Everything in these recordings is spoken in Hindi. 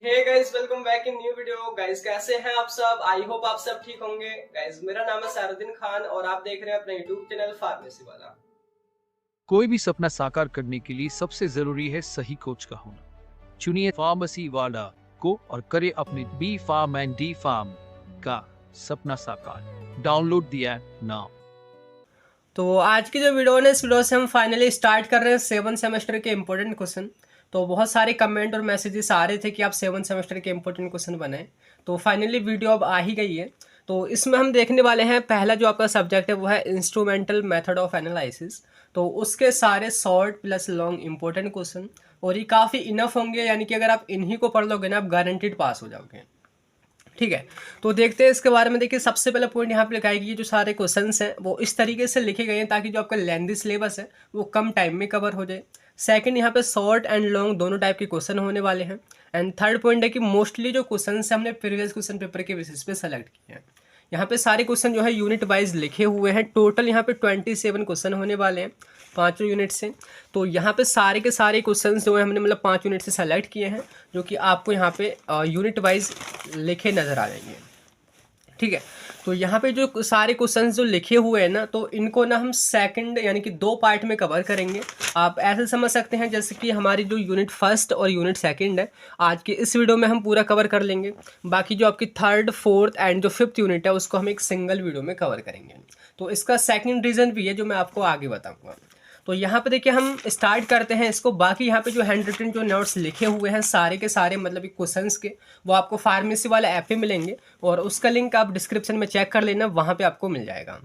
Hey guys, welcome back in new video. Guys कैसे हैं आप सब? आई होप आप सब ठीक होंगे। गाइस मेरा नाम है सारुद्दीन खान और आप देख रहे हैं अपना यूट्यूब चैनल फार्मेसी वाला। कोई भी सपना साकार करने के लिए सबसे जरूरी है सही कोच का होना। चुनिए फार्मेसी वाला को और करे अपने B pharm and D pharm का सपना साकार। Download the app now. तो आज की जो वीडियो है, इस वीडियो से हम फाइनली स्टार्ट कर रहे हैं 7 सेमेस्टर के इंपॉर्टेंट क्वेश्चन। तो बहुत सारे कमेंट और मैसेजेस आ रहे थे कि आप 7 सेमेस्टर के इंपॉर्टेंट क्वेश्चन बनाएं। तो फाइनली वीडियो अब आ ही गई है। तो इसमें हम देखने वाले हैं, पहला जो आपका सब्जेक्ट है वो है इंस्ट्रूमेंटल मेथड ऑफ एनालिसिस। तो उसके सारे short plus long important question, और ये काफ़ी इनफ होंगे, यानी कि अगर आप इन्हीं को पढ़ लोगे ना, आप गारंटीड पास हो जाओगे। ठीक है, तो देखते हैं इसके बारे में। देखिए, सबसे पहला पॉइंट यहाँ पे लिखा है कि ये जो सारे क्वेश्चंस हैं वो इस तरीके से लिखे गए हैं ताकि जो आपका लेंथी सिलेबस है वो कम टाइम में कवर हो जाए। सेकंड, यहाँ पे शॉर्ट एंड लॉन्ग दोनों टाइप के क्वेश्चन होने वाले हैं। एंड थर्ड पॉइंट है कि मोस्टली जो क्वेश्चन है हमने प्रीवियस क्वेश्चन पेपर के बेसिस पे सेलेक्ट किए हैं। यहाँ पे सारे क्वेश्चन जो है यूनिट वाइज लिखे हुए हैं। टोटल यहाँ पे 27 क्वेश्चन होने वाले हैं पाँचों यूनिट से। तो यहाँ पे सारे के सारे क्वेश्चन जो है हमने मतलब 5 यूनिट से सेलेक्ट किए हैं, जो कि आपको यहाँ पे यूनिट वाइज लिखे नज़र आ जाएंगे। ठीक है, तो यहाँ पे जो सारे क्वेश्चंस जो लिखे हुए हैं ना, तो इनको ना हम सेकंड यानी कि 2 पार्ट में कवर करेंगे। आप ऐसे समझ सकते हैं जैसे कि हमारी जो यूनिट फर्स्ट और यूनिट सेकंड है, आज के इस वीडियो में हम पूरा कवर कर लेंगे। बाकी जो आपकी थर्ड फोर्थ एंड जो फिफ्थ यूनिट है उसको हम एक सिंगल वीडियो में कवर करेंगे। तो इसका सेकेंड रीज़न भी है जो मैं आपको आगे बताऊँगा। तो यहाँ पे देखिए हम स्टार्ट करते हैं इसको। बाकी यहाँ पे जो हैंड रिटन जो नोट्स लिखे हुए हैं सारे के सारे मतलब क्वेश्चंस के, वो आपको फार्मेसी वाले ऐप पे मिलेंगे, और उसका लिंक आप डिस्क्रिप्शन में चेक कर लेना, वहाँ पे आपको मिल जाएगा।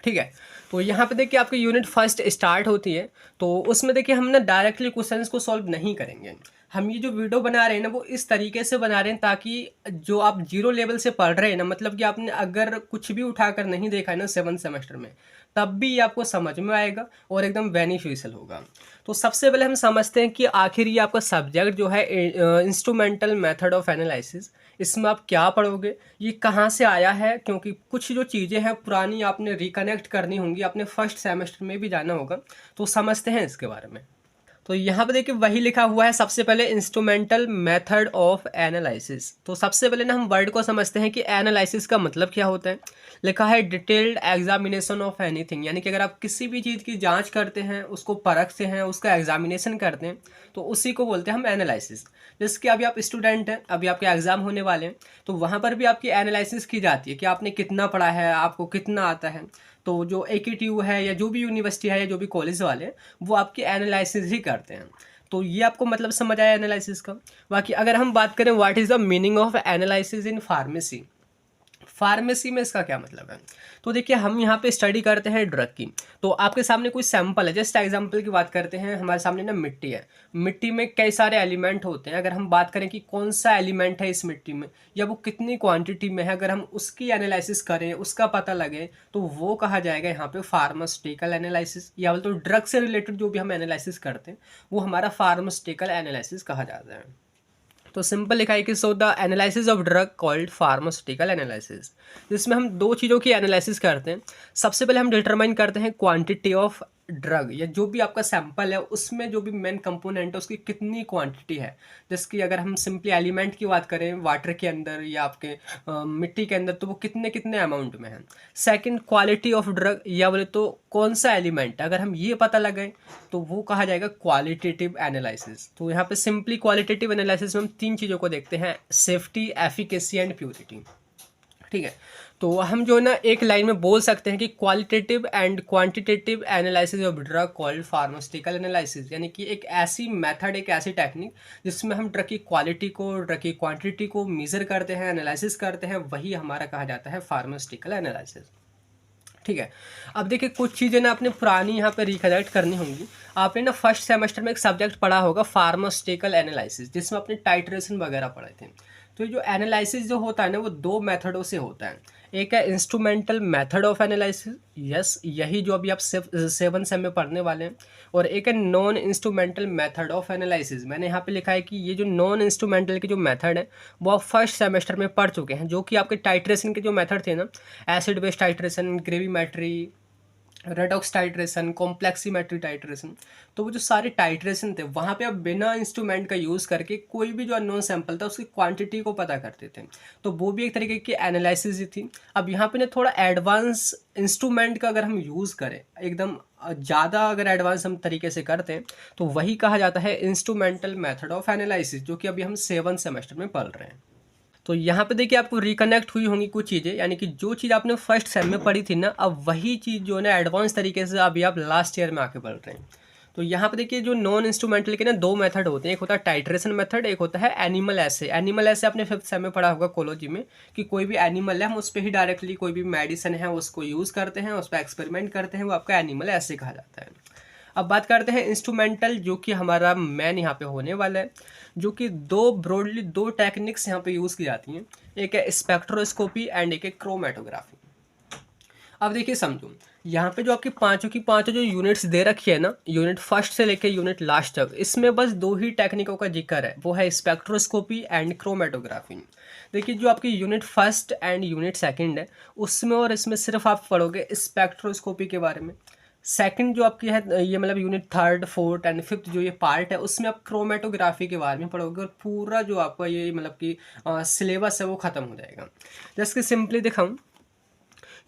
ठीक है, तो यहाँ पे देखिए आपकी यूनिट फर्स्ट स्टार्ट होती है। तो उसमें देखिए हम ना डायरेक्टली क्वेश्चंस को सॉल्व नहीं करेंगे। हम ये जो वीडियो बना रहे हैं ना वो इस तरीके से बना रहे हैं ताकि जो आप जीरो लेवल से पढ़ रहे हैं ना, मतलब कि आपने अगर कुछ भी उठाकर नहीं देखा है ना 7 सेमेस्टर में, तब भी ये आपको समझ में आएगा और एकदम बेनिफिशियल होगा। तो सबसे पहले हम समझते हैं कि आखिर ये आपका सब्जेक्ट जो है इंस्ट्रूमेंटल मेथड ऑफ एनालिसिस, इसमें आप क्या पढ़ोगे, ये कहाँ से आया है, क्योंकि कुछ जो चीज़ें हैं पुरानी आपने रिकनेक्ट करनी होंगी, आपने फर्स्ट सेमेस्टर में भी जाना होगा। तो समझते हैं इसके बारे में। तो यहाँ पे देखिए वही लिखा हुआ है सबसे पहले, इंस्ट्रूमेंटल मेथड ऑफ एनालिसिस। तो सबसे पहले ना हम वर्ड को समझते हैं कि एनालिसिस का मतलब क्या होता है। लिखा है डिटेल्ड एग्जामिनेशन ऑफ एनीथिंग, यानी कि अगर आप किसी भी चीज़ की जांच करते हैं, उसको परखते हैं, उसका एग्जामिनेशन करते हैं, तो उसी को बोलते हैं हम एनालिसिस। जैसे कि अभी आप स्टूडेंट हैं, अभी आपके एग्जाम होने वाले हैं, तो वहाँ पर भी आपकी एनालिसिस की जाती है कि आपने कितना पढ़ा है, आपको कितना आता है। तो जो AKTU है या जो भी यूनिवर्सिटी है या जो भी कॉलेज वाले हैं, वो आपकी एनालिसिस ही करते हैं। तो ये आपको मतलब समझ आया एनालिसिस का। बाकी अगर हम बात करें what is the meaning of analysis in pharmacy, pharmacy में इसका क्या मतलब है। तो देखिए हम यहाँ पे स्टडी करते हैं ड्रग की। तो आपके सामने कोई सैंपल है, जस्ट एग्जांपल की बात करते हैं, हमारे सामने ना मिट्टी है। मिट्टी में कई सारे एलिमेंट होते हैं। अगर हम बात करें कि कौन सा एलिमेंट है इस मिट्टी में या वो कितनी क्वांटिटी में है, अगर हम उसकी एनालिसिस करें, उसका पता लगे, तो वो कहा जाएगा यहाँ पे फार्मास्यूटिकल एनालिसिस, या तो ड्रग से रिलेटेड जो भी हम एनालिसिस करते हैं वो हमारा फार्मास्यूटिकल एनालिसिस कहा जाता है। तो सिंपल लिखा है कि so the analysis of drug called pharmaceutical analysis, जिसमें हम 2 चीज़ों की एनालिसिस करते हैं। सबसे पहले हम डिटरमाइन करते हैं क्वांटिटी ऑफ ड्रग, या जो भी आपका सैंपल है उसमें जो भी मेन कंपोनेंट है उसकी कितनी क्वांटिटी है। जैसे कि अगर हम सिंपली एलिमेंट की बात करें वाटर के अंदर या आपके मिट्टी के अंदर, तो वो कितने कितने अमाउंट में है। सेकंड, क्वालिटी ऑफ ड्रग, या बोले तो कौन सा एलिमेंट है, अगर हम ये पता लगाएं तो वो कहा जाएगा क्वालिटेटिव एनालिसिस। तो यहाँ पे सिंपली क्वालिटेटिव एनालिसिस में हम 3 चीज़ों को देखते हैं, सेफ्टी, एफिकेसी एंड प्योरिटी। ठीक है, तो हम जो है ना एक लाइन में बोल सकते हैं कि qualitative and quantitative analysis of drug called pharmaceutical analysis, यानी कि एक ऐसी मेथड, एक ऐसी टेक्निक जिसमें हम ड्रग की क्वालिटी को, ड्रग की क्वांटिटी को मेजर करते हैं, एनालिसिस करते हैं, वही हमारा कहा जाता है फार्मास्यूटिकल एनालिसिस। ठीक है, अब देखिए कुछ चीज़ें ना आपने पुरानी यहाँ पे रिकलेक्ट करनी होंगी। आपने ना फर्स्ट सेमेस्टर में एक सब्जेक्ट पढ़ा होगा फार्मास्यूटिकल एनालिसिस, जिसमें आपने टाइट्रेशन वगैरह पढ़े थे। तो जो एनालिसिस जो होता है ना वो 2 मेथडों से होता है। एक है instrumental method of analysis, yes यही जो अभी आप 7 सेम में पढ़ने वाले हैं, और एक है non instrumental method of analysis. मैंने यहाँ पे लिखा है कि ये जो नॉन इंस्ट्रूमेंटल के जो मेथड है वो आप फर्स्ट सेमेस्टर में पढ़ चुके हैं, जो कि आपके टाइट्रेशन के जो मेथड थे ना, acid base titration, gravimetry, redox titration, complexometry titration. तो वो जो सारे टाइट्रेशन थे वहाँ पे आप बिना इंस्ट्रूमेंट का यूज़ करके कोई भी जो अननोन सैंपल था उसकी क्वांटिटी को पता करते थे। तो वो भी एक तरीके की एनालिसिस ही थी। अब यहाँ पे ना थोड़ा एडवांस इंस्ट्रूमेंट का अगर हम यूज़ करें, एकदम ज़्यादा अगर एडवांस हम तरीके से करते हैं, तो वही कहा जाता है इंस्ट्रूमेंटल मेथड ऑफ एनालिसिस, जो कि अभी हम 7th सेमेस्टर में पढ़ रहे हैं। तो यहाँ पे देखिए आपको रिकनेक्ट हुई होंगी कुछ चीज़ें, यानी कि जो चीज़ आपने फर्स्ट सेम में पढ़ी थी ना, अब वही चीज़ जो है ना एडवांस तरीके से अभी आप लास्ट ईयर में आके पढ़ रहे हैं। तो यहाँ पे देखिए जो नॉन इंस्ट्रूमेंटल के ना दो मेथड होते हैं, एक होता है टाइट्रेशन मेथड, एक होता है एनिमल ऐसे। एनिमल ऐसे आपने 5th सेम में पढ़ा होगा कोलॉजी में, कि कोई भी एनिमल है हम उस पर ही डायरेक्टली कोई भी मेडिसिन है उसको यूज़ करते हैं, उस पर एक्सपेरिमेंट करते हैं, वो आपका एनिमल ऐसे कहा जाता है। अब बात करते हैं इंस्ट्रूमेंटल, जो कि हमारा मेन यहाँ पे होने वाला है, जो कि ब्रॉडली दो टेक्निक्स यहाँ पे यूज़ की जाती हैं। एक है स्पेक्ट्रोस्कोपी एंड एक है क्रोमेटोग्राफी। अब देखिए समझो, यहाँ पे जो आपकी पांचों की पांचों जो यूनिट्स दे रखी है ना, यूनिट फर्स्ट से लेके यूनिट लास्ट तक, इसमें बस दो ही टेक्निकों का जिक्र है, वो है स्पेक्ट्रोस्कोपी एंड क्रोमेटोग्राफी। देखिए जो आपकी unit first and unit second है, उसमें और इसमें सिर्फ आप पढ़ोगे स्पेक्ट्रोस्कोपी के बारे में। सेकंड जो आपकी है ये मतलब unit third fourth and fifth जो ये पार्ट है, उसमें आप क्रोमेटोग्राफी के बारे में पढ़ोगे, और पूरा जो आपका ये मतलब कि सिलेबस है वो ख़त्म हो जाएगा। जैसे कि सिंपली दिखाऊं,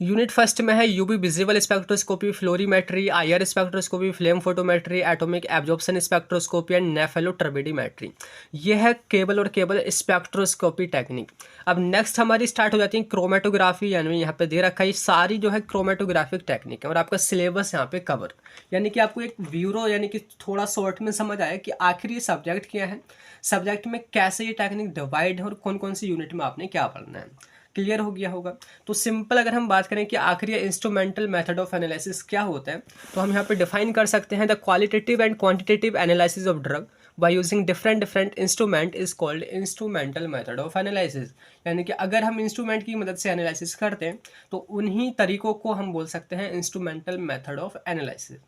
यूनिट फर्स्ट में है UV visible spectroscopy, fluorimetry, IR spectroscopy, flame photometry, atomic absorption spectroscopy and nephelo turbidimetry. ये है केवल और केवल स्पेक्ट्रोस्कोपी टेक्निक। अब नेक्स्ट हमारी स्टार्ट हो जाती है क्रोमेटोग्राफी, यानी यहाँ पे दे रखा है सारी जो है क्रोमेटोग्राफिक टेक्निक है, और आपका सिलेबस यहाँ पे कवर, यानी कि आपको एक ब्यूरो यानी कि थोड़ा शॉर्ट में समझ आया कि आखिर ये सब्जेक्ट क्या है, सब्जेक्ट में कैसे ये टेक्निक डिवाइड है, और कौन कौन सी यूनिट में आपने क्या पढ़ना है। क्लियर हो गया होगा। तो सिंपल अगर हम बात करें कि आखिर ये इंस्ट्रूमेंटल मेथड ऑफ एनालिसिस क्या होता है, तो हम यहाँ पे डिफाइन कर सकते हैं, the qualitative and quantitative analysis of drug by using different different instrument is called instrumental method of analysis. यानी कि अगर हम इंस्ट्रूमेंट की मदद से एनालिसिस करते हैं, तो उन्हीं तरीकों को हम बोल सकते हैं इंस्ट्रूमेंटल मेथड ऑफ एनालिसिस।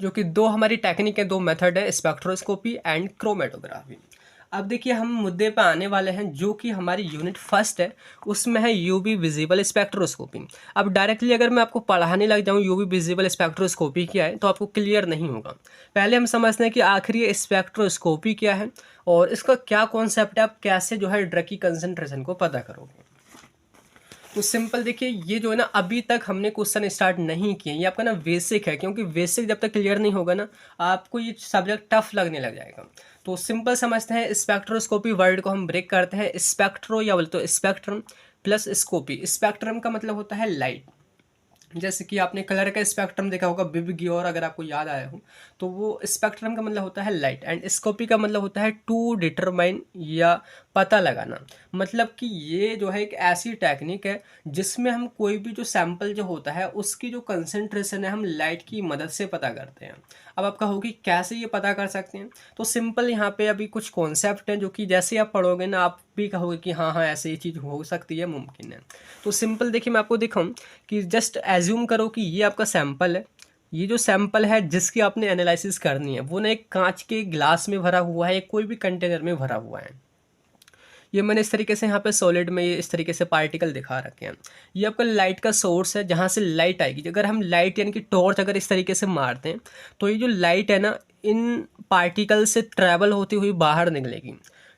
जो कि दो हमारी टेक्निक है, दो मेथड है, स्पेक्ट्रोस्कोपी एंड क्रोमेटोग्राफी। अब देखिए हम मुद्दे पे आने वाले हैं, जो कि हमारी यूनिट फर्स्ट है, उसमें है यूवी विजिबल स्पेक्ट्रोस्कोपी। अब डायरेक्टली अगर मैं आपको पढ़ाने लग जाऊँ यूवी विजिबल स्पेक्ट्रोस्कोपी क्या है, तो आपको क्लियर नहीं होगा। पहले हम समझते हैं कि आखिर ये स्पेक्ट्रोस्कोपी क्या है और इसका क्या कॉन्सेप्ट है, आप कैसे जो है ड्रग की कंसंट्रेशन को पता करोगे। तो सिंपल देखिए, ये जो है ना अभी तक हमने क्वेश्चन स्टार्ट नहीं किए, ये आपका ना बेसिक है, क्योंकि बेसिक जब तक क्लियर नहीं होगा ना, आपको ये सब्जेक्ट टफ लगने लग जाएगा। तो सिंपल समझते हैं, स्पेक्ट्रोस्कोपी वर्ड को हम ब्रेक करते हैं। स्पेक्ट्रो या बोलते तो स्पेक्ट्रम प्लस स्कोपी। स्पेक्ट्रम का मतलब होता है लाइट, जैसे कि आपने कलर का स्पेक्ट्रम देखा होगा बिब गियोर, अगर आपको याद आया हो, तो वो स्पेक्ट्रम का मतलब होता है लाइट, एंड स्कोपी का मतलब होता है टू डिटरमाइन या पता लगाना। मतलब कि ये जो है एक ऐसी टेक्निक है जिसमें हम कोई भी जो सैंपल जो होता है उसकी जो कंसंट्रेशन है हम लाइट की मदद से पता करते हैं। अब आप कहोगे कैसे ये पता कर सकते हैं, तो सिंपल यहाँ पे अभी कुछ कॉन्सेप्ट हैं जो कि जैसे आप पढ़ोगे ना आप भी कहोगे कि हाँ हाँ ऐसे ये चीज़ हो सकती है, मुमकिन है। तो सिंपल देखिए मैं आपको दिखाऊं कि जस्ट एज्यूम करो कि ये आपका सैंपल है। ये जो सैंपल है जिसकी आपने एनालिसिस करनी है, वो ना एक कांच के ग्लास में भरा हुआ है, कोई भी कंटेनर में भरा हुआ है। ये मैंने इस तरीके से यहाँ पे सॉलिड में ये इस तरीके से पार्टिकल दिखा रखे हैं। ये आपका लाइट का सोर्स है जहाँ से लाइट आएगी। अगर हम लाइट यानी कि टॉर्च अगर इस तरीके से मारते हैं, तो ये जो लाइट है ना इन पार्टिकल से ट्रैवल होती हुई बाहर निकलेगी।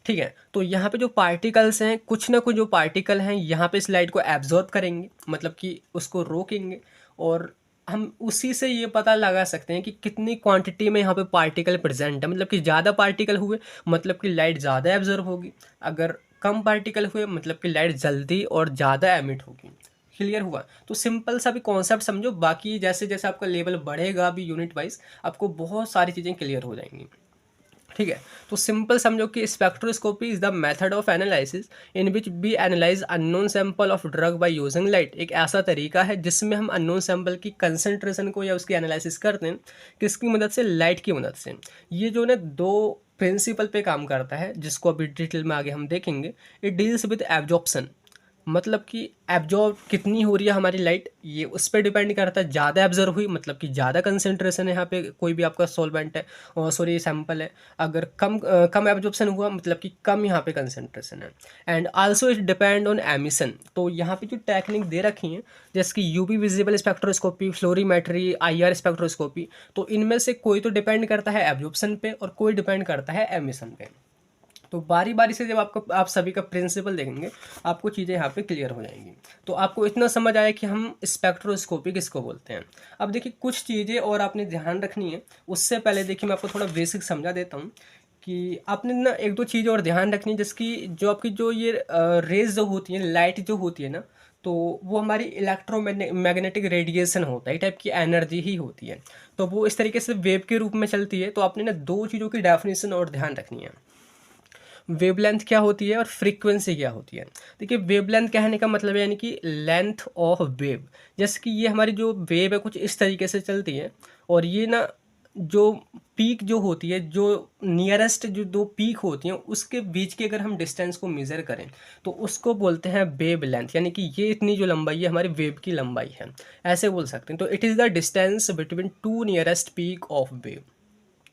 ठीक है, तो यहाँ पे जो पार्टिकल्स हैं, कुछ ना कुछ जो पार्टिकल हैं यहाँ पे इस लाइट को एब्जॉर्ब करेंगे, मतलब कि उसको रोकेंगे, और हम उसी से ये पता लगा सकते हैं कि कितनी क्वांटिटी में यहाँ पे पार्टिकल प्रेजेंट है। मतलब कि ज़्यादा पार्टिकल हुए मतलब कि लाइट ज़्यादा एब्जॉर्ब होगी, अगर कम पार्टिकल हुए मतलब कि लाइट जल्दी और ज़्यादा एमिट होगी। क्लियर हुआ? तो सिंपल सा भी कॉन्सेप्ट समझो, बाकी जैसे जैसे आपका लेवल बढ़ेगा अभी यूनिट वाइज, आपको बहुत सारी चीज़ें क्लियर हो जाएंगी। ठीक है, तो सिंपल समझो कि spectroscopy is the method of analysis in which we analyse unknown sample of drug by using light. एक ऐसा तरीका है जिसमें हम अननोन सैंपल की कंसंट्रेशन को या उसकी एनालिसिस करते हैं, किसकी मदद से? लाइट की मदद से। ये जो ना दो प्रिंसिपल पे काम करता है, जिसको अभी डिटेल में आगे हम देखेंगे। इट डील्स विद एब्जॉर्प्शन, मतलब कि एब्जॉर्ब कितनी हो रही है हमारी लाइट, ये उस पर डिपेंड करता है। ज़्यादा एब्जॉर्ब हुई मतलब कि ज़्यादा कंसेंट्रेशन है यहाँ पे कोई भी आपका सॉल्वेंट है, और सॉरी सैंपल है। अगर कम एब्जॉर्प्शन हुआ मतलब कि कम यहाँ पे कंसेंट्रेशन है। And also it depend on emission. तो यहाँ पे जो टेक्निक दे रखी है जैसे कि UV visible spectroscopy, fluorimetry, IR spectroscopy, तो इनमें से कोई तो डिपेंड करता है एब्जॉर्प्शन पे और कोई डिपेंड करता है एमिशन पे। तो बारी बारी से जब आप सभी का प्रिंसिपल देखेंगे आपको चीज़ें यहाँ पे क्लियर हो जाएंगी। तो आपको इतना समझ आया कि हम स्पेक्ट्रोस्कोपी किसको बोलते हैं। अब देखिए कुछ चीज़ें और आपने ध्यान रखनी है। उससे पहले देखिए मैं आपको थोड़ा बेसिक समझा देता हूँ कि आपने ना एक दो चीज़ और ध्यान रखनी है, जिसकी जो आपकी जो ये रेज जो होती है, लाइट जो होती है ना, तो वो हमारी इलेक्ट्रोमैग्नेटिक रेडिएशन होता है, टाइप की एनर्जी ही होती है। तो वो इस तरीके से वेव के रूप में चलती है। तो आपने ना दो चीज़ों की डेफिनेशन और ध्यान रखनी है, वेवलेंथ क्या होती है और फ्रीक्वेंसी क्या होती है। देखिए वेवलेंथ कहने का मतलब है यानी कि लेंथ ऑफ वेव। जैसे कि ये हमारी जो वेव है कुछ इस तरीके से चलती है, और ये ना जो पीक जो होती है, जो नियरेस्ट जो दो पीक होती हैं उसके बीच की अगर हम डिस्टेंस को मेज़र करें तो उसको बोलते हैं वेव लेंथ। यानी कि ये इतनी जो लंबाई है हमारी वेव की लंबाई है, ऐसे बोल सकते हैं। तो it is the distance between two nearest peak of wave.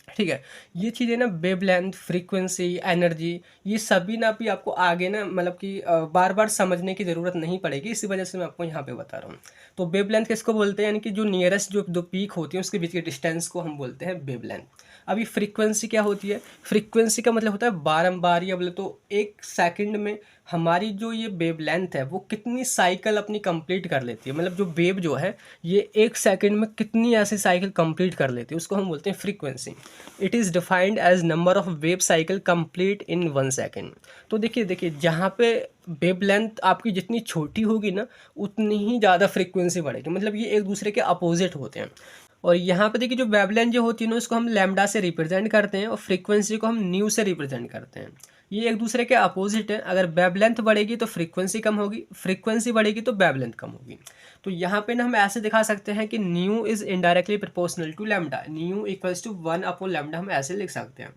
ठीक है, ये चीज़ें ना वेवलेंथ, फ्रीक्वेंसी, एनर्जी, ये सभी ना भी आपको आगे ना मतलब कि बार बार समझने की ज़रूरत नहीं पड़ेगी, इसी वजह से मैं आपको यहाँ पे बता रहा हूँ। तो वेवलेंथ किसको बोलते हैं, यानी कि जो नियरेस्ट जो दो पीक होती है उसके बीच के डिस्टेंस को हम बोलते हैं वेवलेंथ। अभी फ्रीक्वेंसी क्या होती है, फ्रीक्वेंसी का मतलब होता है बारंबार, या बोले तो एक सेकंड में हमारी जो ये वेवलेंथ है वो कितनी साइकिल अपनी कंप्लीट कर लेती है। मतलब जो वेव जो है ये एक सेकंड में कितनी ऐसी साइकिल कंप्लीट कर लेती है उसको हम बोलते हैं frequency. It is defined as number of wave cycle complete in 1 second. तो देखिए जहाँ पे वेव लेंथ आपकी जितनी छोटी होगी ना उतनी ही ज़्यादा फ्रीक्वेंसी बढ़ेगी। मतलब ये एक दूसरे के अपोजिट होते हैं। और यहाँ पे देखिए जो वेवलेंथ जो होती है ना उसको हम लैम्डा से रिप्रेजेंट करते हैं और फ्रीक्वेंसी को हम न्यू से रिप्रेजेंट करते हैं। ये एक दूसरे के अपोजिट है। अगर वेवलेंथ बढ़ेगी तो फ्रीक्वेंसी कम होगी, फ्रीक्वेंसी बढ़ेगी तो वेवलेंथ कम होगी। तो यहाँ पे ना हम ऐसे दिखा सकते हैं कि nu is indirectly proportional to lambda, nu equals to 1/λ, हम ऐसे लिख सकते हैं।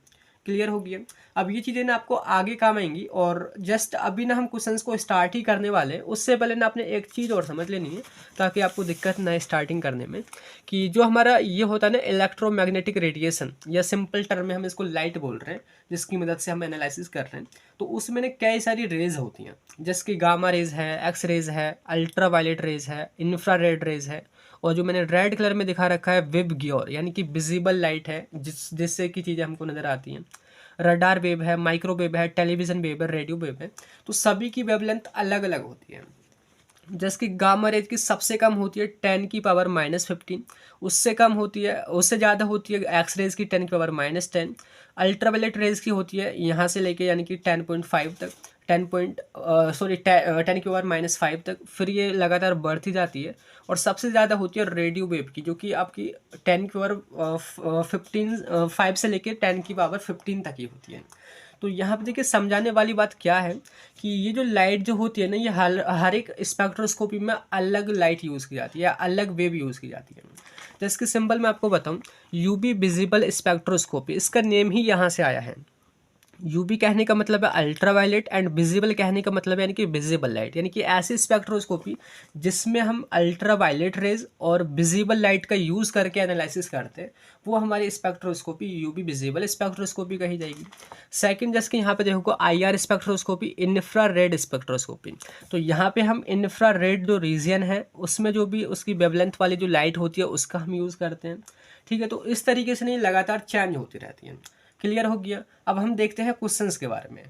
क्लियर हो गया। अब ये चीज़ें ना आपको आगे काम आएंगी, और जस्ट अभी ना हम क्वेश्चंस को स्टार्ट ही करने वाले हैं। उससे पहले ना आपने एक चीज़ और समझ लेनी है ताकि आपको दिक्कत ना स्टार्टिंग करने में, कि जो हमारा ये होता है ना इलेक्ट्रोमैग्नेटिक रेडिएशन, या सिंपल टर्म में हम इसको लाइट बोल रहे हैं, जिसकी मदद से हम एनालिसिस कर रहे हैं। तो उसमें ना कई सारी रेज होती हैं, जैसे कि गामा रेज है, एक्स रेज है, अल्ट्रा वायलेट रेज है, इंफ्रारेड रेज है, और जो मैंने रेड कलर में दिखा रखा है विब ग्योर, यानी कि विजिबल लाइट है जिससे की चीज़ें हमको नज़र आती हैं। रडार वेव है, माइक्रोवेव है, टेलीविज़न वेव है, रेडियो वेव है। तो सभी की वेवलेंथ अलग अलग होती है। जैसे कि गामा रेज की सबसे कम होती है 10⁻⁻15, उससे कम होती है, उससे ज़्यादा होती है एक्स रेज की 10⁻⁻10। अल्ट्रावायलेट रेज की होती है यहाँ से लेके यानी कि 10.5 तक, 10 की पावर -5 तक। फिर ये लगातार बढ़ती जाती है। और सबसे ज़्यादा होती है रेडियो वेव की, जो कि आपकी 10 की पावर 5 से लेके 10 की पावर 15 तक ही होती है। तो यहाँ पे देखिए समझाने वाली बात क्या है कि ये जो लाइट जो होती है ना ये हर एक स्पेक्ट्रोस्कोपी में अलग लाइट यूज़ की जाती है, अलग वेव यूज़ की जाती है। जैसे कि सिंपल मैं आपको बताऊँ, यूवी विजिबल स्पेक्ट्रोस्कोपी, इसका नेम ही यहाँ से आया है। यूवी कहने का मतलब है अल्ट्रावायलेट, एंड विजिबल कहने का मतलब है यानी कि विजिबल लाइट, यानी कि ऐसी स्पेक्ट्रोस्कोपी जिसमें हम अल्ट्रावायलेट रेज और विजिबल लाइट का यूज़ करके एनालिसिस करते हैं, वो हमारी स्पेक्ट्रोस्कोपी यूवी विजिबल स्पेक्ट्रोस्कोपी कही जाएगी। सेकंड जैसे कि यहाँ पे देखो आईआर स्पेक्ट्रोस्कोपी, इंफ्रारेड स्पेक्ट्रोस्कोपी। तो यहाँ पे हम इंफ्रारेड जो रीजन है उसमें जो भी उसकी वेवलेंथ वाली जो लाइट होती है उसका हम यूज़ करते हैं। ठीक है, तो इस तरीके से नहीं लगातार चेंज होती रहती है। क्लियर हो गया। अब हम देखते हैं क्वेश्चंस के बारे में।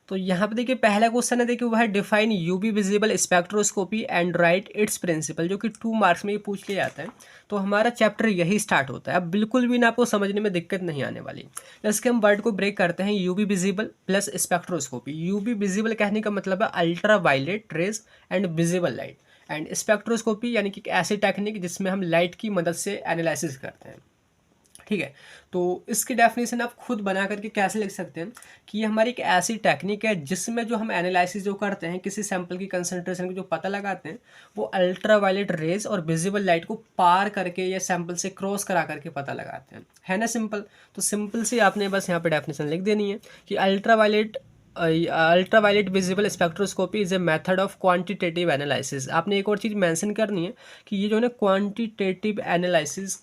तो यहाँ पे देखिए पहला क्वेश्चन है, देखिए वो है define UV visible spectroscopy and write its principle, जो कि 2 मार्क्स में ये पूछ लिया जाता है। तो हमारा चैप्टर यही स्टार्ट होता है। अब बिल्कुल भी ना आपको समझने में दिक्कत नहीं आने वाली। जैसे कि हम वर्ड को ब्रेक करते हैं, UV visible plus spectroscopy. UV visible कहने का मतलब है ultra violet rays and visible light, and spectroscopy यानी कि ऐसी टेक्निक जिसमें हम लाइट की मदद से एनालिसिस करते हैं। ठीक है, तो इसकी डेफिनेशन आप खुद बना करके कैसे लिख सकते हैं कि ये हमारी एक ऐसी टेक्निक है जिसमें जो हम एनालिसिस जो करते हैं किसी सैंपल की कंसंट्रेशन की जो पता लगाते हैं वो अल्ट्रावायलेट रेज और विजिबल लाइट को पार करके या सैंपल से क्रॉस करा करके पता लगाते हैं। है ना सिंपल। तो सिंपल से आपने बस यहाँ पे डेफिनेशन लिख देनी है कि ultraviolet ultra violet visible spectroscopy is a method of quantitative analysis. आपने एक और चीज़ मेंशन करनी है कि ये जो है ना क्वांटिटेटिव एनालिसिस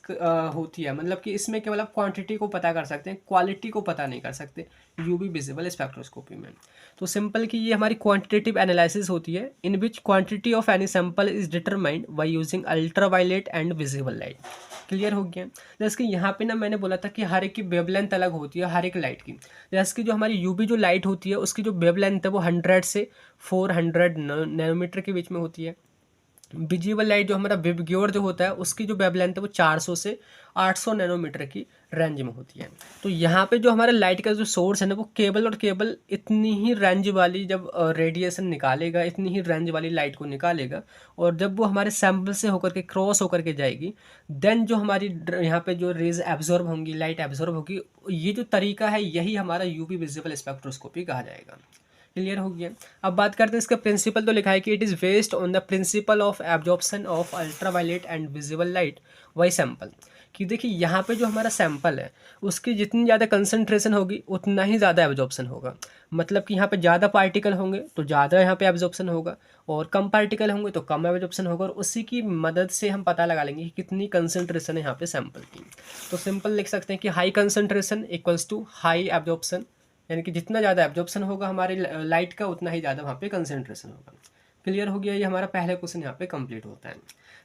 होती है, मतलब कि इसमें केवल आप क्वांटिटी को पता कर सकते हैं, क्वालिटी को पता नहीं कर सकते यूवी विजिबल स्पेक्ट्रोस्कोपी में। तो सिंपल कि ये हमारी क्वांटिटेटिव एनालिसिस होती है in which quantity of any sample is determined by using ultra violet and visible light. Clear हो गया। जैसे कि यहाँ पे ना मैंने बोला था कि हर एक की वेवलेंथ अलग होती है हर एक लाइट की। जैसे कि जो हमारी यूवी जो लाइट होती है उसकी जो वेवलेंथ है वो 100 से 400 नैनोमीटर के बीच में होती है। विजिबल लाइट जो हमारा विबग्योर जो होता है उसकी जो वेवलेंथ है वो 400 से 800 नैनोमीटर की रेंज में होती है। तो यहाँ पे जो हमारा लाइट का जो सोर्स है ना वो केबल और केबल इतनी ही रेंज वाली जब रेडिएशन निकालेगा, इतनी ही रेंज वाली लाइट को निकालेगा, और जब वो हमारे सैंपल से होकर के क्रॉस होकर के जाएगी देन जो हमारी यहाँ पे जो रेज एब्जॉर्ब होंगी, लाइट एब्जॉर्ब होगी, ये जो तरीका है यही हमारा यूवी विजिबल स्पेक्ट्रोस्कोपी कहा जाएगा। क्लियर हो गया। अब बात करते हैं इसका प्रिंसिपल। तो लिखा है कि it is based on the principle of absorption of ultraviolet and visible light by sample. कि देखिए यहाँ पे जो हमारा सैंपल है उसकी जितनी ज़्यादा कंसंट्रेशन होगी उतना ही ज़्यादा एब्जॉर्प्शन होगा। मतलब कि यहाँ पे ज़्यादा पार्टिकल होंगे तो ज़्यादा यहाँ पे एब्जॉर्प्शन होगा, और कम पार्टिकल होंगे तो कम एब्जॉर्प्शन होगा, और उसी की मदद से हम पता लगा लेंगे कि कितनी कंसंट्रेशन है यहाँ पे सैंपल की। तो सिंपल लिख सकते हैं कि high concentration equals to high absorption, यानी कि जितना ज़्यादा एब्जॉर्प्शन होगा हमारी लाइट का उतना ही ज़्यादा वहाँ पे कंसंट्रेशन होगा। क्लियर हो गया। ये हमारा पहला क्वेश्चन यहाँ पे कंप्लीट होता है।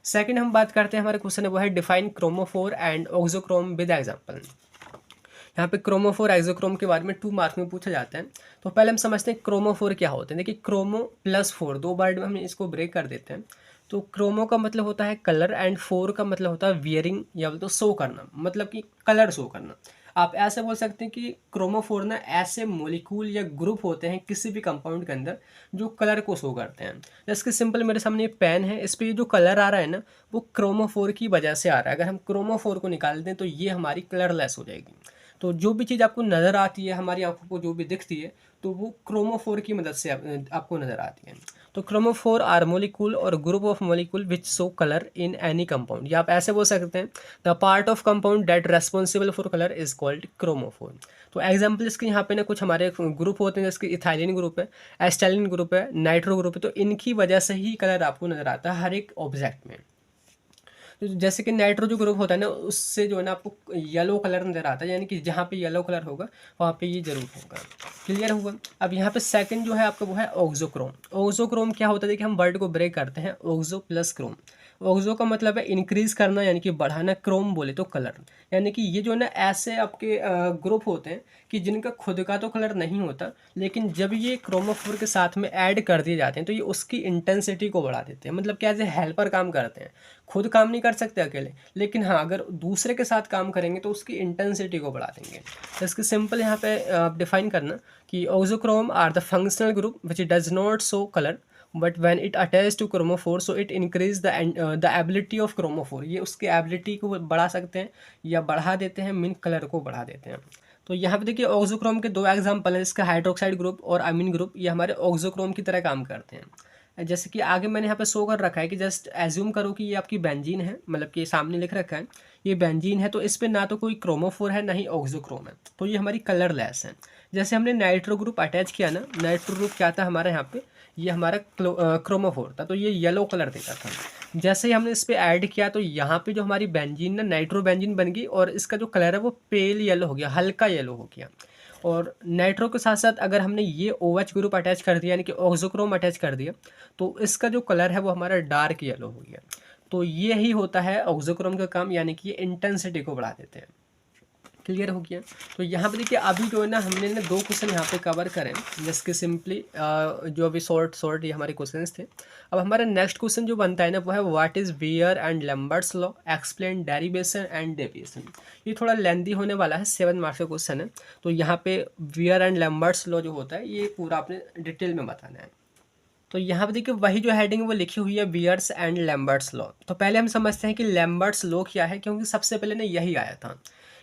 सेकंड हम बात करते हैं, हमारा क्वेश्चन है वो है define chromophore and auxochrome with example. यहाँ पे क्रोमोफोर एक्सोक्रोम के बारे में 2 मार्क में पूछा जाता है। तो पहले हम समझते हैं क्रोमोफोर क्या होते हैं। देखिए क्रोमो प्लस फोर, 2 वर्ड में हम इसको ब्रेक कर देते हैं। तो क्रोमो का मतलब होता है कलर एंड फोर का मतलब होता है वियरिंग या तो शो करना, मतलब कि कलर शो करना। आप ऐसे बोल सकते हैं कि क्रोमोफोर ना ऐसे मोलिक्यूल या ग्रुप होते हैं किसी भी कंपाउंड के अंदर जो कलर को शो करते हैं। जैसे कि सिंपल मेरे सामने ये पेन है, इस पर ये जो कलर आ रहा है ना वो क्रोमोफोर की वजह से आ रहा है। अगर हम क्रोमोफोर को निकाल दें तो ये हमारी कलरलेस हो जाएगी। तो जो भी चीज़ आपको नज़र आती है, हमारी आंखों को जो भी दिखती है, तो वो क्रोमोफोर की मदद से आपको नज़र आती है। तो क्रोमोफोर आर मोलिक्यूल और group of molecule which show colour in any compound, या आप ऐसे बोल सकते हैं the part of compound that responsible for colour is called chromophore. तो एग्जाम्पल इसके यहाँ पे ना कुछ हमारे ग्रुप होते हैं, जैसे इथाइलिन ग्रुप है, एस्टाइलिन ग्रुप है, नाइट्रो ग्रुप है। तो इनकी वजह से ही कलर आपको नज़र आता है हर एक ऑब्जेक्ट में। तो जैसे कि नाइट्रो जो ग्रुप होता है ना उससे जो है ना आपको येलो कलर नजर आता है, यानी कि जहाँ पे येलो कलर होगा वहाँ पे ये जरूर होगा। क्लियर हुआ। अब यहाँ पे सेकंड जो है आपका वो है ऑक्सोक्रोम। ऑक्सोक्रोम क्या होता है, देखिए हम वर्ड को ब्रेक करते हैं, ऑक्सो प्लस क्रोम। ऑक्सो का मतलब है इंक्रीज करना यानी कि बढ़ाना, क्रोम बोले तो कलर, यानी कि ये जो है ना ऐसे आपके ग्रुप होते हैं कि जिनका खुद का तो कलर नहीं होता, लेकिन जब ये क्रोमोफोर के साथ में ऐड कर दिए जाते हैं तो ये उसकी इंटेंसिटी को बढ़ा देते हैं। मतलब क्या एज ए हेल्पर काम करते हैं, खुद काम नहीं कर सकते अकेले, लेकिन हाँ अगर दूसरे के साथ काम करेंगे तो उसकी इंटेंसिटी को बढ़ा देंगे। तो इसके सिंपल यहाँ पे डिफाइन करना कि auxochrome are the functional group which does not show colour but when it attach to chromophore so it increase the ability of chromophore. ये उसकी एबिलिटी को बढ़ा सकते हैं या बढ़ा देते हैं, मीन कलर को बढ़ा देते हैं। तो यहाँ पे देखिए ऑक्सोक्रोम के 2 एग्जाम्पल हैं, इसका हाइड्रोक्साइड ग्रुप और अमीन ग्रुप, ये हमारे ऑक्सोक्रोम की तरह काम करते हैं। जैसे कि आगे मैंने यहाँ पे शो कर रखा है कि जस्ट एज्यूम करो कि ये आपकी बेंजीन है, मतलब कि सामने लिख रखा है ये बेंजीन है, तो इस पर ना तो कोई क्रोमोफोर है ना ही ऑक्सोक्रोम है, तो ये हमारी कलरलेस है। जैसे हमने नाइट्रो ग्रुप अटैच किया ना, नाइट्रो ग्रुप क्या था हमारे यहाँ पे, ये हमारा क्रोमोफोर था, तो ये येलो कलर देता था। जैसे ही हमने इस पर ऐड किया तो यहाँ पे जो हमारी बेंजीन ना नाइट्रो बेंजीन बन गई, और इसका जो कलर है वो पेल येलो हो गया, हल्का येलो हो गया। और नाइट्रो के साथ साथ अगर हमने ये OH ग्रुप अटैच कर दिया यानी कि ऑक्सोक्रोम अटैच कर दिया तो इसका जो कलर है वो हमारा डार्क येलो हो गया। तो ये ही होता है ऑक्सोक्रोम का काम, यानी कि ये इंटेंसिटी को बढ़ा देते हैं। क्लियर हो गया। तो यहाँ पे देखिए अभी जो है ना हमने ना 2 क्वेश्चन यहाँ पे कवर करें, जिसके सिंपली जो अभी शॉर्ट ये हमारे क्वेश्चंस थे। अब हमारा नेक्स्ट क्वेश्चन जो बनता है ना वो है what is wear and Lambert's law, explain derivation and deviation. ये थोड़ा लेंदी होने वाला है, 7 मार्क्स का क्वेश्चन है। तो यहाँ पे वियर एंड लैम्बर्ट्स लॉ जो होता है ये पूरा आपने डिटेल में बताना है। तो यहाँ पे देखिए वही जो हेडिंग वो लिखी हुई है वियर्स एंड लैम्बर्ट्स लॉ। तो पहले हम समझते हैं कि लैम्बर्ट्स लॉ क्या है, क्योंकि सबसे पहले ना यही आया था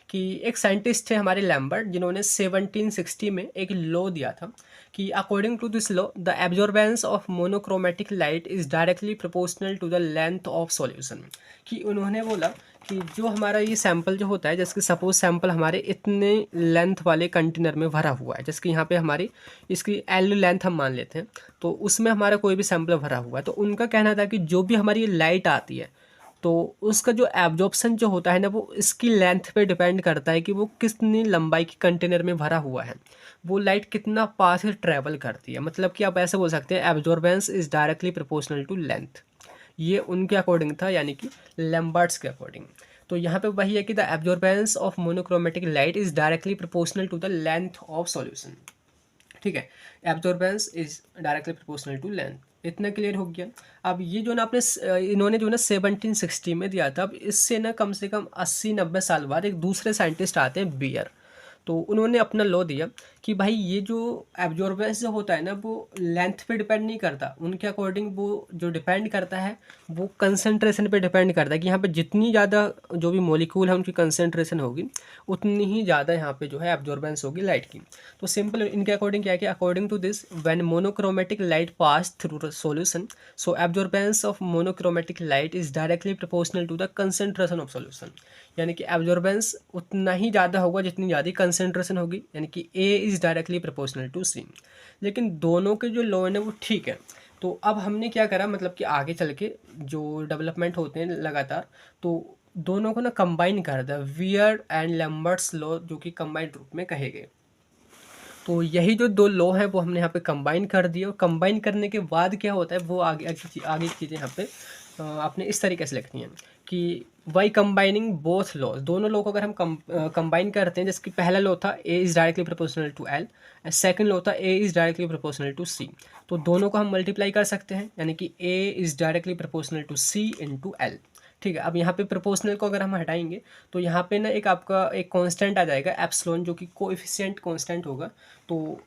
कि एक साइंटिस्ट थे हमारे लैम्बर्ट, जिन्होंने 1760 में एक लॉ दिया था कि according to this law the absorbance of monochromatic light is directly proportional to the length of solution. कि उन्होंने बोला कि जो हमारा ये सैंपल जो होता है, जैसे कि सपोज सैंपल हमारे इतने लेंथ वाले कंटेनर में भरा हुआ है, जैसे कि यहाँ पे हमारी इसकी एल लेंथ हम मान लेते हैं, तो उसमें हमारा कोई भी सैंपल भरा हुआ है, तो उनका कहना था कि जो भी हमारी लाइट आती है तो उसका जो एब्जॉर्प्शन जो होता है ना, वो इसकी लेंथ पे डिपेंड करता है कि वो कितनी लंबाई की कंटेनर में भरा हुआ है, वो लाइट कितना पास से ट्रैवल करती है। मतलब कि आप ऐसे बोल सकते हैं absorbance is directly proportional to length. ये उनके अकॉर्डिंग था, यानी कि लैम्बर्ट्स के अकॉर्डिंग। तो यहाँ पे वही है कि the absorbance of monochromatic light is directly proportional to the length of solution. ठीक है, absorbance is directly proportional to length. इतना क्लियर हो गया। अब ये जो ना आपने इन्होंने जो ना 1760 में दिया था, अब इससे ना कम से कम 80-90 साल बाद एक दूसरे साइंटिस्ट आते हैं, बियर। तो उन्होंने अपना लॉ दिया कि भाई ये जो एब्जॉर्बेंस जो होता है ना, वो लेंथ पे डिपेंड नहीं करता। उनके अकॉर्डिंग वो जो डिपेंड करता है वो कंसंट्रेशन पे डिपेंड करता है, कि यहाँ पे जितनी ज़्यादा जो भी मॉलिक्यूल है उनकी कंसंट्रेशन होगी उतनी ही ज़्यादा यहाँ पे जो है एब्जॉर्बेंस होगी लाइट की। तो सिंपल इनके अकॉर्डिंग क्या है कि according to this when monochromatic light pass through solution, so absorbance of monochromatic light is directly proportional to the concentration of solution. यानी कि एब्जॉर्बेंस उतना ही ज़्यादा होगा जितनी ज़्यादा कंसंट्रेशन होगी, यानी कि A is directly proportional to C. लेकिन दोनों के जो लॉ है वो ठीक है। तो अब हमने क्या करा, मतलब कि आगे चल के जो डेवलपमेंट होते हैं लगातार, तो दोनों को ना कंबाइन कर दिया, वियर एंड लैम्बर्ट्स लॉ, जो कि कंबाइंड रूप में कहे गए। तो यही जो दो लॉ हैं वो हमने यहाँ पे कंबाइन कर दिए, और कंबाइन करने के बाद क्या होता है वो आगे आगे की चीज़ें यहाँ पे आपने इस तरीके से लिखनी है कि वाई कंबाइनिंग बोथ लॉज, दोनों लॉ को अगर हम कंबाइन करते हैं, जैसे कि पहला लॉ था A is directly proportional to L, second law था A is directly proportional to C. तो दोनों को हम मल्टीप्लाई कर सकते हैं, यानी कि A is directly proportional to C into L. ठीक है, अब यहाँ पे प्रोपोर्शनल को अगर हम हटाएंगे तो यहाँ पे ना एक आपका एक कांस्टेंट आ जाएगा एप्सिलॉन, जो कि कोएफिशिएंट कांस्टेंट होगा। तो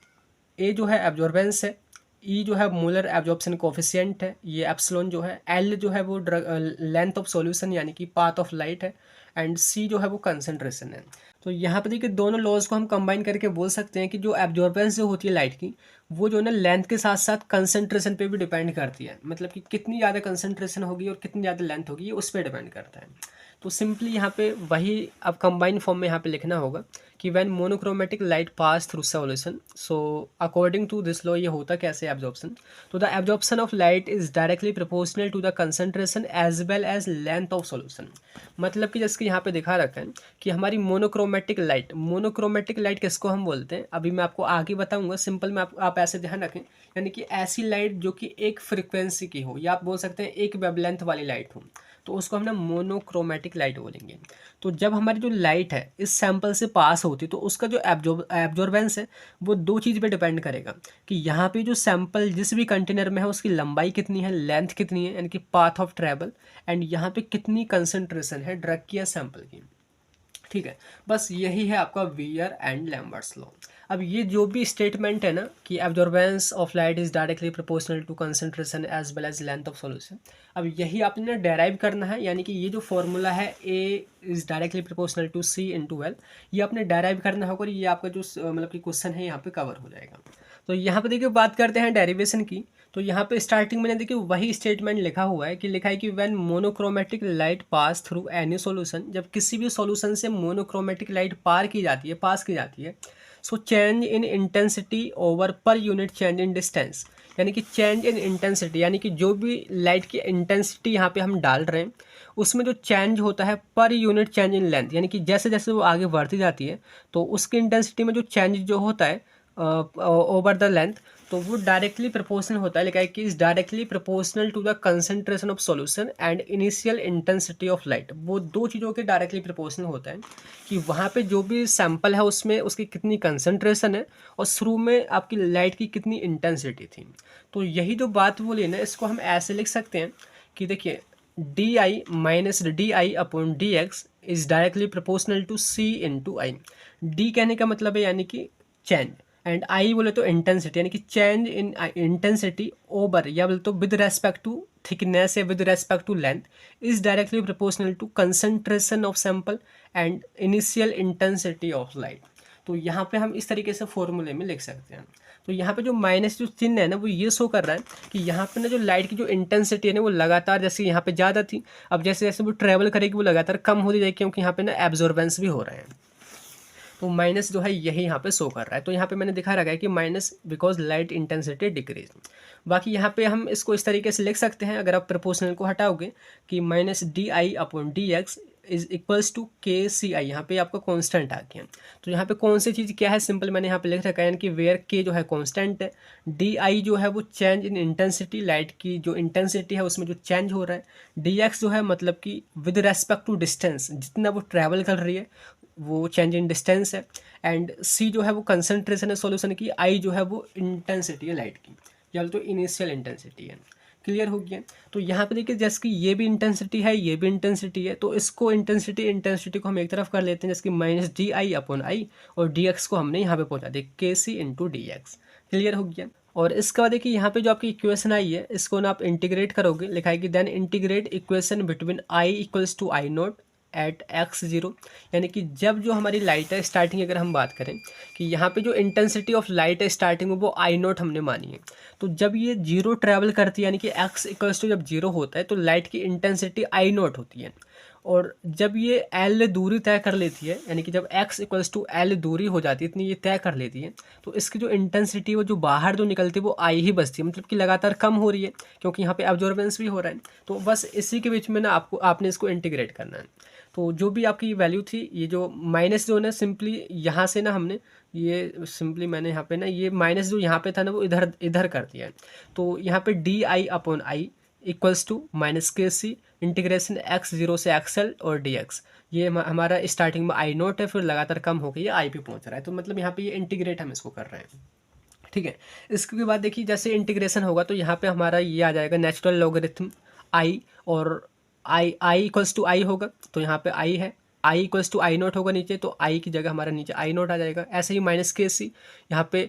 ए जो है एब्जॉर्बेंस है, ई जो है मोलर एब्जॉर्प्शन कोफिशिएंट है, ये एप्सिलॉन जो है, एल जो है वो लेंथ ऑफ सॉल्यूशन यानी कि पाथ ऑफ लाइट है, एंड सी जो है वो कंसंट्रेशन है। तो यहाँ पे देखिए दोनों लॉज को हम कंबाइन करके बोल सकते हैं कि जो एब्जॉर्बेंस जो होती है लाइट की, वो जो है ना लेंथ के साथ साथ कंसंट्रेशन पे भी डिपेंड करती है। मतलब कि कितनी ज़्यादा कंसंट्रेशन होगी और कितनी ज़्यादा लेंथ होगी, ये उस पर डिपेंड करता है। तो सिंपली यहाँ पे वही अब कंबाइन फॉर्म में यहाँ पे लिखना होगा कि when monochromatic light pass through solution, so according to this law ये होता कैसे एब्जॉर्प्शन, तो the absorption of light is directly proportional to the concentration as well as length of solution. मतलब कि जैसे कि यहाँ पे दिखा रखा है कि हमारी मोनोक्रोमेटिक लाइट किसको हम बोलते हैं, अभी मैं आपको आगे बताऊंगा। सिंपल में आप ऐसे ध्यान रखें, यानी कि ऐसी लाइट जो कि एक फ्रिक्वेंसी की हो, या आप बोल सकते हैं एक वेवलेंथ वाली लाइट हो, तो उसको हम ना मोनोक्रोमेटिक लाइट बोलेंगे। तो जब हमारी जो लाइट है इस सैंपल से पास होती है, तो उसका जो एब्जॉर्बेंस है वो दो चीज़ पे डिपेंड करेगा, कि यहाँ पे जो सैंपल जिस भी कंटेनर में है उसकी लंबाई कितनी है, लेंथ कितनी है, यानी कि पाथ ऑफ ट्रैवल, एंड यहाँ पे कितनी कंसंट्रेशन है ड्रग की या सैंपल की। ठीक है, बस यही है आपका वियर एंड लैम्बर्ट्स लॉ। अब ये जो भी स्टेटमेंट है ना कि absorbance of light is directly proportional to concentration as well as length of solution, अब यही आपने ना डेराइव करना है। यानी कि ये जो फॉर्मूला है A is directly proportional to C into L, ये आपने डेराइव करना होगा, और ये आपका जो मतलब कि क्वेश्चन है यहाँ पे कवर हो जाएगा। तो यहाँ पे देखिए बात करते हैं डेरिवेशन की। तो यहाँ पे स्टार्टिंग में देखिए वही स्टेटमेंट लिखा हुआ है कि लिखा है कि when monochromatic light pass through any solution, जब किसी भी सॉल्यूशन से मोनोक्रोमेटिक लाइट पास की जाती है, so change in intensity over per unit change in distance, यानी कि चेंज इन इंटेंसिटी, यानी कि जो भी लाइट की इंटेंसिटी यहाँ पे हम डाल रहे हैं उसमें जो चेंज होता है per unit change in length, यानी कि जैसे जैसे वो आगे बढ़ती जाती है तो उसकी इंटेंसिटी में जो चेंज जो होता है ओवर द लेंथ, तो वो डायरेक्टली प्रोपोर्शनल होता है। लिखा है कि is directly proportional to the concentration of solution and initial intensity of light. वो दो चीज़ों के डायरेक्टली प्रोपोर्शनल होता है कि वहाँ पे जो भी सैंपल है उसमें उसकी कितनी कंसंट्रेशन है और शुरू में आपकी लाइट की कितनी इंटेंसिटी थी। तो यही जो बात बोली ना, इसको हम ऐसे लिख सकते हैं कि देखिए D I minus D I upon D X is directly proportional to C into I. D कहने का मतलब है यानी कि चेंज, एंड आई बोले तो इंटेंसिटी, यानी कि चेंज इन इंटेंसिटी ओवर, या बोले तो विद रेस्पेक्ट टू थिकनेस या with respect to length, is directly proportional to concentration of sample and initial intensity of light. तो यहाँ पे हम इस तरीके से फॉर्मूले में लिख सकते हैं। तो यहाँ पे जो माइनस जो चिन्ह है ना, वो ये शो कर रहा है कि यहाँ पे ना जो लाइट की जो इंटेंसिटी है ना, वो लगातार, जैसे यहाँ पे ज़्यादा थी, अब जैसे जैसे वो ट्रेवल करेगी वो लगातार कम होती जाएगी, क्योंकि यहाँ पे ना एब्जॉर्बेंस भी हो रहा है। तो माइनस जो है यही यहाँ पे शो कर रहा है। तो यहाँ पे मैंने दिखा रखा है कि minus because light intensity decrease. बाकी यहाँ पे हम इसको इस तरीके से लिख सकते हैं, अगर आप प्रोपोर्शनल को हटाओगे, कि minus D I upon D X is equals to K C आई। यहाँ पे आपका कांस्टेंट आ गया। तो यहाँ पे कौन सी चीज़ क्या है, सिंपल मैंने यहाँ पे लिख रखा है, यानी कि वेयर के जो है कांस्टेंट है, डी आई जो है वो चेंज इन इंटेंसिटी, लाइट की जो इंटेंसिटी है उसमें जो चेंज हो रहा है, डी एक्स जो है मतलब कि विद रेस्पेक्ट टू डिस्टेंस, जितना वो ट्रैवल कर रही है वो चेंज इन डिस्टेंस है, एंड सी जो है वो कंसंट्रेशन है सॉल्यूशन की, आई जो है वो इंटेंसिटी है लाइट की, या तो इनिशियल इंटेंसिटी है। क्लियर हो गया। तो यहाँ पे देखिए जैसे कि ये भी इंटेंसिटी है, ये भी इंटेंसिटी है, तो इसको इंटेंसिटी को हम एक तरफ कर लेते हैं, जैसे कि माइनस डी आई अपॉन आई, और डी एक्स को हमने यहाँ पे पहुँचा दिया के सी इंटू डी एक्स। क्लियर हो गया। और इसके बाद देखिए यहाँ पे जो आपकी इक्वेशन आई है, इसको ना आप इंटीग्रेट करोगे, लिखा है कि then integrate equation between I equals to I naught at X zero, यानी कि जब जो हमारी लाइट है स्टार्टिंग, अगर हम बात करें कि यहाँ पे जो इंटेंसिटी ऑफ लाइट है स्टार्टिंग में वो आई नॉट हमने मानी है, तो जब ये जीरो ट्रैवल करती है, यानी कि एक्स इक्वल्स टू जब जीरो होता है तो लाइट की इंटेंसिटी आई नॉट होती है, और जब ये एल दूरी तय कर लेती है, यानी कि जब एक्स इक्वल्स टू एल दूरी हो जाती है, इतनी ये तय कर लेती है, तो इसकी जो इंटेंसिटी वो जो बाहर जो निकलती है वो आई ही बचती है, मतलब कि लगातार कम हो रही है, क्योंकि यहाँ पे एब्जॉर्बेंस भी हो रहा है। तो बस इसी के बीच में ना आपने इसको इंटीग्रेट करना है। तो जो भी आपकी वैल्यू थी, ये जो माइनस जो ना सिंपली यहाँ से ना हमने ये सिंपली मैंने यहाँ पे ना ये माइनस जो यहाँ पे था ना वो इधर इधर कर दिया है। तो यहाँ पे D I upon I equals to minus K C integration X zero से एक्स एल और डी एक्स, ये हमारा स्टार्टिंग में आई नोट है, फिर लगातार कम होकर ये आई पे पहुँच रहा है। तो मतलब यहाँ पे ये इंटीग्रेट हम इसको कर रहे हैं। ठीक है। इसके बाद देखिए जैसे इंटीग्रेशन होगा तो यहाँ पे हमारा ये आ जाएगा नेचुरल लॉगरिथम आई, और आई इक्वल्स टू आई होगा, तो यहाँ पे आई है, आई इक्वल्स टू आई नोट होगा नीचे, तो आई की जगह हमारा नीचे आई नोट आ जाएगा। ऐसे ही माइनस के सी, यहाँ पे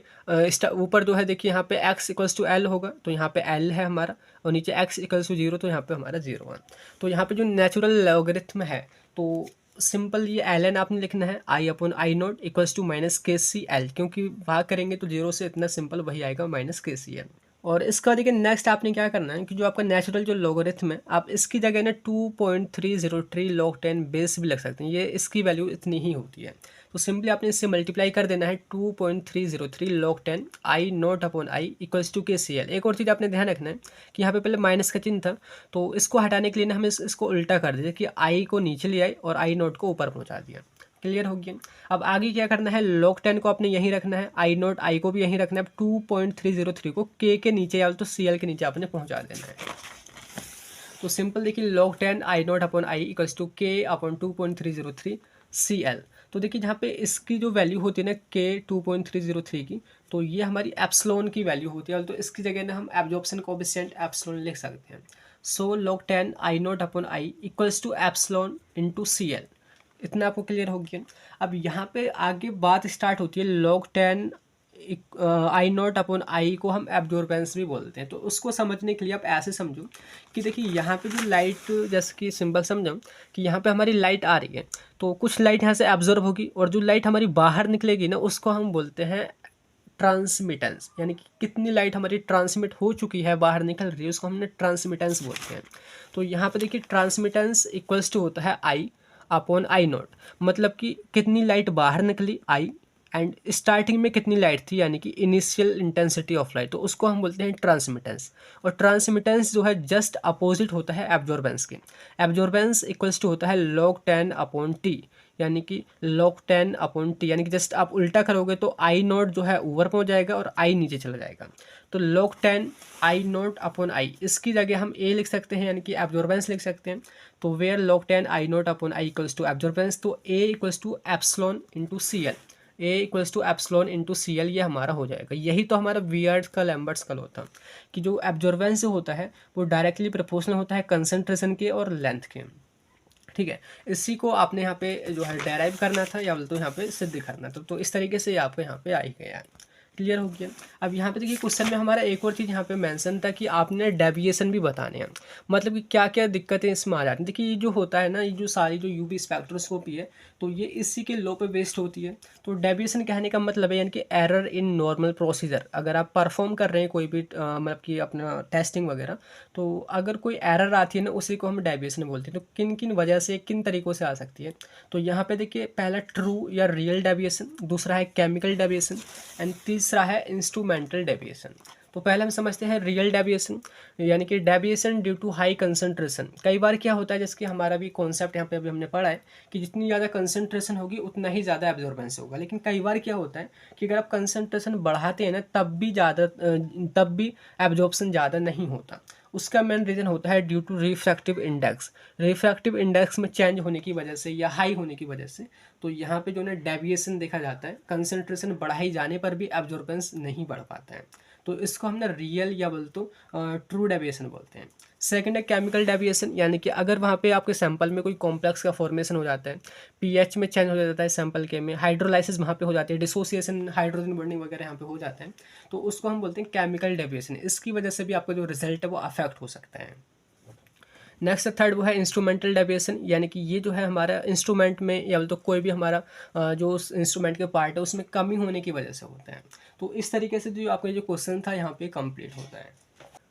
ऊपर जो है देखिए यहाँ पे एक्स इक्वल्स टू एल होगा, तो यहाँ पे एल है हमारा, और नीचे एक्स इक्वल्स टू जीरो, तो यहाँ पे हमारा जीरो है। तो यहाँ पे जो नेचुरल लॉगरिथम है, तो सिंपल ये एल एन आपने लिखना है, I upon I naught equals to minus K C L, क्योंकि भाग करेंगे तो जीरो से इतना सिंपल वही आएगा माइनस के सी एल। और इसका देखिए नेक्स्ट आपने क्या करना है कि जो आपका नेचुरल जो लॉगरिथम है, आप इसकी जगह ना 2.303 log 10 बेस भी लग सकते हैं, ये इसकी वैल्यू इतनी ही होती है। तो सिंपली आपने इससे मल्टीप्लाई कर देना है 2.303 log 10 I naught upon I equals to K C L. एक और चीज़ आपने ध्यान रखना है कि यहाँ पे पहले माइनस का चिन्ह था, तो इसको हटाने के लिए ना हम इसको उल्टा कर दीजिए कि आई को नीचे ले आए और आई नोट को ऊपर पहुँचा दिया। क्लियर हो गया। अब आगे क्या करना है, log 10 को आपने यहीं रखना है, आई नोट आई को भी यहीं रखना है, 2.303 को के नीचे या तो सी एल के नीचे आपने पहुंचा देना है। तो सिंपल देखिए log 10 I naught upon I equals to K upon 2.303 C L. तो देखिए जहाँ पे इसकी जो वैल्यू होती है ना के 2.303 की, तो ये हमारी एप्सिलॉन की वैल्यू होती है, तो इसकी जगह ना हम एब्जॉर्प्शन कोएफिशिएंट एप्सिलॉन लिख सकते हैं। So log 10 I naught upon I equals to epsilon into C L. इतना आपको क्लियर हो गया। अब यहाँ पे आगे बात स्टार्ट होती है log 10 I not upon I को हम एब्जॉर्बेंस भी बोलते हैं। तो उसको समझने के लिए आप ऐसे समझो कि देखिए यहाँ पे जो लाइट, जैसे कि सिंपल समझो कि यहाँ पे हमारी लाइट आ रही है, तो कुछ लाइट यहाँ से एब्जॉर्ब होगी, और जो लाइट हमारी बाहर निकलेगी ना उसको हम बोलते हैं ट्रांसमिटेंस, यानी कि कितनी लाइट हमारी ट्रांसमिट हो चुकी है, बाहर निकल रही है, उसको हमने ट्रांसमिटेंस बोलते हैं। तो यहाँ पे देखिए ट्रांसमिटेंस इक्वल्स टू होता है आई अपॉन आई नॉट, मतलब कि कितनी लाइट बाहर निकली आई, एंड स्टार्टिंग में कितनी लाइट थी, यानी कि इनिशियल इंटेंसिटी ऑफ लाइट, तो उसको हम बोलते हैं ट्रांसमिटेंस। और ट्रांसमिटेंस जो है जस्ट अपोजिट होता है एब्जॉर्बेंस के। एब्जॉर्बेंस इक्वल्स टू होता है log 10 अपॉन टी, यानी कि log 10 अपॉन टी, यानी कि जस्ट आप उल्टा करोगे तो आई नोट जो है ऊपर पहुंच जाएगा और आई नीचे चला जाएगा। तो log 10 आई नोट अपॉन आई, इसकी जगह हम ए लिख सकते हैं, यानी कि एब्जॉर्बेंस लिख सकते हैं। तो where log 10 I naught upon I equals to absorbance, तो A equals to epsilon into C L, A equals to epsilon into C L, ये हमारा हो जाएगा। यही तो हमारा वियर्ड का लैम्बर्ट्स का होता है कि जो एब्जॉर्बेंस होता है वो डायरेक्टली प्रोपोर्शनल होता है कंसंट्रेशन के और लेंथ के। ठीक है, इसी को आपने यहाँ पे जो है डेराइव करना था, या बोलते यहाँ पे सिद्ध करना था। तो इस तरीके से आपको यहाँ पे आई गया है। क्लियर हो गया। अब यहाँ पे देखिए क्वेश्चन में हमारा एक और चीज़ यहाँ पे मेंशन था कि आपने डेविएशन भी बताने हैं, मतलब कि क्या क्या दिक्कतें इसमें आ जाती हैं। देखिए ये जो होता है ना, ये जो सारी जो यूवी स्पेक्ट्रोस्कोपी है तो ये इसी के लॉ पे बेस्ड होती है। तो डेविएशन कहने का मतलब है यानी कि एरर इन नॉर्मल प्रोसीजर। अगर आप परफॉर्म कर रहे हैं कोई भी मतलब कि अपना टेस्टिंग वगैरह, तो अगर कोई एरर आती है ना, उसी को हम डेविएशन बोलते हैं। तो किन किन वजह से, किन तरीक़ों से आ सकती है, तो यहाँ पे देखिए पहला ट्रू या रियल डेविएशन, दूसरा है केमिकल डेविएशन एंड तीसरा है इंस्ट्रूमेंटल डेविएशन। तो पहले हम समझते हैं रियल डेविएशन, यानी कि deviation due to high concentration. कई बार क्या होता है, जैसे कि हमारा भी कॉन्सेप्ट यहाँ पे अभी हमने पढ़ा है कि जितनी ज़्यादा कंसंट्रेशन होगी उतना ही ज़्यादा एब्जॉर्बेंस होगा। लेकिन कई बार क्या होता है कि अगर आप कंसंट्रेशन बढ़ाते हैं ना, तब भी एब्जॉर्प्शन ज़्यादा नहीं होता। उसका मेन रीज़न होता है due to refractive index. Refractive index में चेंज होने की वजह से या हाई होने की वजह से, तो यहाँ पे जो है डेविएशन देखा जाता है। कंसंट्रेशन बढ़ाई जाने पर भी एब्जॉर्बेंस नहीं बढ़ पाता है, तो इसको हमने रियल या बोल तो ट्रू डेविएशन बोलते हैं। सेकंड है केमिकल डेविएशन, यानी कि अगर वहाँ पे आपके सैंपल में कोई कॉम्प्लेक्स का फॉर्मेशन हो जाता है, पीएच में चेंज हो जाता है सैंपल के में, हाइड्रोलाइसिस वहाँ पे हो जाती है, डिसोसिएशन, हाइड्रोजन बॉन्डिंग वगैरह यहाँ पे हो जाता है, तो उसको हम बोलते हैं केमिकल डेविएशन। इसकी वजह से भी आपका जो रिजल्ट है वो अफेक्ट हो सकता है। नेक्स्ट थर्ड वो है इंस्ट्रूमेंटल डेविएशन, यानी कि ये जो है हमारा इंस्ट्रूमेंट में या तो कोई भी हमारा जो उस इंस्ट्रूमेंट के पार्ट है उसमें कमी होने की वजह से होता है। तो इस तरीके से जो आपका जो क्वेश्चन था यहाँ पे कंप्लीट होता है।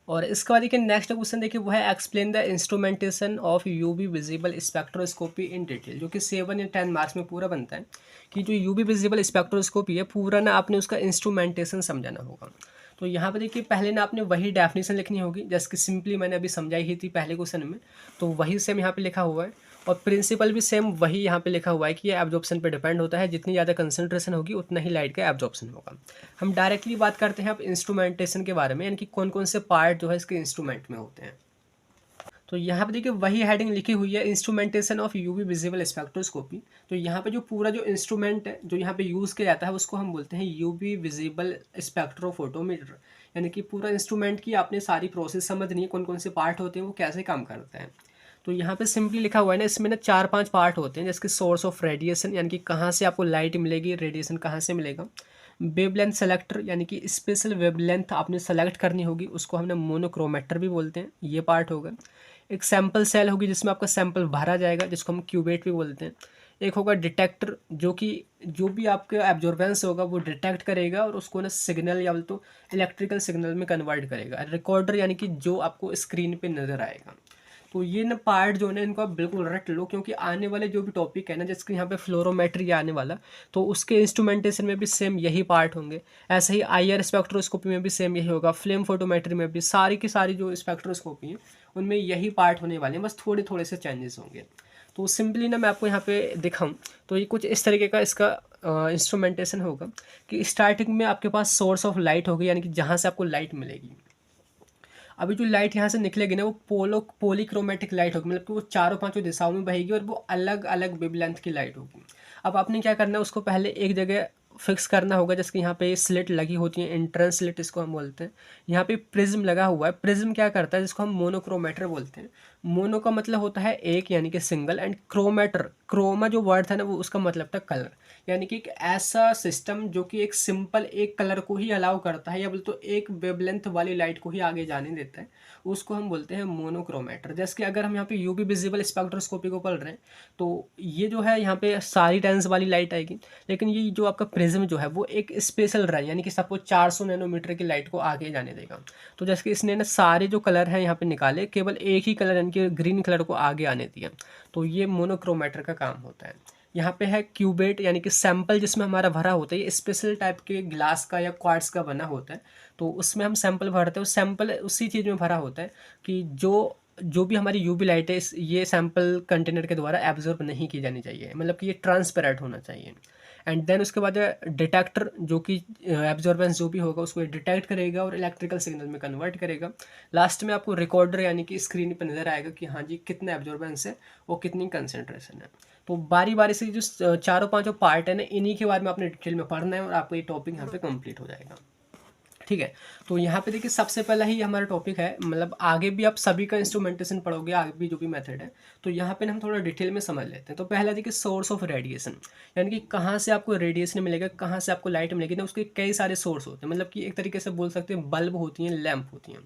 और इसके बाद देखिए नेक्स्ट क्वेश्चन देखिए वो है explain the instrumentation of UV visible spectroscopy in detail, जो कि 7 या 10 मार्क्स में पूरा बनता है कि जो यूवी विजिबल स्पेक्ट्रोस्कोपी है पूरा ना आपने उसका इंस्ट्रूमेंटेशन समझाना होगा। तो यहाँ पे देखिए पहले ना आपने वही डेफिनेशन लिखनी होगी जैसे कि सिंपली मैंने अभी समझाई ही थी पहले क्वेश्चन में, तो वही सेम यहाँ पे लिखा हुआ है। और प्रिंसिपल भी सेम वही यहाँ पे लिखा हुआ है कि ये एब्जॉर्प्शन पे डिपेंड होता है, जितनी ज़्यादा कंसंट्रेशन होगी उतना ही लाइट का एब्जॉर्प्शन होगा। हम डायरेक्टली बात करते हैं अब इंस्ट्रूमेंटेशन के बारे में, यानी कि कौन कौन से पार्ट जो है इसके इंस्ट्रूमेंट में होते हैं। तो यहाँ पे देखिए वही हेडिंग लिखी हुई है, instrumentation of UV visible spectroscopy. तो यहाँ पे जो पूरा जो इंस्ट्रूमेंट है जो यहाँ पे यूज़ किया जाता है उसको हम बोलते हैं यूवी विजिबल स्पेक्ट्रोफोटोमीटर। यानी कि पूरा इंस्ट्रूमेंट की आपने सारी प्रोसेस समझनी है, कौन कौन से पार्ट होते हैं, वो कैसे काम करते हैं। तो यहाँ पे सिंपली लिखा हुआ है ना, इसमें ना 4-5 पार्ट होते हैं, जैसे कि सोर्स ऑफ रेडिएशन, यानी कि कहाँ से आपको लाइट मिलेगी, रेडिएशन कहाँ से मिलेगा। वेवलेंथ सेलेक्टर, यानी कि स्पेशल वेवलेंथ आपने सेलेक्ट करनी होगी, उसको हमने मोनोक्रोमेटर भी बोलते हैं, ये पार्ट होगा। एक सैंपल सेल होगी जिसमें आपका सैंपल भरा जाएगा, जिसको हम क्यूबेट भी बोलते हैं। एक होगा डिटेक्टर, जो कि जो भी आपके एब्जॉर्बेंस होगा वो डिटेक्ट करेगा और उसको ना सिग्नल या तो इलेक्ट्रिकल सिग्नल में कन्वर्ट करेगा। रिकॉर्डर, यानी कि जो आपको स्क्रीन पे नज़र आएगा। तो ये ना पार्ट जो है ना इनको आप बिल्कुल रट लो, क्योंकि आने वाले जो भी टॉपिक है ना, जैसे कि यहाँ पे फ्लोरोमेट्री आने वाला, तो उसके इंस्ट्रूमेंटेशन में भी सेम यही पार्ट होंगे। ऐसे ही आईआर स्पेक्ट्रोस्कोपी में भी सेम यही होगा, फ्लेम फोटोमेट्री में भी सारी की सारी जो स्पेक्ट्रोस्कोपी है उनमें यही पार्ट होने वाले हैं, बस थोड़े थोड़े से चेंजेस होंगे। तो सिंपली ना मैं आपको यहाँ पे दिखाऊं तो ये कुछ इस तरीके का इसका इंस्ट्रूमेंटेशन होगा कि स्टार्टिंग में आपके पास सोर्स ऑफ लाइट होगी, यानी कि जहाँ से आपको लाइट मिलेगी। अभी जो लाइट यहाँ से निकलेगी ना वो पॉलीक्रोमेटिक लाइट होगी, मतलब कि वो चारों पांचों दिशाओं में बहेगी और वो अलग अलग वेवलेंथ की लाइट होगी। अब आपने क्या करना है, उसको पहले एक जगह फिक्स करना होगा, जैसे कि यहाँ पे स्लिट लगी होती है, एंट्रेंस स्लिट इसको हम बोलते हैं। यहाँ पे प्रिज्म लगा हुआ है, प्रिज्म क्या करता है, जिसको हम मोनोक्रोमेटर बोलते हैं। मोनो का मतलब होता है एक, यानी कि सिंगल, एंड क्रोमेटर, क्रोमा जो वर्ड था ना वो उसका मतलब था कलर, यानी कि एक ऐसा सिस्टम जो कि एक सिंपल एक कलर को ही अलाउ करता है, या बोल तो एक वेवलेंथ वाली लाइट को ही आगे जाने देता है, उसको हम बोलते हैं मोनोक्रोमेटर। जैसे कि अगर हम यहाँ पे यूवी विजिबल स्पेक्ट्रोस्कोपी को पढ़ रहे हैं तो ये जो है यहाँ पे सारी रेंज वाली लाइट आएगी, लेकिन ये जो आपका प्रिज्म जो है वो एक स्पेशल रेंज, यानी कि सपोज 400 नैनोमीटर की लाइट को आगे जाने देगा। तो जैसे कि इसने ना सारे जो कलर हैं यहाँ पे निकाले, केवल एक ही कलर यानी कि ग्रीन कलर को आगे आने दिया, तो ये मोनोक्रोमेटर का काम होता है। यहाँ पे है क्यूबेट, यानी कि सैंपल जिसमें हमारा भरा होता है, ये स्पेशल टाइप के ग्लास का या क्वार्ट्ज का बना होता है, तो उसमें हम सैंपल भरते हैं। उस सैंपल उसी चीज़ में भरा होता है कि जो भी हमारी यूवी लाइट है ये सैंपल कंटेनर के द्वारा एब्जॉर्ब नहीं की जानी चाहिए, मतलब कि ये ट्रांसपेरेंट होना चाहिए। एंड देन उसके बाद डिटेक्टर, जो कि एब्जॉर्बेंस जो भी होगा उसको डिटेक्ट करेगा और इलेक्ट्रिकल सिग्नल में कन्वर्ट करेगा। लास्ट में आपको रिकॉर्डर, यानी कि स्क्रीन पर नज़र आएगा कि हाँ जी कितना एब्जॉर्बेंस है और कितनी कंसेंट्रेशन है। तो बारी बारी से जो चारों पांचों पार्ट है ना, इन्हीं के बारे में आपने डिटेल में पढ़ना है और आपको ये टॉपिक यहाँ पे कंप्लीट हो जाएगा। ठीक है। तो यहाँ पे देखिए सबसे पहला ही हमारा टॉपिक है, मतलब आगे भी आप सभी का इंस्ट्रूमेंटेशन पढ़ोगे, आगे भी जो भी मेथड है, तो यहाँ पे ना हम थोड़ा डिटेल में समझ लेते हैं। तो पहला देखिए सोर्स ऑफ रेडिएशन, यानी कि कहाँ से आपको रेडिएशन मिलेगा, कहाँ से आपको लाइट मिलेगी ना, उसके कई सारे सोर्स होते हैं, मतलब कि एक तरीके से बोल सकते हैं बल्ब होती हैं, लैंप होती हैं।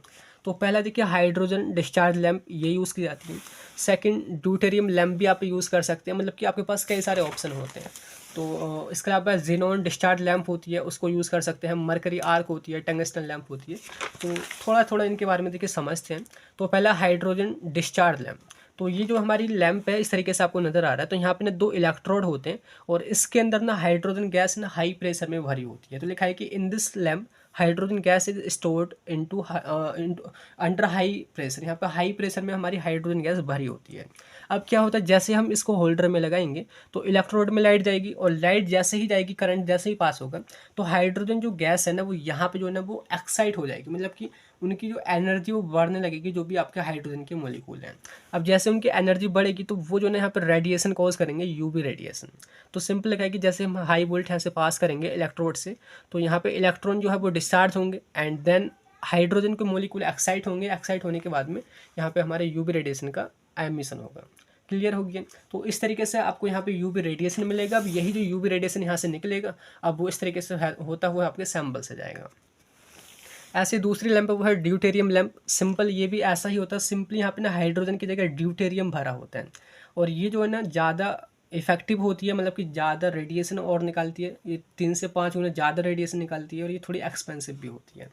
तो पहला देखिए हाइड्रोजन डिस्चार्ज लैंप, ये यूज़ की जाती है। सेकंड ड्यूटेरियम लैंप भी आप यूज़ कर सकते हैं, मतलब कि आपके पास कई सारे ऑप्शन होते हैं। तो इसके अलावा जेनॉन डिस्चार्ज लैंप होती है, उसको यूज़ कर सकते हैं। मरकरी आर्क होती है, टंगस्टन लैंप होती है। तो थोड़ा थोड़ा इनके बारे में देखिए समझते हैं। तो पहला हाइड्रोजन डिस्चार्ज लैंप, तो ये जो हमारी लैंप है इस तरीके से आपको नज़र आ रहा है। तो यहाँ पे ना 2 इलेक्ट्रोड होते हैं और इसके अंदर ना हाइड्रोजन गैस ना हाई प्रेशर में भरी होती है। तो लिखा है कि in this lamp hydrogen gas is stored into under high pressure. यहाँ पे हाई प्रेशर में हमारी हाइड्रोजन गैस भरी होती है। अब क्या होता है, जैसे हम इसको होल्डर में लगाएंगे तो इलेक्ट्रोड में लाइट जाएगी, और लाइट जैसे ही जाएगी, करंट जैसे ही पास होगा, तो हाइड्रोजन जो गैस है ना वो यहाँ पे जो है ना वो एक्साइट हो जाएगी, मतलब कि उनकी जो एनर्जी वो बढ़ने लगेगी, जो भी आपके हाइड्रोजन के मॉलिक्यूल हैं। अब जैसे उनकी एनर्जी बढ़ेगी तो वो जो है यहाँ पर रेडिएशन कॉज करेंगे, यूवी रेडिएशन। तो सिंपल लिखा है कि जैसे हम हाई वोल्ट यहाँ से पास करेंगे इलेक्ट्रोड से, तो यहाँ पे इलेक्ट्रॉन जो है वो डिस्चार्ज होंगे एंड देन हाइड्रोजन के मॉलिक्यूल एक्साइट होंगे। एक्साइट होने के बाद में यहाँ पे हमारे यूवी रेडिएशन का एमिशन होगा। क्लियर हो गया। तो इस तरीके से आपको यहाँ पे यूवी रेडिएशन मिलेगा। अब यही जो यूवी रेडिएशन यहाँ से निकलेगा, अब वो इस तरीके से होता हुआ आपके सैंपल से जाएगा। ऐसे दूसरी लैंप वो है ड्यूटेरियम लैंप। सिंपल ये भी ऐसा ही होता है, सिंपली यहाँ पे ना हाइड्रोजन की जगह ड्यूटेरियम भरा होता है, और ये जो है ना ज़्यादा इफेक्टिव होती है, मतलब कि ज़्यादा रेडिएशन और निकालती है। ये 3 से 5 गुना ज़्यादा रेडिएशन निकालती है, और ये थोड़ी एक्सपेंसिव भी होती है।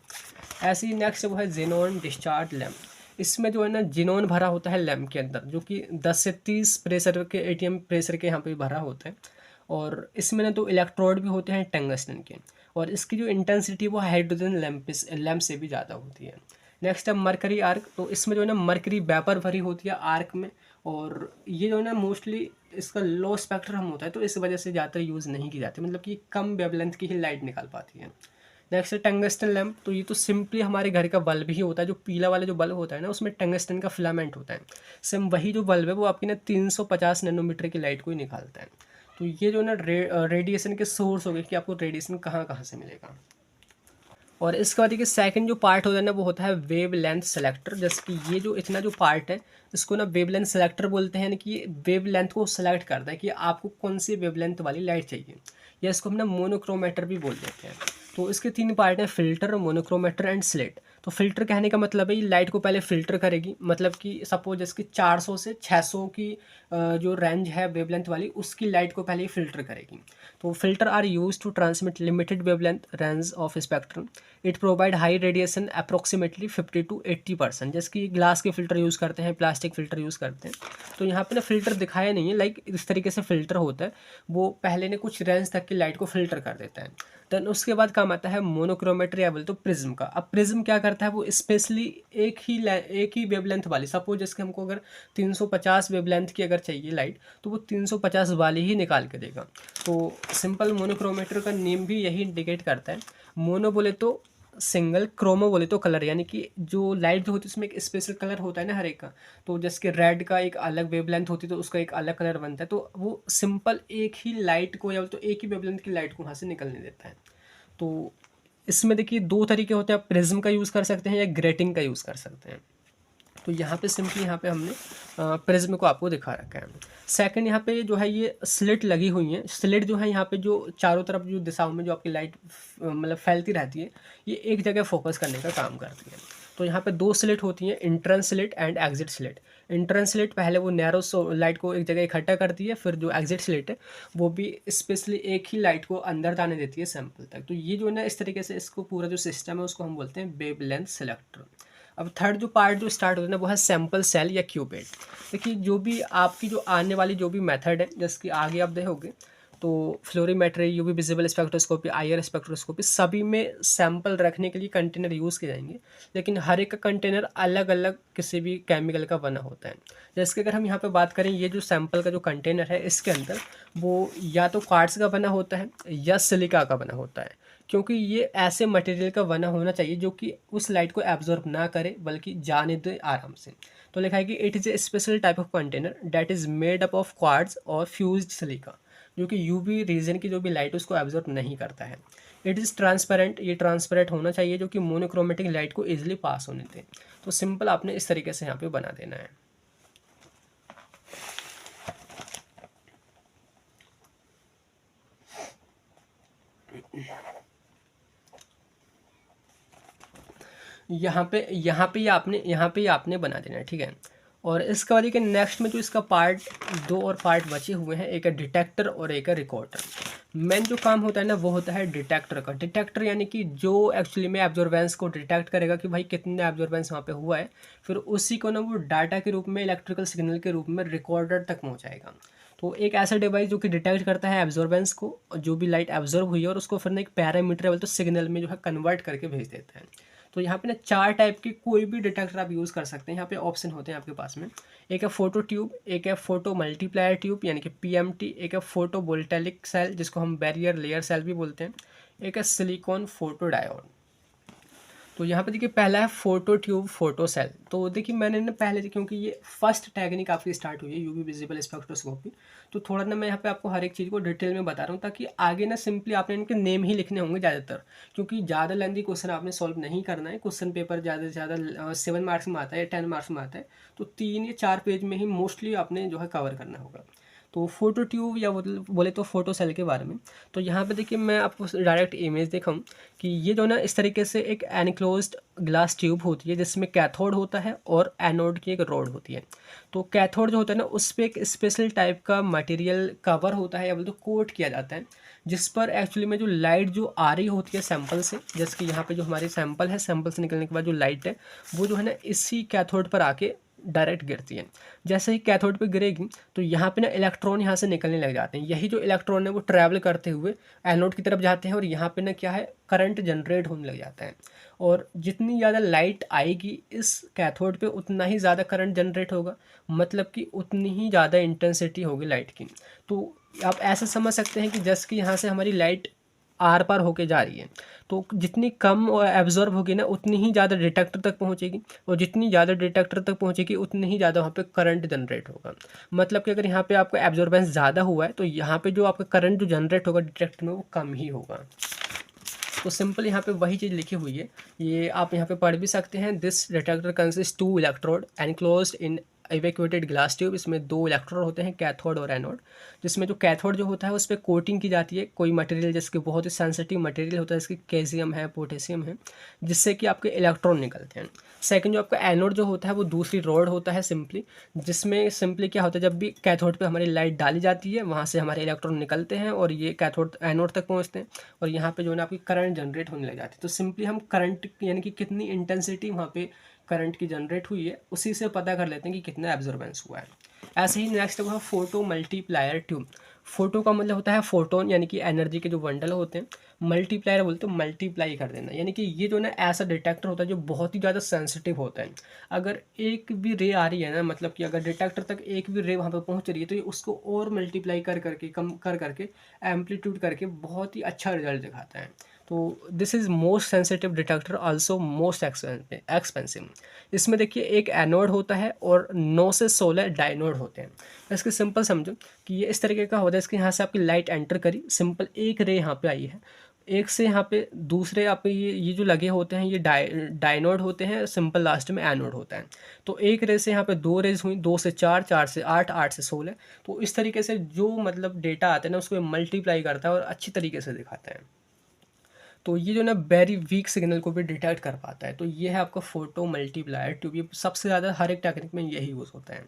ऐसे ही नेक्स्ट वो है जेनॉन डिस्चार्ज लैंप। इसमें जो है ना जिनॉन भरा होता है लैंप के अंदर, जो कि 10 से 30 प्रेशर के एटीएम प्रेशर के यहाँ पे भरा होता है। और इसमें ना 2 इलेक्ट्रोड भी होते हैं टंगस्टन के, और इसकी जो इंटेंसिटी वो हाइड्रोजन लैंप से भी ज़्यादा होती है। नेक्स्ट है मरकरी आर्क। तो इसमें जो है ना मरकरी वेपर भरी होती है आर्क में, और ये जो है ना मोस्टली इसका लो स्पेक्ट्रम होता है, तो इस वजह से ज़्यादातर यूज़ नहीं की जाती, मतलब कि कम वेवलेंथ की ही लाइट निकाल पाती है। नेक्स्ट है टंगस्टन लैंप। तो ये तो सिंपली हमारे घर का बल्ब ही होता है, जो पीला वाला जो बल्ब होता है ना उसमें टंगस्टन का फिलामेंट होता है। सेम वही जो बल्ब है वो आपकी ना 350 नैनोमीटर की लाइट को ही निकालता है। तो ये जो ना रेडिएशन के सोर्स हो गए कि आपको रेडिएशन कहाँ कहाँ से मिलेगा। और इसके बाद देखिए सेकंड जो पार्ट होता है ना वो होता है वेव लेंथ सेलेक्टर। जैसे कि ये जो इतना जो पार्ट है इसको ना वेव लेंथ सेलेक्टर बोलते हैं, यानी कि वेव लेंथ को सेलेक्ट करता है कि आपको कौन सी वेव लेंथ वाली लाइट चाहिए, या इसको हम ना मोनोक्रोमेटर भी बोल देते हैं। तो इसके 3 पार्ट हैं, फिल्टर, मोनोक्रोमेटर एंड स्लिट। तो फिल्टर कहने का मतलब है ये लाइट को पहले फ़िल्टर करेगी, मतलब कि सपोज इसकी 400 से 600 की जो रेंज है वेवलेंथ वाली, उसकी लाइट को पहले ही फ़िल्टर करेगी। तो filter are use to transmit limited wavelength range of spectrum. It provide high radiation approximately 50 to 80%। जैसे कि ग्लास के फिल्टर यूज़ करते हैं, प्लास्टिक फ़िल्टर यूज़ करते हैं। तो यहाँ पे ना फ़िल्टर दिखाया नहीं है, लाइक इस तरीके से फ़िल्टर होता है, वो पहले ने कुछ रेंज तक की लाइट को फ़िल्टर कर देता है। देन उसके बाद काम आता है मोनोक्रोमेट्री या बोले तो प्रिज्म का। अब प्रिज्म क्या करता है, वो स्पेशली एक ही वेवलेंथ वाली, सपोज जैसे हमको अगर 350 वेवलेंथ की अगर चाहिए लाइट, तो वो 350 वाली ही निकाल के देगा। तो सिंपल मोनोक्रोमेटर का नेम भी यही इंडिकेट करता है। मोनो बोले तो सिंगल, क्रोमो बोले तो कलर, यानी कि जो लाइट जो होती है उसमें एक स्पेशल कलर होता है ना हर एक का। तो जैसे कि रेड का एक अलग वेवलेंथ होती है तो उसका एक अलग कलर बनता है। तो वो सिंपल एक ही लाइट को या तो एक ही वेवलेंथ की लाइट को वहाँ से निकलने देता है। तो इसमें देखिए 2 तरीके होते हैं, आप प्रिज्म का यूज़ कर सकते हैं या ग्रेटिंग का यूज़ कर सकते हैं। तो यहाँ पे सिंपली यहाँ पे हमने प्रिज्म को आपको दिखा रखा है। सेकंड यहाँ पे जो है ये स्लिट लगी हुई हैं। स्लिट जो है यहाँ पे जो चारों तरफ जो दिशाओं में जो आपकी लाइट मतलब फैलती रहती है, ये एक जगह फोकस करने का काम करती है। तो यहाँ पे 2 स्लिट होती हैं, entrance slit and exit slit. Entrance slit पहले वो नैरो लाइट को एक जगह इकट्ठा करती है, फिर जो एग्जिट स्लिट है वो भी स्पेशली एक ही लाइट को अंदर जाने देती है सैंपल तक। तो ये जो है ना इस तरीके से इसको पूरा जो सिस्टम है उसको हम बोलते हैं वेव लेंथ सेलेक्टर। अब थर्ड जो पार्ट जो स्टार्ट होता है ना वो है सैंपल सेल या क्यूबेट। देखिए जो भी आपकी जो आने वाली जो भी मेथड है, जैसे कि आगे आप देखोगे तो fluorimetry, UV visible spectroscopy, IR spectroscopy, सभी में सैंपल रखने के लिए कंटेनर यूज़ किए जाएंगे, लेकिन हर एक का कंटेनर अलग अलग किसी भी केमिकल का बना होता है। जैसे कि अगर हम यहाँ पे बात करें, ये जो सैंपल का जो कंटेनर है इसके अंदर वो या तो क्वार्ट्ज का बना होता है या सिलिका का बना होता है, क्योंकि ये ऐसे मटेरियल का बना होना चाहिए जो कि उस लाइट को एब्जॉर्ब ना करे बल्कि जाने दे आराम से। तो लिखा है कि it is a special type of container that is made up of quartz और फ्यूज्ड सिलिका, जो कि यूवी रीजन की जो भी लाइट उसको एब्जॉर्ब नहीं करता है। इट इज़ ट्रांसपेरेंट, ये ट्रांसपेरेंट होना चाहिए जो कि मोनोक्रोमेटिक लाइट को ईजिली पास होने दे। तो सिंपल आपने इस तरीके से यहाँ पे बना देना है। यहाँ पे ही आपने बना देना है, ठीक है। और इसके बाद देखिए नेक्स्ट में जो इसका पार्ट 2 और पार्ट बचे हुए हैं, एक है डिटेक्टर और एक है रिकॉर्डर। मेन जो काम होता है ना वो होता है डिटेक्टर का। डिटेक्टर यानी कि जो एक्चुअली में एब्जॉर्बेंस को डिटेक्ट करेगा कि भाई कितने एब्जॉर्बेंस वहाँ पे हुआ है, फिर उसी को ना वो डाटा के रूप में, इलेक्ट्रिकल सिग्नल के रूप में रिकॉर्डर तक पहुँचाएगा। तो एक ऐसा डिवाइस जो कि डिटेक्ट करता है एब्जॉर्बेंस को, जो भी लाइट एब्जॉर्ब हुई है, और उसको फिर ना एक पैरामीटर लेवल तो सिग्नल में जो है कन्वर्ट करके भेज देता है। तो यहाँ पे ना 4 टाइप की कोई भी डिटेक्टर आप यूज़ कर सकते हैं। यहाँ पे ऑप्शन होते हैं आपके पास में, एक है फोटो ट्यूब, एक है फोटो मल्टीप्लायर ट्यूब यानी कि पीएमटी, एक है फोटो वोल्टेलिक सेल जिसको हम बैरियर लेयर सेल भी बोलते हैं, एक है सिलिकॉन फोटो डायोड। तो यहाँ पे देखिए पहला है फोटो ट्यूब फोटो सेल। तो देखिए मैंने ना पहले, क्योंकि ये फर्स्ट टेक्निक आपकी स्टार्ट हुई है यूवी विजिबल स्पेक्ट्रोस्कोपी, तो थोड़ा ना मैं यहाँ पे आपको हर एक चीज़ को डिटेल में बता रहा हूँ, ताकि आगे ना सिंपली आपने इनके नेम ही लिखने होंगे ज़्यादातर, क्योंकि ज़्यादा लेंथी क्वेश्चन आपने सॉल्व नहीं करना है। क्वेश्चन पेपर ज़्यादा से ज़्यादा 7 मार्क्स में आता है या 10 मार्क्स में आता है, तो 3 या 4 पेज में ही मोस्टली आपने जो है कवर करना होगा। तो फोटो ट्यूब या बोले तो फोटो सेल के बारे में, तो यहाँ पे देखिए मैं आपको डायरेक्ट इमेज दिखाऊं कि ये जो ना इस तरीके से एक एनक्लोज्ड ग्लास ट्यूब होती है जिसमें कैथोड होता है और एनोड की एक रोड होती है। तो कैथोड जो होता है ना उस पर एक स्पेशल टाइप का मटेरियल कवर होता है या बोले तो कोट किया जाता है, जिस पर एक्चुअली में जो लाइट जो आ रही होती है सैंपल से, जैसे कि यहाँ पे जो हमारे सैंपल है, सैंपल से निकलने के बाद जो लाइट है वो जो है ना इसी कैथोड पर आके डायरेक्ट गिरती है। जैसे ही कैथोड पे गिरेगी तो यहाँ पे ना इलेक्ट्रॉन यहाँ से निकलने लग जाते हैं। यही जो इलेक्ट्रॉन है वो ट्रैवल करते हुए एनोड की तरफ जाते हैं और यहाँ पे ना क्या है, करंट जनरेट होने लग जाता है। और जितनी ज़्यादा लाइट आएगी इस कैथोड पे उतना ही ज़्यादा करंट जनरेट होगा, मतलब कि उतनी ही ज़्यादा इंटेंसिटी होगी लाइट की। तो आप ऐसा समझ सकते हैं कि जैसे कि यहाँ से हमारी लाइट आर पार होके जा रही है, तो जितनी कम एब्जॉर्ब होगी ना उतनी ही ज़्यादा डिटेक्टर तक पहुँचेगी, और जितनी ज़्यादा डिटेक्टर तक पहुँचेगी उतनी ही ज़्यादा वहाँ पे करंट जनरेट होगा। मतलब कि अगर यहाँ पे आपका एब्जॉर्बेंस ज़्यादा हुआ है तो यहाँ पे जो आपका करंट जो जनरेट होगा डिटेक्टर में वो कम ही होगा। तो सिंपल यहाँ पे वही चीज़ लिखी हुई है, ये आप यहाँ पे पढ़ भी सकते हैं। This detector consist 2 electrode enclosed in evacuated glass tube. इसमें 2 इलेक्ट्रोड होते हैं, कैथोड और एनोड, जिसमें जो कैथोड जो होता है उस पर कोटिंग की जाती है कोई मटेरियल, जिसके बहुत ही सेंसिटिव मटेरियल होता है, जैसे कैल्शियम है, पोटेशियम है, जिससे कि आपके इलेक्ट्रॉन निकलते हैं। सेकंड जो आपका एनोड जो होता है वो दूसरी रॉड होता है सिंपली, जिसमें सिंपली क्या होता है, जब भी कैथोड पे हमारी लाइट डाली जाती है वहाँ से हमारे इलेक्ट्रॉन निकलते हैं और ये कैथोड एनोड तक पहुँचते हैं, और यहाँ पे जो है ना आपकी करंट जनरेट होने लग जाती है। तो सिंपली हम करंट यानी कि कितनी इंटेंसिटी वहाँ पे करंट की जनरेट हुई है उसी से पता कर लेते हैं कि कितना एब्जॉर्बेंस हुआ है। ऐसे ही नेक्स्ट हुआ फोटो मल्टीप्लायर ट्यूब। फोटो का मतलब होता है फोटोन यानी कि एनर्जी के जो बंडल होते हैं, मल्टीप्लायर बोलते हैं मल्टीप्लाई कर देना, यानी कि ये जो ना ऐसा डिटेक्टर होता है जो बहुत ही ज़्यादा सेंसिटिव होता है। अगर एक भी रे आ रही है ना, मतलब कि अगर डिटेक्टर तक एक भी रे वहाँ पर पहुँच रही है तो ये उसको और मल्टीप्लाई कर करके, कम कर करके, एम्पलीट्यूड करके बहुत ही अच्छा रिजल्ट दिखाता है। तो this is most sensitive detector, also most expensive. इसमें देखिए एक एनोड होता है और 9 से 16 डायनोड होते हैं। इसके सिंपल समझो कि ये इस तरीके का होता है, इसके यहाँ से आपकी लाइट एंटर करी, सिंपल एक रे यहाँ पे आई है, एक से यहाँ पे दूसरे आप ये जो लगे होते हैं ये डायनोड होते हैं, सिंपल लास्ट में एनोड होता है। तो एक रे से यहाँ पे 2 रेज हुई, 2 से 4, 4 से 8, 8 से 16। तो इस तरीके से जो मतलब डेटा आता है ना उसको मल्टीप्लाई करता है और अच्छी तरीके से दिखाता है। तो ये जो ना वेरी वीक सिग्नल को भी डिटेक्ट कर पाता है। तो ये है आपका फोटो मल्टीप्लायर ट्यूब, ये सबसे ज़्यादा हर एक टेक्निक में यही यूज़ होता है।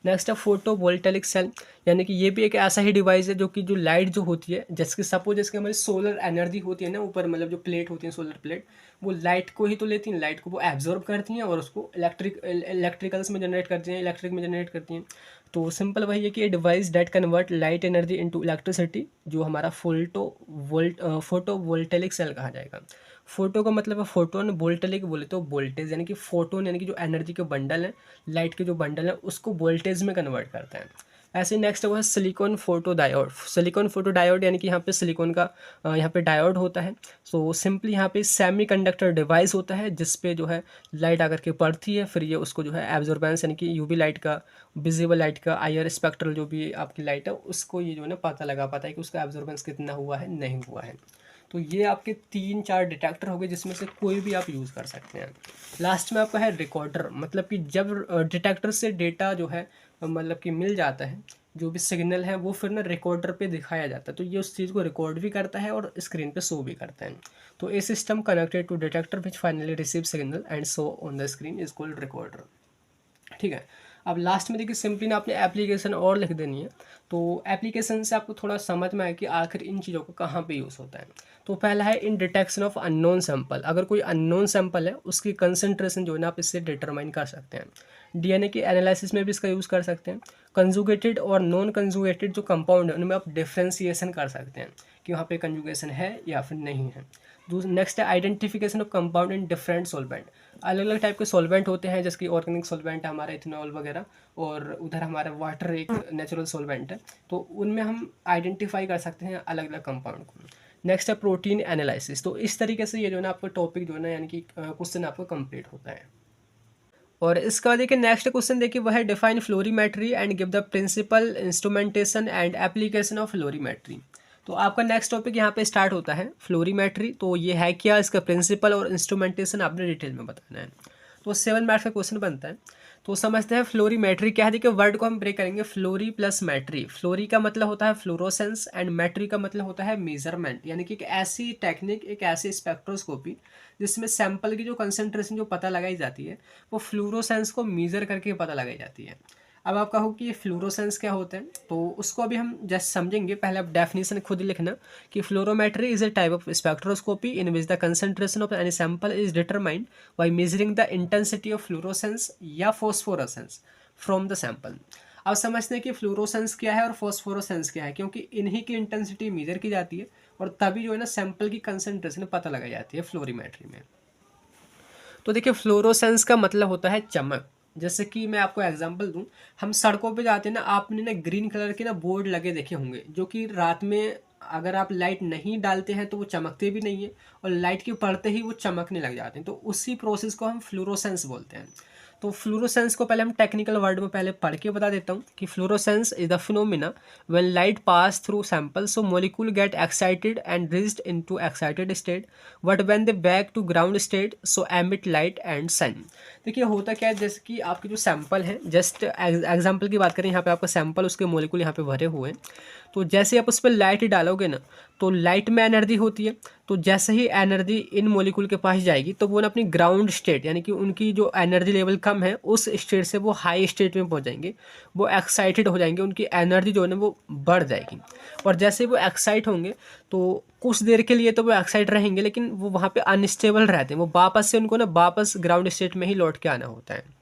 नेक्स्ट है फोटो वोल्टेलिक सेल, यानी कि ये भी एक ऐसा ही डिवाइस है जो कि जो लाइट जो होती है, जैसे सपोज जैसे हमारी सोलर एनर्जी होती है ना ऊपर, मतलब जो प्लेट होती है सोलर प्लेट, वो लाइट को ही तो लेती हैं, लाइट को वो एब्जॉर्ब करती हैं और उसको इलेक्ट्रिकल्स में जनरेट करती हैं, इलेक्ट्रिक में जनरेट करती हैं। तो सिंपल वही है कि ये device that convert light energy into electricity, जो हमारा फोटो वोल्टेलिक सेल कहा जाएगा। फोटो का मतलब है फोटोन, वोल्टेलिक बोले तो वोल्टेज, यानी कि फोटोन यानी कि जो एनर्जी के बंडल हैं, लाइट के जो बंडल हैं उसको वोल्टेज में कन्वर्ट करते हैं। ऐसे नेक्स्ट वो है silicon photo diode. Silicon photo diode यानी कि यहाँ पे सिलिकॉन का यहाँ पे डायोड होता है। सो सिंपली यहाँ पे सेमी कंडक्टर डिवाइस होता है जिस पे जो है लाइट आकर के पड़ती है, फिर ये उसको जो है एब्जॉर्बेंस यानी कि यूवी लाइट का, विजिबल लाइट का, आईआर स्पेक्ट्रल जो भी आपकी लाइट है उसको ये जो है ना पता लगा पाता है कि उसका एब्जॉर्बेंस कितना हुआ है, नहीं हुआ है। तो ये आपके 3-4 डिटेक्टर हो गए जिसमें से कोई भी आप यूज़ कर सकते हैं। लास्ट में आपका है रिकॉर्डर, मतलब कि जब डिटेक्टर से डेटा जो है मतलब कि मिल जाता है, जो भी सिग्नल है वो फिर ना रिकॉर्डर पे दिखाया जाता है, तो ये उस चीज़ को रिकॉर्ड भी करता है और स्क्रीन पे शो भी करता है। तो a system connected to detector which finally receive signal and show on the screen is called recorder. ठीक है। अब लास्ट में देखिए सिंपली ना आपने एप्लीकेशन और लिख देनी है। तो एप्लीकेशन से आपको थोड़ा समझ में आए कि आखिर इन चीज़ों को कहाँ पे यूज़ होता है। तो पहला है इन डिटेक्शन ऑफ अननोन सैंपल। अगर कोई अननोन सैंपल है उसकी कंसंट्रेशन जो है ना आप इससे डिटरमाइन कर सकते हैं। डीएनए की एनालिसिस में भी इसका यूज़ कर सकते हैं। कंजुगेटेड और नॉन कंजुगेटेड जो कंपाउंड है उनमें आप डिफ्रेंसिएशन कर सकते हैं कि वहाँ पे कंजुगेशन है या फिर नहीं है। नेक्स्ट है identification of compound in different solvent. अलग अलग टाइप के सॉल्वेंट होते हैं, जैसे कि ऑर्गेनिक सॉल्वेंट है हमारा इथेनॉल वगैरह, और उधर हमारा वाटर एक नेचुरल सॉल्वेंट है, तो उनमें हम आइडेंटिफाई कर सकते हैं अलग अलग कंपाउंड को। नेक्स्ट है प्रोटीन एनालिसिस। तो इस तरीके से ये जो है ना आपका टॉपिक जो है ना यानी कि क्वेश्चन आपका कंप्लीट होता है। और इसका बाद देखिए नेक्स्ट क्वेश्चन देखिए वह है define fluorimetry and give the principle instrumentation and application of fluorimetry. तो आपका नेक्स्ट टॉपिक यहाँ पे स्टार्ट होता है फ्लोरीमेट्री। तो ये है क्या, इसका प्रिंसिपल और इंस्ट्रूमेंटेशन आपने डिटेल में बताना है। तो 7 मार्क्स का क्वेश्चन बनता है। तो समझते हैं फ्लोरीमेट्री क्या है। देखिए वर्ड को हम ब्रेक करेंगे, फ्लोरी प्लस मैट्री। फ्लोरी का मतलब होता है फ्लोरोसेंस एंड मैट्री का मतलब होता है मेजरमेंट, यानी कि एक ऐसी टेक्निक, एक ऐसी स्पेक्ट्रोस्कोपी जिसमें सैंपल की जो कंसंट्रेशन जो पता लगाई जाती है वो फ्लोरोसेंस को मेजर करके पता लगाई जाती है। अब आप कहो कि ये फ्लोरोसेंस क्या होता है, तो उसको अभी हम जस्ट समझेंगे। पहले आप डेफिनेशन खुद ही लिखना कि fluorometry is a type of spectroscopy in which the concentration of any sample is determined by measuring the intensity of fluorescence या फॉस्फोरेसेंस फ्रॉम द सैंपल। अब समझते हैं कि फ्लोरोसेंस क्या है और फॉस्फोरेसेंस क्या है, क्योंकि इन्हीं की इंटेंसिटी मेजर की जाती है और तभी जो है ना सैंपल की कंसंट्रेशन पता लगाई जाती है फ्लोरीमेट्री में। तो देखिए फ्लोरोसेंस का मतलब होता है चमक। जैसे कि मैं आपको एग्जांपल दूं, हम सड़कों पे जाते हैं ना, आपने ना ग्रीन कलर के ना बोर्ड लगे देखे होंगे जो कि रात में अगर आप लाइट नहीं डालते हैं तो वो चमकते भी नहीं है, और लाइट के पड़ते ही वो चमकने लग जाते हैं। तो उसी प्रोसेस को हम फ्लोरोसेंस बोलते हैं। तो फ्लोरोसेंस को पहले हम टेक्निकल वर्ड में पहले पढ़ के बता देता हूँ कि fluorescence is the phenomena when light pass through sample so molecule get excited and reached into excited state but when they back to ground state so emit light and soon. देखिए होता क्या है, जैसे कि आपके जो सैंपल हैं, जस्ट एग्जांपल की बात करें, यहाँ पे आपका सैंपल उसके मोलिक्यूल यहाँ पे भरे हुए हैं। तो जैसे आप उस पर लाइट डालोगे ना, तो लाइट में एनर्जी होती है। तो जैसे ही एनर्जी इन मोलिक्यूल के पास जाएगी तो वो ना अपनी ग्राउंड स्टेट, यानी कि उनकी जो एनर्जी लेवल कम है उस स्टेट से वो हाई स्टेट में पहुंच जाएंगे, वो एक्साइटेड हो जाएंगे, उनकी एनर्जी जो है ना वो बढ़ जाएगी। और जैसे वो एक्साइट होंगे तो कुछ देर के लिए तो वो एक्साइट रहेंगे, लेकिन वो वहाँ पे अनस्टेबल रहते हैं, वो वापस से उनको ना वापस ग्राउंड स्टेट में ही लौट के आना होता है।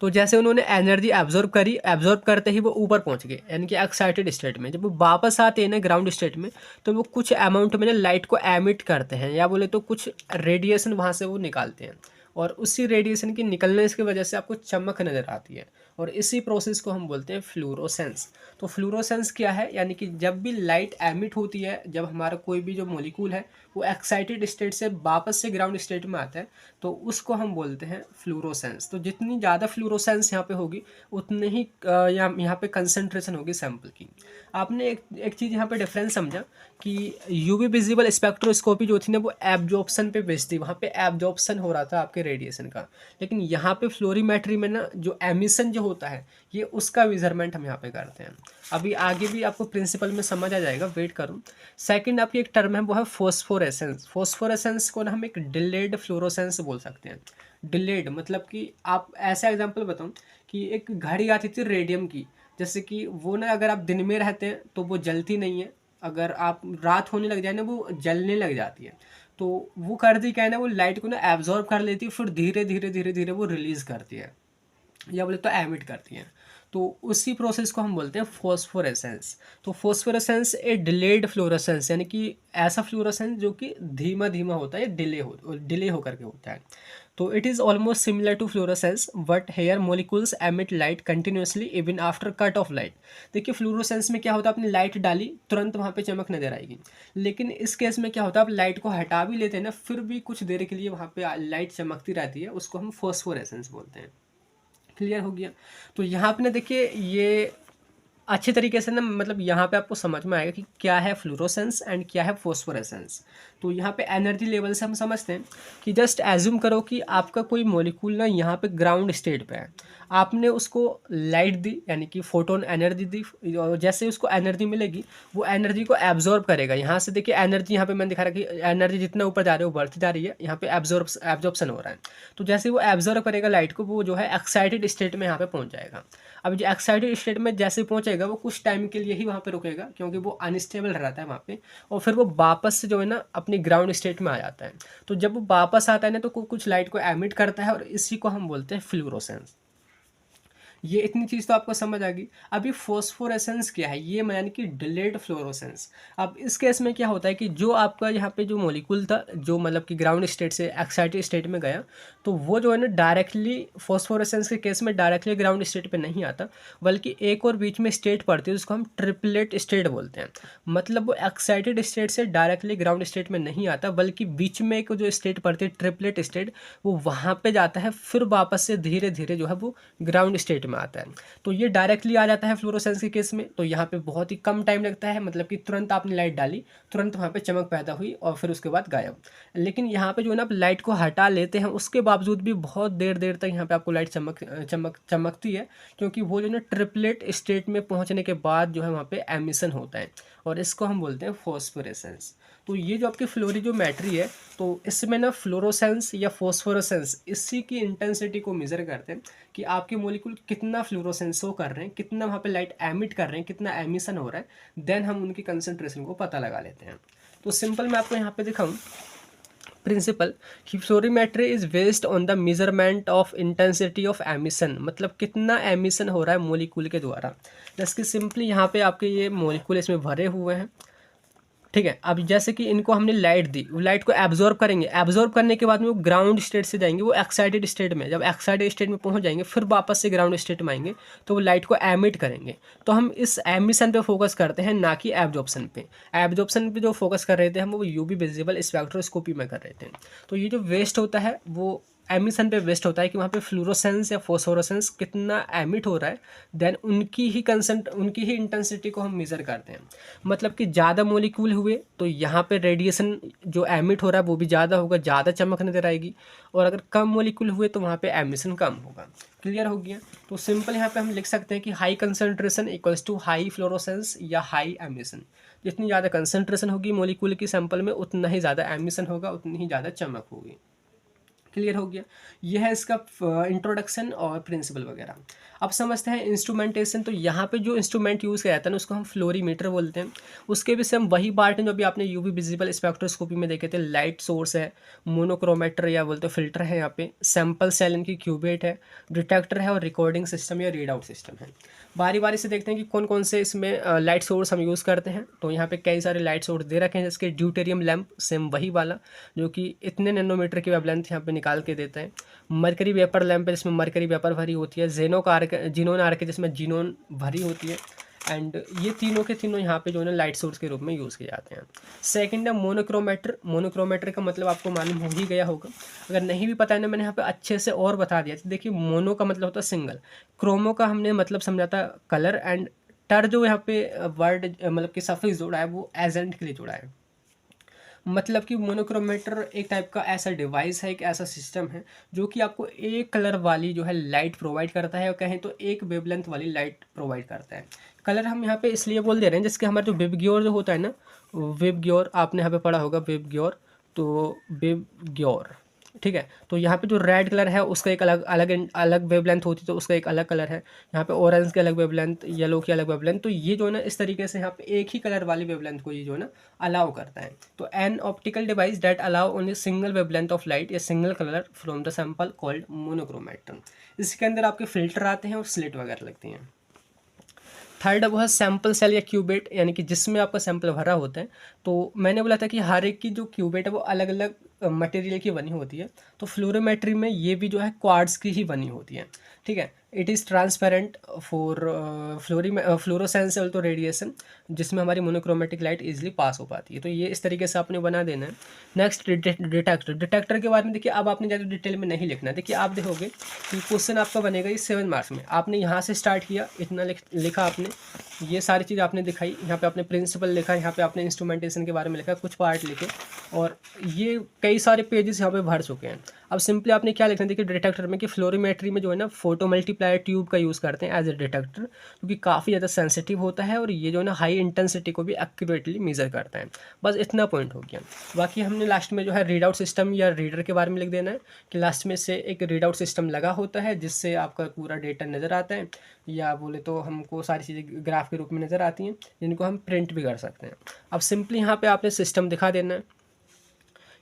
तो जैसे उन्होंने एनर्जी एब्जॉर्ब करी, एब्जॉर्ब करते ही वो ऊपर पहुंच गए, यानी कि एक्साइटेड स्टेट में। जब वो वापस आते हैं ना ग्राउंड स्टेट में, तो वो कुछ अमाउंट में ना लाइट को एमिट करते हैं, या बोले तो कुछ रेडिएशन वहाँ से वो निकालते हैं, और उसी रेडिएशन की निकलने की वजह से आपको चमक नज़र आती है, और इसी प्रोसेस को हम बोलते हैं फ्लूरोसेंस। तो फ्लूरोसेंस क्या है, यानी कि जब भी लाइट एमिट होती है, जब हमारा कोई भी जो मॉलिक्यूल है वो एक्साइटेड स्टेट से वापस से ग्राउंड स्टेट में आता है, तो उसको हम बोलते हैं फ्लूरोसेंस। तो जितनी ज़्यादा फ्लूरोसेंस यहाँ पे होगी उतनी ही यहाँ पे कंसंट्रेशन होगी सैंपल की। आपने एक चीज़ यहाँ पे डिफरेंस समझा कि यूवी विजिबल स्पेक्ट्रोस्कोपी जो थी ना वो एब्जॉर्प्शन पे बेस्ड थी, वहाँ पे एब्जॉर्प्शन हो रहा था आपके रेडिएशन का। लेकिन यहाँ पे फ्लोरीमेट्री में ना जो एमिशन जो होता है ये उसका मेजरमेंट हम यहाँ पे करते हैं। अभी आगे भी आपको प्रिंसिपल में समझ आ जाएगा, वेट करो। सेकंड आपकी एक टर्म है वो है फोस्फोरेसेंस। फोस्फोरेसेंस को ना हम एक डिलेड फ्लोरोसेंस बोल सकते हैं। डिलेड मतलब कि आप ऐसा एग्जांपल बताऊं कि एक घड़ी आती थी रेडियम की, जैसे कि वो ना अगर आप दिन में रहते हैं तो वो जलती नहीं है, अगर आप रात होने लग जाए ना वो जलने लग जाती है। तो वो करती क्या है ना, वो लाइट को ना एब्जॉर्ब कर लेती है, फिर धीरे धीरे धीरे धीरे वो रिलीज करती है, या बोले तो एमिट करती हैं। तो उसी प्रोसेस को हम बोलते हैं फोस्फोरेसेंस। तो फोस्फोरेसेंस ए डिलेड फ्लोरेसेंस, यानी कि ऐसा फ्लोरेसेंस जो कि धीमा धीमा होता है, डिले होकर के होता है। तो it is almost similar to fluorescence but here molecules emit light continuously even after cut off light. देखिए फ्लोरोसेंस में क्या होता है, आपने लाइट डाली तुरंत वहाँ पे चमक नजर आएगी, लेकिन इस केस में क्या होता है, आप लाइट को हटा भी लेते हैं ना, फिर भी कुछ देर के लिए वहाँ पे लाइट चमकती रहती है, उसको हम फोस्फोरेसेंस बोलते हैं। क्लियर हो गया। तो यहाँ पे ना देखिए ये अच्छे तरीके से ना मतलब यहाँ पे आपको समझ में आएगा कि क्या है फ्लोरोसेंस एंड क्या है फोस्फोरेसेंस। तो यहाँ पे एनर्जी लेवल से हम समझते हैं कि जस्ट एज्यूम करो कि आपका कोई मॉलिक्यूल ना यहाँ पे ग्राउंड स्टेट पे है, आपने उसको लाइट दी यानी कि फोटोन एनर्जी दी, और जैसे ही उसको एनर्जी मिलेगी वो एनर्जी को एब्जॉर्ब करेगा। यहाँ से देखिए एनर्जी, यहाँ पे मैंने दिखा रहा कि एनर्जी जितना ऊपर जा रही है वो बढ़ती जा रही है, यहाँ पे एब्जॉर्प्शन हो रहा है। तो जैसे ही वो एब्जॉर्ब करेगा लाइट को, वो जो है एक्साइटेड स्टेट में यहाँ पे पहुँच जाएगा। अब जो एक्साइटेड स्टेट में जैसे पहुंचेगा वो कुछ टाइम के लिए ही वहाँ पे रुकेगा, क्योंकि वो अनस्टेबल रहता है वहाँ पे, और फिर वो वापस से जो है ना अपनी ग्राउंड स्टेट में आ जाता है। तो जब वो वापस आता है ना तो कुछ लाइट को एमिट करता है, और इसी को हम बोलते हैं फ्लूरोसेंस। ये इतनी चीज़ तो आपको समझ आ गई। अभी फोस्फोरेसेंस क्या है, ये यानी कि डिलेड फ्लोरोसेंस। अब इस केस में क्या होता है कि जो आपका यहाँ पे जो मॉलिक्यूल था, जो मतलब कि ग्राउंड स्टेट से एक्साइटेड स्टेट में गया, तो वो जो है ना डायरेक्टली फोस्फोरेसेंस के केस में डायरेक्टली ग्राउंड स्टेट पे नहीं आता, बल्कि एक और बीच में स्टेट पड़ती है जिसको हम ट्रिपलेट स्टेट बोलते हैं। मतलब वो एक्साइटेड स्टेट से डायरेक्टली ग्राउंड स्टेट में नहीं आता, बल्कि बीच में एक जो स्टेट पड़ती है ट्रिपलेट स्टेट, वो वहाँ पे जाता है, फिर वापस से धीरे धीरे जो है वो ग्राउंड स्टेट में आता है। तो ये डायरेक्टली आ जाता है फ्लोरोसेंस के केस में, तो यहाँ पे बहुत ही कम टाइम लगता है, मतलब कि तुरंत आपने लाइट डाली, तुरंत वहाँ पे चमक पैदा हुई और फिर उसके बाद गायब। लेकिन यहाँ पे जो है ना आप लाइट को हटा लेते हैं, उसके बावजूद भी बहुत देर देर तक यहाँ पे आपको लाइट चमकती है, क्योंकि वो जो है ना ट्रिपलेट स्टेट में पहुँचने के बाद जो है वहाँ पे एमिशन होता है, और इसको हम बोलते हैं फोस्फोरेसेंस। तो ये जो आपकी फ्लोरीजोमेट्री है, तो इसमें ना फ्लोरोसेंस या फोस्फोरेसेंस इसी की इंटेंसिटी को मेज़र करते हैं कि आपके मॉलिक्यूल कितना फ्लोरोसेंस शो कर रहे हैं, कितना वहाँ पे लाइट एमिट कर रहे हैं, कितना एमिशन हो रहा है, देन हम उनकी कंसंट्रेशन को पता लगा लेते हैं। तो सिंपल मैं आपको यहाँ पे दिखाऊँ प्रिंसिपल कि fluorimetry is based on the measurement of intensity of emission, मतलब कितना एमिशन हो रहा है मॉलिक्यूल के द्वारा। जैसे कि सिंपली यहाँ पे आपके ये मॉलिक्यूल इसमें भरे हुए हैं, ठीक है। अब जैसे कि इनको हमने लाइट दी, वो लाइट को एब्जॉर्ब करेंगे, एब्जॉर्ब करने के बाद में वो ग्राउंड स्टेट से जाएंगे वो एक्साइटेड स्टेट में, जब एक्साइटेड स्टेट में पहुंच जाएंगे फिर वापस से ग्राउंड स्टेट में आएंगे, तो वो लाइट को एमिट करेंगे। तो हम इस एमिशन पे फोकस करते हैं, ना कि एब्जॉर्प्शन पे। एब्जॉर्प्शन पे जो फोकस कर रहे थे हम वो यूवी विजिबल स्पेक्ट्रोस्कोपी में कर रहे थे। तो ये जो वेस्ट होता है वो एमिशन पे वेस्ट होता है कि वहाँ पे फ्लोरोसेंस या फोस्फोरेसेंस कितना एमिट हो रहा है, देन उनकी ही इंटेंसिटी को हम मेज़र करते हैं। मतलब कि ज़्यादा मॉलिक्यूल हुए तो यहाँ पे रेडिएशन जो एमिट हो रहा है वो भी ज़्यादा होगा, ज़्यादा चमक नजर आएगी, और अगर कम मॉलिक्यूल हुए तो वहाँ पे एमिशन कम होगा। क्लियर हो गया। तो सिंपल यहाँ पे हम लिख सकते हैं कि high concentration equals to high fluorescence या हाई एमिशन। जितनी ज़्यादा कंसंट्रेशन होगी मॉलिक्यूल की सैंपल में, उतना ही ज़्यादा एमिशन होगा, उतनी ही ज़्यादा चमक होगी। क्लियर हो गया। यह है इसका इंट्रोडक्शन और प्रिंसिपल वगैरह। अब समझते हैं इंस्ट्रूमेंटेशन। तो यहाँ पे जो इंस्ट्रूमेंट यूज़ किया जाता है ना उसको हम फ्लोरीमीटर बोलते हैं। उसके भी सेम वही पार्ट है जो अभी आपने यूवी विजिबल स्पेक्ट्रोस्कोपी में देखे थे। लाइट सोर्स है, मोनोक्रोमेटर या बोलते फिल्टर है, यहाँ पे सैंपल सेल इनकी क्यूबेट है, डिटेक्टर है, और रिकॉर्डिंग सिस्टम या रीड आउट सिस्टम है। बारी बारी से देखते हैं कि कौन कौन से इसमें लाइट सोर्स हम यूज़ करते हैं। तो यहाँ पे कई सारे लाइट सोर्स दे रखे हैं, जिसके ड्यूटेरियम लैंप सेम वही वाला जो कि इतने नैनोमीटर की वेवलेंथ यहाँ पे निकाल के देते हैं। मरकरी वेपर लैंप है जिसमें मरकरी वेपर भरी होती है। जीनोन आर्क है जिसमें जीनोन भरी होती है। एंड ये तीनों के तीनों यहाँ पे जो है ना लाइट सोर्स के रूप में यूज़ किए जाते हैं। सेकंड है मोनोक्रोमेटर। मोनोक्रोमेटर का मतलब आपको मालूम हो ही गया होगा, अगर नहीं भी पता है ना मैंने यहाँ पे अच्छे से और बता दिया। तो देखिए मोनो का मतलब होता है सिंगल, क्रोमो का हमने मतलब समझा था कलर, एंड टर जो यहाँ पे वर्ड मतलब कि सफिक्स जोड़ा है वो एजेंट के लिए जोड़ा है। मतलब कि मोनोक्रोमेटर एक टाइप का ऐसा डिवाइस है, एक ऐसा सिस्टम है जो कि आपको एक कलर वाली जो है लाइट प्रोवाइड करता है, और कहें तो एक वेवलेंथ वाली लाइट प्रोवाइड करता है। कलर हम यहाँ पे इसलिए बोल दे रहे हैं जिसके हमारा जो वेबग्योर जो होता है ना, वेबग्योर आपने यहाँ पे पढ़ा होगा वेबग्योर, तो वेबग्योर ठीक है। तो यहाँ पे जो रेड कलर है उसका एक अलग अलग अलग वेवलेंथ होती है, तो उसका एक अलग कलर है। यहाँ पे ऑरेंज की अलग वेवलेंथ, येलो की अलग वेवलेंथ। तो ये जो है ना इस तरीके से यहाँ पे एक ही कलर वाली वेवलेंथ को ये जो है ना अलाउ करता है। तो an optical device that allow only single wavelength of light या single colour from the sample called monochromator. इसके अंदर आपके फिल्टर आते हैं और स्लिट वगैरह लगती हैं। थर्ड वो है सैंपल सेल या क्यूबेट, यानी कि जिसमें आपका सैंपल भरा होता है। तो मैंने बोला था कि हर एक की जो क्यूबेट है वो अलग अलग मटेरियल की बनी होती है। तो फ्लोरोमेट्री में ये भी जो है क्वार्ट्ज की ही बनी होती है, ठीक है। It is transparent for fluorescence तो रेडिएशन, जिसमें हमारी मोनोक्रोमेटिक लाइट इजीली पास हो पाती है। तो ये इस तरीके से आपने बना देना है। नेक्स्ट डिटेक्टर के बारे में देखिए, अब आपने ज़्यादा डिटेल में नहीं लिखना। देखिए आप देखोगे कि क्वेश्चन आपका बनेगा ये 7 मार्क्स में, आपने यहाँ से स्टार्ट किया, इतना लिखा आपने, ये सारी चीज़ आपने दिखाई, यहाँ पे आपने प्रिंसिपल लिखा, यहाँ पे आपने इंस्ट्रूमेंटेशन के बारे में लिखा, कुछ पार्ट लिखे, और ये कई सारे पेजेस यहाँ पे भर चुके हैं। अब सिंपली आपने क्या लिखना है, देखिए डिटेक्टर में कि फ्लोरीमेट्री में जो है ना फोटो मल्टीप्लायर ट्यूब का यूज़ करते हैं एज ए डिटेक्टर, क्योंकि काफ़ी ज़्यादा सेंसिटिव होता है और ये जो है ना हाई इंटेंसिटी को भी एक्यूरेटली मेजर करता है। बस इतना पॉइंट हो गया। बाकी हमने लास्ट में जो है रीड आउट सिस्टम या रीडर के बारे में लिख देना है कि लास्ट में से एक रीड आउट सिस्टम लगा होता है जिससे आपका पूरा डेटा नज़र आता है, या बोले तो हमको सारी चीज़ें ग्राफ के रूप में नज़र आती हैं जिनको हम प्रिंट भी कर सकते हैं। अब सिंपली यहाँ पे आपने सिस्टम दिखा देना है।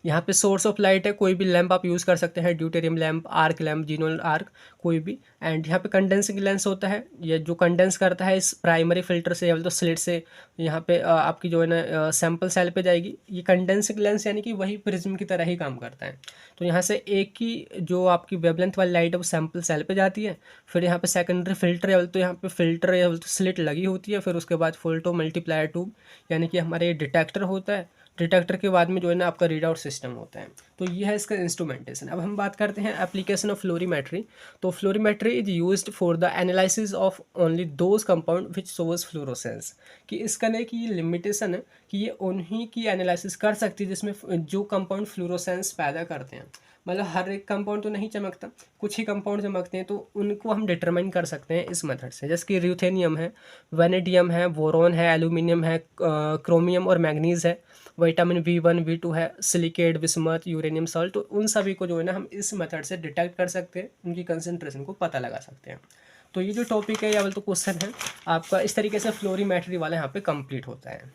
यहाँ पे सोर्स ऑफ लाइट है, कोई भी लैंप आप यूज़ कर सकते हैं, ड्यूटेरियम लैंप, आर्क लैंप, जीनोल आर्क, कोई भी। एंड यहाँ पे कंडेंसिंग लेंस होता है, ये जो कंडेंस करता है इस प्राइमरी फिल्टर से या तो स्लिट से यहाँ पे आपकी जो है ना सैंपल सेल पे जाएगी। ये कंडेंसिंग लेंस यानी कि वही प्रिज्म की तरह ही काम करता है। तो यहाँ से एक की जो आपकी वेवलेंथ वाली लाइट है वो सैंपल सेल पे जाती है, फिर यहाँ पे सेकेंडरी फिल्टर या तो यहाँ पे फिल्टर या तो स्लिट लगी होती है, फिर उसके बाद फोटो मल्टीप्लायर ट्यूब यानी कि हमारे डिटेक्टर होता है। डिटेक्टर के बाद में जो है ना आपका रीड आउट सिस्टम होता है। तो ये है इसका इंस्ट्रूमेंटेशन। अब हम बात करते हैं एप्लीकेशन ऑफ फ्लोरीमेट्री। तो fluorimetry is used for the analysis of only those compound which shows fluorescence, कि इसका नहीं कि ये लिमिटेशन है कि ये उन्हीं की एनालिसिस कर सकती है जिसमें जो कंपाउंड फ्लोरोसेंस पैदा करते हैं। मतलब हर एक कंपाउंड तो नहीं चमकता, कुछ ही कंपाउंड चमकते हैं, तो उनको हम डिटरमाइन कर सकते हैं इस मेथड से। जैसे कि र्यूथेनियम है, वेनेडियम है, बोरोन है, एल्यूमिनियम है, क्रोमियम और मैग्नीज है, विटामिन V1 V2 है, सिलिकेट, बिस्मथ, यूरेनियम सॉल्ट। तो उन सभी को जो है ना हम इस मेथड से डिटेक्ट कर सकते हैं, उनकी कंसनट्रेशन को पता लगा सकते हैं। तो ये जो टॉपिक है या बोल तो क्वेश्चन है आपका, इस तरीके से फ्लोरीमेट्री वाला यहाँ पे कंप्लीट होता है।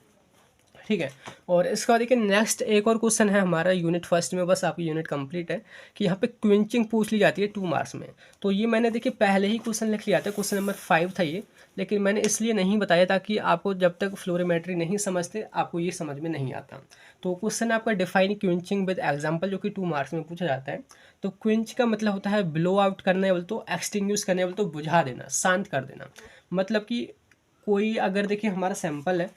ठीक है। और इसका देखिए नेक्स्ट एक और क्वेश्चन है हमारा यूनिट फर्स्ट में, बस आपकी यूनिट कंप्लीट है, कि यहाँ पे क्विंचिंग पूछ ली जाती है 2 मार्क्स में। तो ये मैंने देखिए पहले ही क्वेश्चन लिख लिया था, क्वेश्चन नंबर 5 था ये, लेकिन मैंने इसलिए नहीं बताया ताकि आपको जब तक फ्लोरीमेट्री नहीं समझते आपको ये समझ में नहीं आता। तो क्वेश्चन आपका डिफाइन क्विंचिंग विद एग्जाम्पल, जो कि 2 मार्क्स में पूछा जाता है। तो क्विंच का मतलब होता है ब्लो आउट करने, बोल तो एक्सटिंग्विश करने, बोल तो बुझा देना, शांत कर देना। मतलब कि कोई अगर देखिए हमारा सैंपल है,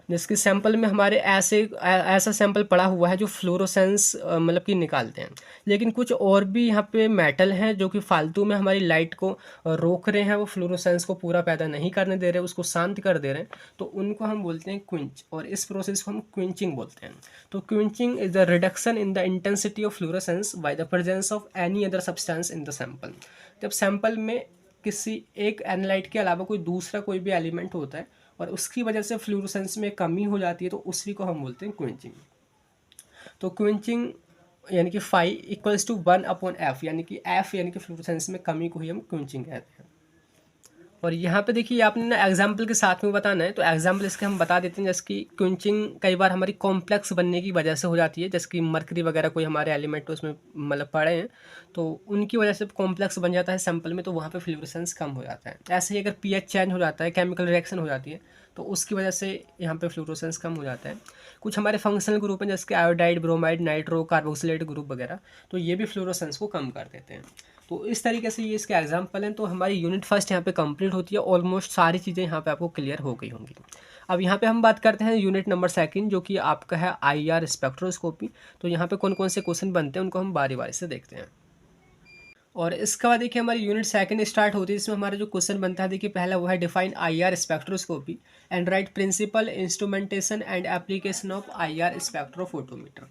जिसके सैंपल में हमारे ऐसा सैंपल पड़ा हुआ है जो फ्लोरोसेंस मतलब कि निकालते हैं, लेकिन कुछ और भी यहाँ पे मेटल हैं जो कि फालतू में हमारी लाइट को रोक रहे हैं, वो फ्लोरोसेंस को पूरा पैदा नहीं करने दे रहे, उसको शांत कर दे रहे हैं, तो उनको हम बोलते हैं क्विंच, और इस प्रोसेस को हम क्विंचिंग बोलते हैं। तो quenching is the reduction in the intensity of fluorescence by the presence of any other substance in the sample. जब सैंपल में किसी एक एनालाइट के अलावा कोई दूसरा कोई भी एलिमेंट होता है और उसकी वजह से फ्लूरोसेंस में कमी हो जाती है, तो उसी को हम बोलते हैं क्विंचिंग। तो क्विंचिंग यानी कि फाई इक्वल्स टू 1/f, यानी कि f यानी कि फ्लूरोसेंस में कमी को ही हम क्विंचिंग कहते हैं। और यहाँ पे देखिए आपने ना एग्जाम्पल के साथ में बताना है, तो एग्जाम्पल इसके हम बता देते हैं। जैसे कि क्विंचिंग कई बार हमारी कॉम्प्लेक्स बनने की वजह से हो जाती है, जैसे कि मरकरी वगैरह कोई हमारे एलिमेंट उसमें मतलब पड़े हैं, तो उनकी वजह से कॉम्प्लेक्स बन जाता है सैंपल में, तो वहाँ पे फ्लूरोसेंस कम हो जाता है। ऐसे ही अगर pH चेंज हो जाता है, केमिकल रिएक्शन हो जाती है, तो उसकी वजह से यहाँ पे फ्लूरोसेंस कम हो जाता है। कुछ हमारे फंक्शनल ग्रुप हैं जैसे कि iodide, bromide, nitro, carboxylate group वगैरह, तो ये भी फ्लूरोसेंस को कम कर देते हैं। तो इस तरीके से ये इसके एग्जाम्पल हैं। तो हमारी यूनिट फर्स्ट यहाँ पे कंप्लीट होती है, ऑलमोस्ट सारी चीज़ें यहाँ पे आपको क्लियर हो गई होंगी। अब यहाँ पे हम बात करते हैं यूनिट नंबर सेकंड, जो कि आपका है IR स्पेक्ट्रोस्कोपी। तो यहाँ पे कौन कौन से क्वेश्चन बनते हैं उनको हम बारी बारी से देखते हैं। और इसके बाद देखिए हमारी यूनिट सेकंड स्टार्ट होती है, इसमें हमारा जो क्वेश्चन बनता है देखिए पहला वो है define IR spectroscopy and write principle, instrumentation and application of IR spectrophotometer.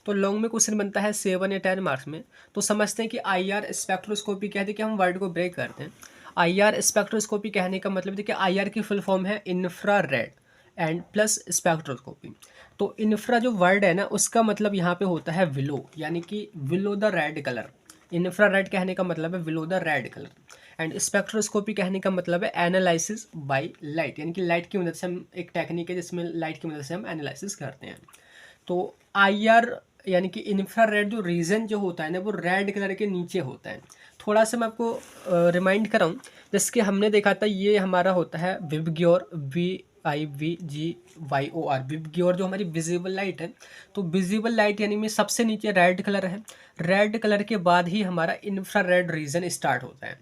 तो लॉन्ग में क्वेश्चन बनता है 7 या 10 मार्क्स में। तो समझते हैं कि IR स्पेक्ट्रोस्कोपी क्या है, कि हम वर्ड को ब्रेक करते हैं। IR स्पेक्ट्रोस्कोपी कहने का मतलब देखिए IR की फुल फॉर्म है infra red and plus spectroscopy. तो इंफ्रा जो वर्ड है ना उसका मतलब यहाँ पे होता है विलो, यानी कि willow the red colour. Infra red कहने का मतलब है willow the red colour, and spectroscopy कहने का मतलब है एनालिसिस बाय लाइट, यानी कि लाइट की मदद से हम, एक टेक्निक है जिसमें लाइट की मदद से हम एनालिसिस करते हैं। तो IR यानी कि इंफ्रारेड जो रीजन जो होता है ना वो रेड कलर के नीचे होता है। थोड़ा सा मैं आपको रिमाइंड कराऊँ, जैसे कि हमने देखा था ये हमारा होता है विबग्योर, VIVGYOR, विबग्योर जो हमारी विजिबल लाइट है। तो विजिबल लाइट यानी में सबसे नीचे रेड कलर है, रेड कलर के बाद ही हमारा इंफ्रारेड रीजन स्टार्ट होता है।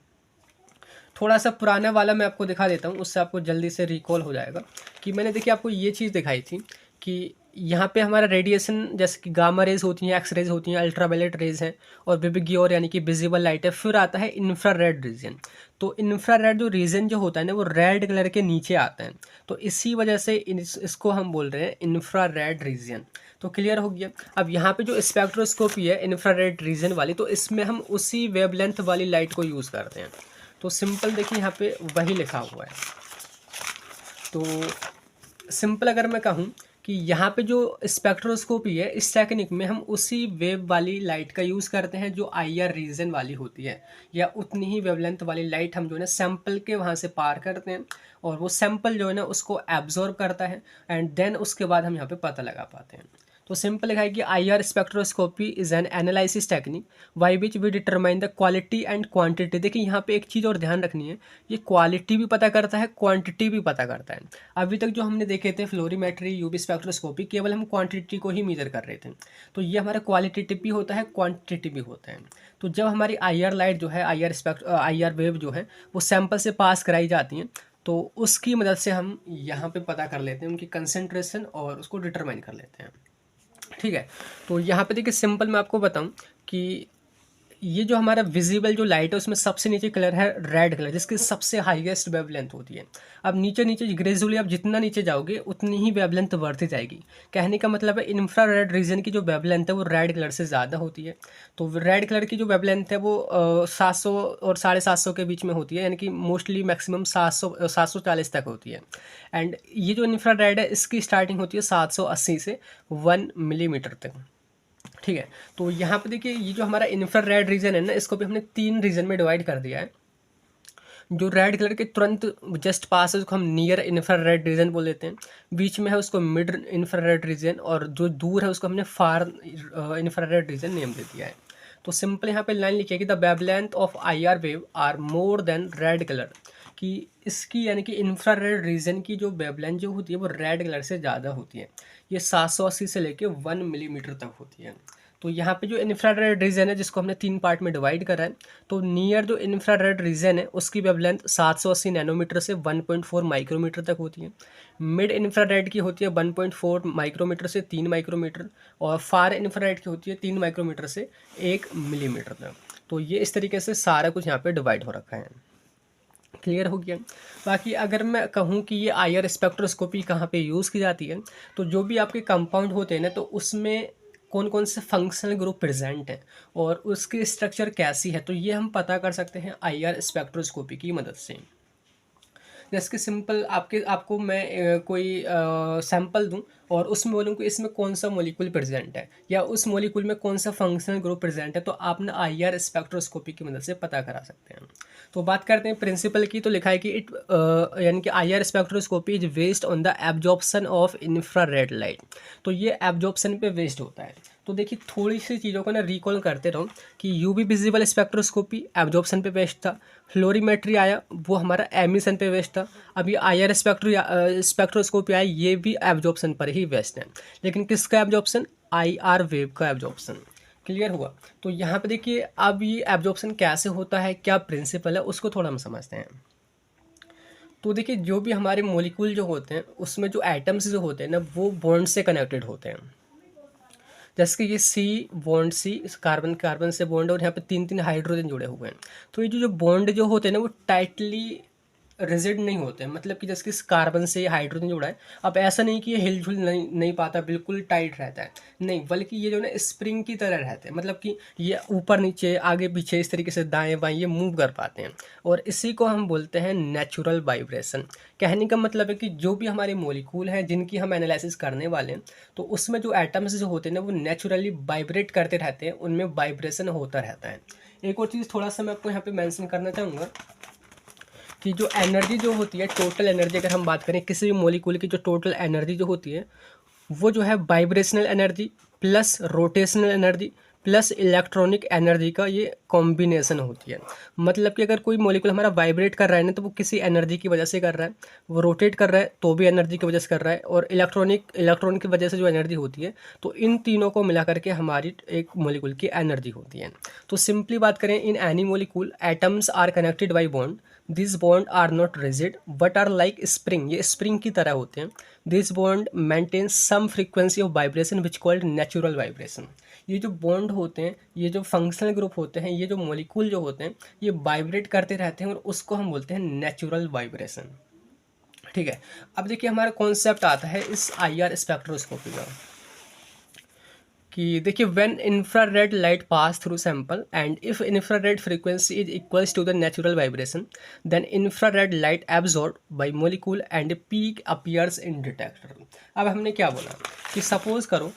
थोड़ा सा पुराना वाला मैं आपको दिखा देता हूँ, उससे आपको जल्दी से रिकॉल हो जाएगा कि मैंने देखिए आपको ये चीज़ दिखाई थी कि यहाँ पे हमारा रेडिएशन जैसे कि गामा रेज होती हैं, एक्स रेज होती हैं, अल्ट्रावायलेट रेज हैं और विजिबल यानी कि विजिबल लाइट है। फिर आता है इंफ्रारेड रीजन। तो इंफ्रारेड जो रीजन जो होता है ना वो रेड कलर के नीचे आता है, तो इसी वजह से इसको हम बोल रहे हैं इंफ्रारेड रीजन। तो क्लियर हो गया। अब यहाँ पे जो स्पेक्ट्रोस्कोपी है इंफ्रारेड रीजन वाली, तो इसमें हम उसी वेवलेंथ वाली लाइट को यूज़ करते हैं। तो सिंपल देखिए यहाँ पे वही लिखा हुआ है। तो सिंपल अगर मैं कहूँ कि यहाँ पे जो स्पेक्ट्रोस्कोपी है इस टेक्निक में हम उसी वेव वाली लाइट का यूज़ करते हैं जो IR रीजन वाली होती है, या उतनी ही वेवलेंथ वाली लाइट हम जो है ना सैंपल के वहाँ से पार करते हैं और वो सैंपल जो है ना उसको एब्जॉर्ब करता है एंड देन उसके बाद हम यहाँ पे पता लगा पाते हैं। तो सिंपल लिखा है कि IR spectroscopy is an analysis technique by which we determine the quality and quantity. देखिए यहाँ पे एक चीज़ और ध्यान रखनी है, ये क्वालिटी भी पता करता है, क्वांटिटी भी पता करता है। अभी तक जो हमने देखे थे फ्लोरीमेट्री, यूवी स्पेक्ट्रोस्कोपी, केवल हम क्वांटिटी को ही मेजर कर रहे थे। तो ये हमारा क्वालिटेटिव भी होता है, क्वांटिटी भी होता है। तो जब हमारी IR लाइट जो है, IR वेव जो है वो सैंपल से पास कराई जाती हैं, तो उसकी मदद से हम यहाँ पे पता कर लेते हैं उनकी कंसंट्रेशन और उसको डिटरमाइन कर लेते हैं। ठीक है। तो यहाँ पे देखिए सिंपल मैं आपको बताऊं कि ये जो हमारा विजिबल जो लाइट है उसमें सबसे नीचे कलर है रेड कलर, जिसकी सबसे हाईएस्ट वेवलेंथ होती है। अब नीचे नीचे ग्रेजुअली आप जितना नीचे जाओगे उतनी ही वेवलेंथ बढ़ती जाएगी। कहने का मतलब है इंफ्रारेड रीजन की जो वेवलेंथ है वो रेड कलर से ज़्यादा होती है। तो रेड कलर की जो वेवलेंथ है वो 700 और 750 के बीच में होती है, यानी कि मोस्टली मैक्सिमम 740 तक होती है। एंड ये जो इंफ्रारेड है इसकी स्टार्टिंग होती है 780 से 1 मिलीमीटर तक। ठीक है। तो यहाँ पे देखिए ये जो हमारा इंफ्रारेड रीजन है ना, इसको भी हमने 3 रीजन में डिवाइड कर दिया है। जो रेड कलर के तुरंत जस्ट पास है उसको हम नियर इंफ्रारेड रीजन बोल देते हैं, बीच में है उसको मिड इंफ्रारेड रीजन, और जो दूर है उसको हमने फार इंफ्रारेड रीजन नेम दे दिया है। तो सिंपल यहाँ पे लाइन लिखिए कि the wavelength of IR wave are more than red colour, कि इसकी यानी कि इंफ्रारेड रीजन की जो वेवलेंथ जो होती है वो रेड कलर से ज़्यादा होती है। ये 780 से लेके 1 मिलीमीटर तक होती है। तो यहाँ पे जो इंफ्रारेड रीजन है जिसको हमने 3 पार्ट में डिवाइड करा है, तो नियर जो इंफ्रारेड रीजन है उसकी वेवलेंथ 780 नैनोमीटर से 1.4 माइक्रोमीटर तक होती है। मिड इंफ्रारेड की होती है 1.4 माइक्रोमीटर से 3 माइक्रोमीटर, और फार इंफ्रारेड की होती है 3 माइक्रोमीटर से 1 मिलीमीटर तक। तो ये इस तरीके से सारा कुछ यहाँ पे डिवाइड हो रखा है। क्लियर हो गया। बाकी अगर मैं कहूँ कि ये IR स्पेक्ट्रोस्कोपी कहाँ पे यूज़ की जाती है, तो जो भी आपके कंपाउंड होते हैं ना, तो उसमें कौन कौन से फंक्शनल ग्रुप प्रेजेंट हैं और उसकी स्ट्रक्चर कैसी है, तो ये हम पता कर सकते हैं IR स्पेक्ट्रोस्कोपी की मदद से। जैसे कि सिंपल आपको मैं कोई सैंपल दूं और उसमें बोलूँ कि इसमें कौन सा मॉलिक्यूल प्रेजेंट है या उस मॉलिक्यूल में कौन सा फंक्शनल ग्रुप प्रेजेंट है, तो आप ना IR स्पेक्ट्रोस्कोपी की मदद से पता करा सकते हैं। तो बात करते हैं प्रिंसिपल की, तो लिखा है कि यानी कि IR spectroscopy is based on the absorption of infrared light. तो ये एब्जॉर्प्शन पे बेस्ड होता है। तो देखिए थोड़ी सी चीज़ों को ना रिकॉल करते रहो कि यूवी विजिबल स्पेक्ट्रोस्कोपी एब्जॉर्प्शन पे बेस्ड था, फ्लोरीमेट्री आया वो हमारा एमिशन पे बेस्ड था, अभी IR स्पेक्ट्रोस्कोपी आया ये भी एब्जॉर्प्शन पर ही बेस्ड है। लेकिन किसका एब्जॉर्प्शन? IR वेव का एब्जॉर्प्शन। क्लियर हुआ। तो यहाँ पे देखिए अब ये एब्जॉर्प्शन कैसे होता है, क्या प्रिंसिपल है, उसको थोड़ा हम समझते हैं। तो देखिए जो भी हमारे मॉलिक्यूल जो होते हैं उसमें जो एटम्स जो होते हैं ना वो बॉन्ड से कनेक्टेड होते हैं। जैसे कि ये C कार्बन कार्बन से बॉन्ड, और यहाँ पे 3 हाइड्रोजन जुड़े हुए हैं। तो ये जो बॉन्ड जो होते हैं ना वो टाइटली रिजिड नहीं होते हैं, मतलब कि जैसे कि इस कार्बन से हाइड्रोजन जुड़ा है, अब ऐसा नहीं कि ये हिलजुल नहीं पाता, बिल्कुल टाइट रहता है, नहीं, बल्कि ये जो ना स्प्रिंग की तरह रहते हैं, मतलब कि ये ऊपर नीचे आगे पीछे इस तरीके से दाएं बाएं ये मूव कर पाते हैं, और इसी को हम बोलते हैं नेचुरल वाइब्रेशन। कहने का मतलब है कि जो भी हमारे मॉलिक्यूल हैं जिनकी हम एनालिसिस करने वाले हैं, तो उसमें जो एटम्स जो होते हैं ना वो नेचुरली वाइब्रेट करते रहते हैं, उनमें वाइब्रेशन होता रहता है। एक और चीज़ थोड़ा सा मैं आपको यहाँ पे मेंशन करना चाहूँगा कि जो एनर्जी जो होती है, टोटल एनर्जी, अगर हम बात करें किसी भी मॉलिक्यूल की जो टोटल एनर्जी जो होती है वो जो है vibrational energy plus rotational energy plus electronic energy का ये कॉम्बिनेशन होती है। मतलब कि अगर कोई मॉलिक्यूल हमारा वाइब्रेट कर रहा है ना तो वो किसी एनर्जी की वजह से कर रहा है, वो रोटेट कर रहा है तो भी एनर्जी की वजह से कर रहा है, और इलेक्ट्रॉन की वजह से जो एनर्जी होती है, तो इन तीनों को मिला करके हमारी एक मॉलिक्यूल की एनर्जी होती है। तो सिंपली बात करें, in any molecule atoms are connected by bond this bond are not rigid but are like spring, ये स्प्रिंग की तरह होते हैं। This bond maintain some frequency of vibration which called natural vibration. ये जो बॉन्ड होते हैं, ये जो फंक्शनल ग्रुप होते हैं, ये जो मॉलिक्यूल जो होते हैं, ये वाइब्रेट करते रहते हैं और उसको हम बोलते हैं नेचुरल वाइब्रेशन। ठीक है, अब देखिए हमारा कॉन्सेप्ट आता है इस IR स्पेक्ट्रोस्कोपी का कि देखिए when infrared light pass through sample and if infrared frequency is equals to the natural vibration then infrared light absorb by molecule and peak appears in detector. अब हमने क्या बोला कि सपोज करो